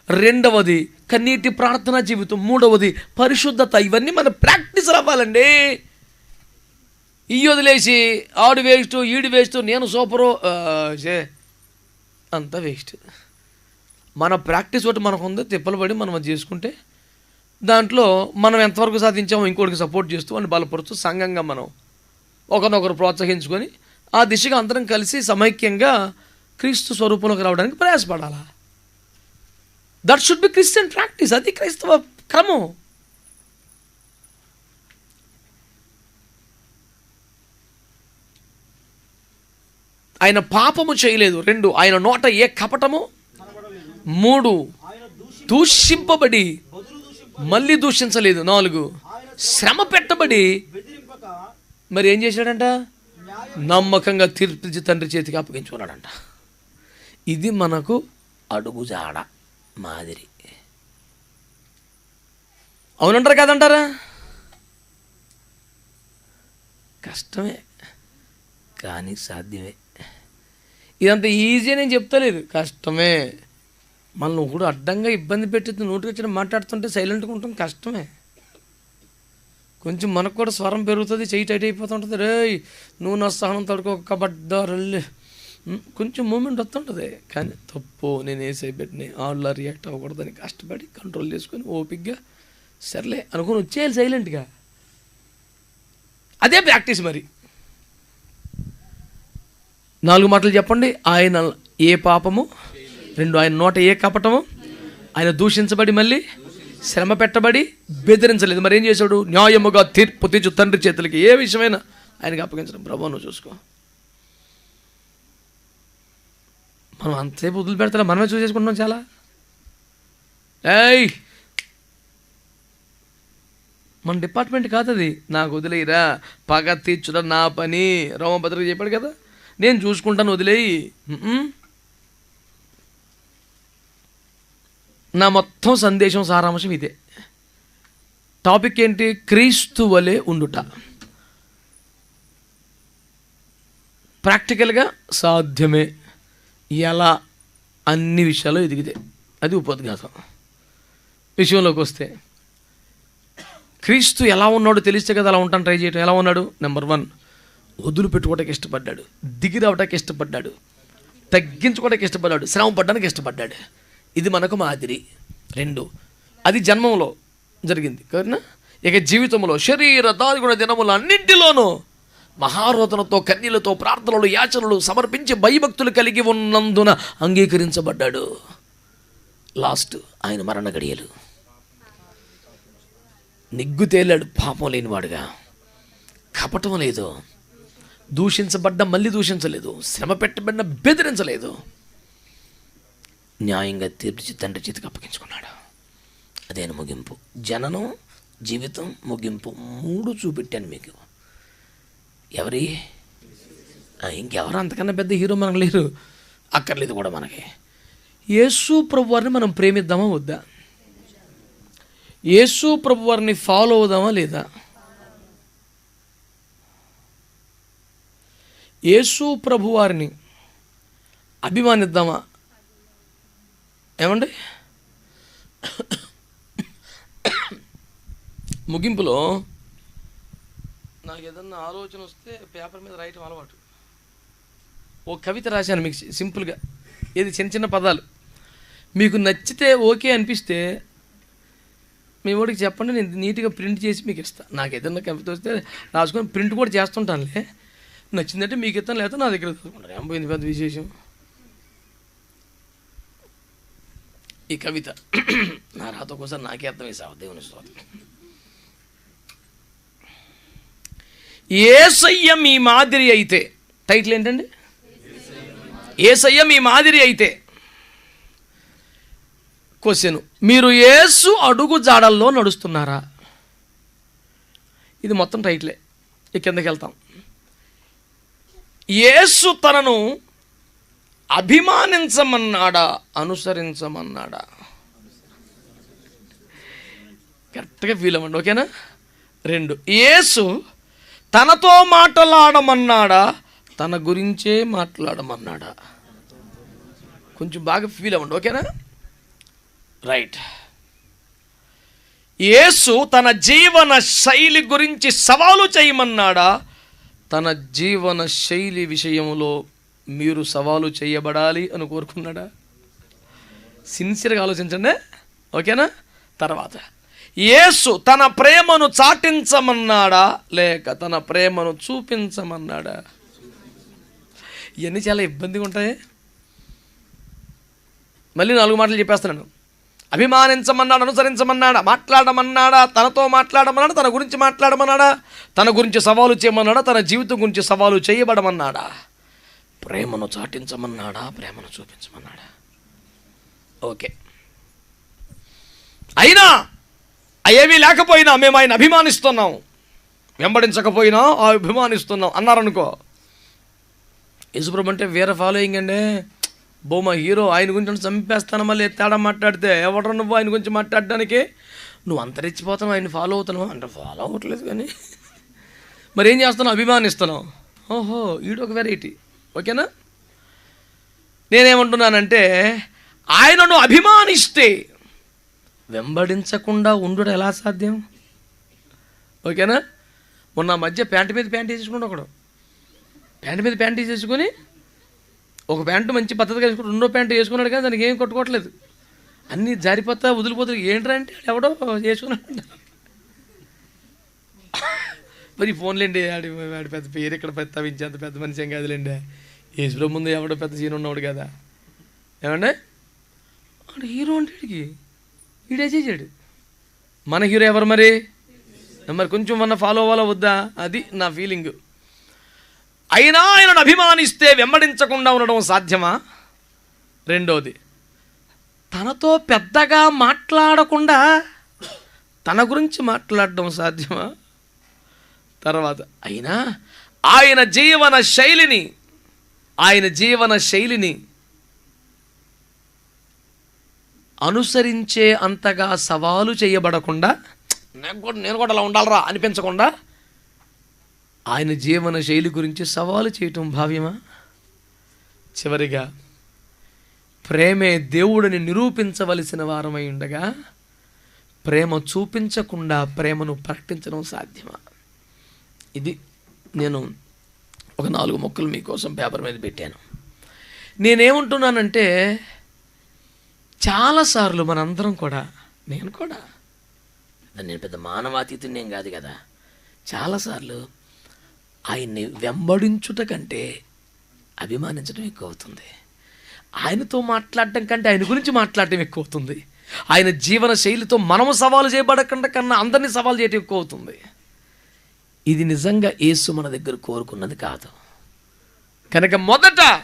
2వది కన్నీటి ప్రార్థనా జీవితం. 3వది పరిశుద్ధత. ఇవన్నీ మన ప్రాక్టీస్ అవ్వాలండి. ఈ వదిలేసి ఆడు వేస్ట్, ఈడు వేస్ట్, నేను సూపరు, అంతా వేస్ట్. మన ప్రాక్టీస్ ఒకటి మనకు ఉంది, తిప్పలు పడి మనం అది చేసుకుంటే దాంట్లో మనం ఎంతవరకు సాధించామో ఇంకోటికి సపోర్ట్ చేస్తూ అని బలపరుస్తూ సంఘంగా మనం ఒకరినొకరు ప్రోత్సహించుకొని ఆ దిశగా అందరం కలిసి సమైక్యంగా క్రీస్తు స్వరూపంలోకి రావడానికి ప్రయాసపడాలా. That should be Christian practice. అది క్రైస్తవ క్రమం. ఆయన పాపము చేయలేదు. 2 ఆయన నోట ఏ కపటము. 3 దూషింపబడి మళ్ళీ దూషించలేదు. 4 శ్రమ పెట్టబడి మరి ఏం చేశాడంట? నమ్మకంగా తీర్పు తండ్రి చేతికి అప్పగించుకున్నాడంట. ఇది మనకు అడుగుజాడ మాదిరి. అవునంటారా కాదంటారా? కష్టమే కానీ సాధ్యమే. ఇదంత ఈజీ నేను చెప్తలేదు, కష్టమే. మళ్ళీ నువ్వు కూడా అడ్డంగా ఇబ్బంది పెట్టి నోటికి వచ్చిన మాట్లాడుతుంటే సైలెంట్గా ఉంటాం, కష్టమే. కొంచెం మనకు కూడా స్వరం పెరుగుతుంది, చెయ్యి టైట్ అయిపోతుంటుంది. రే నువ్వు నా సహనం తడుకోకబడ్డారు, కొంచెం మూమెంట్ వస్తుంటుంది. కానీ తప్పు, నేను వేసే పెట్టిన ఆళ్ళ రియాక్ట్ అవ్వకూడదని కష్టపడి కంట్రోల్ చేసుకొని ఓపిక్గా సర్లే అనుకుని వచ్చేయాలి సైలెంట్గా. అదే ప్రాక్టీస్. మరి 4 మాటలు చెప్పండి. ఆయన ఏ పాపము. 2 ఆయన నోట ఏ కపటము. ఆయన దూషించబడి మళ్ళీ శ్రమ పెట్టబడి బెదిరించలేదు. మరి ఏం చేశాడు? న్యాయముగా తీర్పు తీర్చు తండ్రి చేతులకి ఏ విషయమైనా ఆయనకి అప్పగించడం. ప్రభు నువ్వు చూసుకో. మనం అంతసేపు వదిలి పెడతా, మనమే చూసేసుకుంటున్నాం చాలా. మన డిపార్ట్మెంట్ కాదు అది. నాకు వదిలేయిరా, పగ తీర్చడం నా పని. రోమపత్రిక చెప్పాడు కదా, నేను చూసుకుంటాను, వదిలేయి. నా మొత్తం సందేశం సారాంశం ఇదే. టాపిక్ ఏంటి? క్రీస్తు వలె ఉండుట. ప్రాక్టికల్గా సాధ్యమే. ఎలా? అన్ని విషయాలు ఎదిగితే అది ఉపోద్ఘాతం. విషయంలోకి వస్తే క్రీస్తు ఎలా ఉన్నాడో తెలిస్తే కదా అలా ఉంటాను ట్రై చేయటం. ఎలా ఉన్నాడు? నెంబర్ 1 వదులుపెట్టుకోవడానికి ఇష్టపడ్డాడు, దిగి రావడానికి ఇష్టపడ్డాడు, తగ్గించుకోవడానికి ఇష్టపడ్డాడు, శ్రమ పడ్డానికి ఇష్టపడ్డాడు. ఇది మనకు మాదిరి. 2 అది జన్మంలో జరిగింది కదా. ఇక జీవితంలో శరీర దాగుణ దినములు అన్నింటిలోనూ మహారోదనతో, కన్నీళ్లతో, ప్రార్థనలు, యాచనలు సమర్పించి భయభక్తులు కలిగి ఉన్నందున అంగీకరించబడ్డాడు. లాస్ట్ ఆయన మరణ గడియలు. నిగ్గు తేలాడు, పాపం లేనివాడుగా. కపటం లేదు, దూషించబడ్డ మళ్ళీ దూషించలేదు, శ్రమ పెట్టబడిన బెదిరించలేదు. న్యాయంగా తీర్చి తండ్రి చేతికి అప్పగించుకున్నాడు. అదేనా ముగింపు. జననం, జీవితం, ముగింపు 3 చూపెట్టాను మీకు. ఎవరి ఇంకెవరు అంతకన్నా పెద్ద హీరో మనకు లేరు, అక్కర్లేదు కూడా మనకి. యేసు ప్రభు వారిని మనం ప్రేమిద్దామా వద్దా? యేసు ప్రభు వారిని ఫాలో అవుదామా లేదా? యేసు ప్రభు వారిని అభిమానిద్దామా? ఏమండి, ముగింపులో నాకు ఏదన్నా ఆలోచన వస్తే పేపర్ మీద రాయటం అలవాటు. ఓ కవిత రాశాను మీకు సింపుల్గా, ఏది చిన్న చిన్న పదాలు. మీకు నచ్చితే ఓకే అనిపిస్తే మీ వాడికి చెప్పండి, నేను నీట్గా ప్రింట్ చేసి మీకు ఇస్తాను. నాకు ఏదన్నా కవిత వస్తే రాసుకొని ప్రింట్ కూడా చేస్తుంటానులే. నచ్చిందంటే మీకు ఇస్తాను, లేకపోతే నా దగ్గర తీసుకుంటాను. ఏం పోయింది పెద్ద విశేషం. ఈ కవిత నా రాత కోసం నాకే అర్థం వేసావు. దేవుని స్తోత్రం. యేసయ్య మీ మాదిరి అయితే, టైటిల్ ఏంటండి? యేసయ్య మీ మాదిరి అయితే. క్వశ్చన్, మీరు యేసు అడుగు జాడల్లో నడుస్తున్నారా? ఇది మొత్తం టైటిలే. ఇక కిందకి వెళ్తాం. యేసు తనను అభిమానించమన్నాడా, అనుసరించమన్నాడా? కరెక్ట్గా ఫీల్ అవ్వండి, ఓకేనా? 2, యేసు తనతో మాట్లాడమన్నాడా, తన గురించే మాట్లాడమన్నాడా? కొంచెం బాగా ఫీల్ అవ్వండి, ఓకేనా? రైట్. యేసు తన జీవన శైలి గురించి సవాలు చేయమన్నాడా, తన జీవన శైలి విషయంలో మీరు సవాలు చేయబడాలి అని కోరుకున్నాడా? సిన్సియర్గా ఆలోచించండి, ఓకేనా? తర్వాత, యేసు తన ప్రేమను చాటించమన్నాడా, లేక తన ప్రేమను చూపించమన్నాడా? ఇవన్నీ చాలా ఇబ్బందిగా ఉంటాయి. మళ్ళీ 4 మాటలు చెప్పేస్తున్నాను. అభిమానించమన్నాడా, అనుసరించమన్నాడా, మాట్లాడమన్నాడా, తనతో మాట్లాడమన్నాడా, తన గురించి మాట్లాడమన్నాడా, తన గురించి సవాలు చేయమన్నాడా, తన జీవితం గురించి సవాలు చేయబడమన్నాడా, ప్రేమను చాటించమన్నాడా, ప్రేమను చూపించమన్నాడా? ఓకే. అయినా అవేమీ లేకపోయినా మేము ఆయన అభిమానిస్తున్నాం, వెంబడించకపోయినా అభిమానిస్తున్నాం అన్నారనుకో, యేసుప్రభు అంటే వేరే ఫాలోయింగ్ అండి, బొమ్మ హీరో, ఆయన గురించి చంపేస్తాను. మళ్ళీ తేడా మాట్లాడితే ఎవడరు నువ్వు ఆయన గురించి మాట్లాడడానికి? నువ్వు అంతరించిపోతావు, ఆయన ఫాలో అవుతున్నావు అంటే ఫాలో అవ్వట్లేదు కానీ మరి ఏం చేస్తున్నావు? అభిమానిస్తున్నావు. ఓహో, ఈడొక వెరైటీ, ఓకేనా? నేనేమంటున్నానంటే ఆయనను అభిమానిస్తే వెంబడించకుండా ఉండడం ఎలా సాధ్యం? ఓకేనా? మొన్న మధ్య ప్యాంటు మీద ప్యాంట్ వేసేసుకుంటూ ఒకడు ప్యాంటు మీద ప్యాంట్ వేసేసుకొని ఒక ప్యాంటు మంచి పద్ధతిగా వేసుకుని 2వ ప్యాంటు వేసుకున్నాడు కానీ దానికి ఏం కొట్టుకోవట్లేదు, అన్నీ జారిపోతా వదిలిపోతాయి. ఏంట్రా అంటే ఎవడో వేసుకున్నాడు. మరి ఫోన్లేండి, వాడి పెద్ద పేరు ఇక్కడ ప్రస్తావించేంత పెద్ద మనిషి ఏం కాదులేండి. యేసుప్రభు ముందు ఎవడో పెద్ద సీన్ ఉన్నవాడు కదా. ఏమంటే వాడు హీరో అంటే వీడే చేసాడు. మన హీరో ఎవరు మరి? కొంచెం మన ఫాలో అవ్వాలా వద్దా? అది నా ఫీలింగ్. అయినా ఆయనను అభిమానిస్తే వెంబడించకుండా ఉండడం సాధ్యమా? 2వది, తనతో పెద్దగా మాట్లాడకుండా తన గురించి మాట్లాడడం సాధ్యమా? తర్వాత, అయినా ఆయన జీవన శైలిని అనుసరించే అంతగా సవాలు చేయబడకుండా, నేను కూడా అలా ఉండాలరా అనిపించకుండా ఆయన జీవన శైలి గురించి సవాలు చేయటం భావ్యమా? చివరిగా, ప్రేమే దేవుడిని నిరూపించవలసిన వారమై ఉండగా ప్రేమ చూపించకుండా ప్రేమను ప్రకటించడం సాధ్యమా? ఇది నేను ఒక 4 ముక్కలు మీకోసం పేపర్ మీద పెట్టాను. నేనేమంటున్నానంటే చాలాసార్లు మనందరం కూడా, నేను కూడా, నేను పెద్ద మానవాతీతుని ఏం కాదు కదా, చాలాసార్లు ఆయన్ని వెంబడించుట కంటే అభిమానించడం ఎక్కువ అవుతుంది. ఆయనతో మాట్లాడటం కంటే ఆయన గురించి మాట్లాడటం ఎక్కువ అవుతుంది. ఆయన జీవన శైలితో మనము సవాలు చేయబడకుండా కన్నా అందరినీ సవాలు చేయటం ఎక్కువ అవుతుంది. ఇది నిజంగా యేసు మన దగ్గర కోరుకున్నది కాదు. కనుక మొదట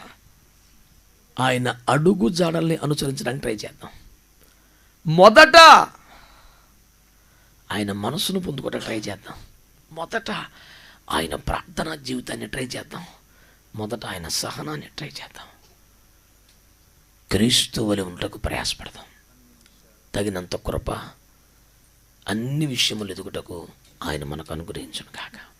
ఆయన అడుగు జాడల్ని అనుసరించడానికి ట్రై చేద్దాం. మొదట ఆయన మనసును పొందుకోవడానికి ట్రై చేద్దాం. మొదట ఆయన ప్రార్థనా జీవితాన్ని ట్రై చేద్దాం. మొదట ఆయన సహనాన్ని ట్రై చేద్దాం. క్రీస్తు వలె ఉండకు ప్రయాసపడదాం. తగినంత కృప అన్ని విషయములు ఎదుగుటకు ఆయన మనకు అనుగ్రహించును కాక.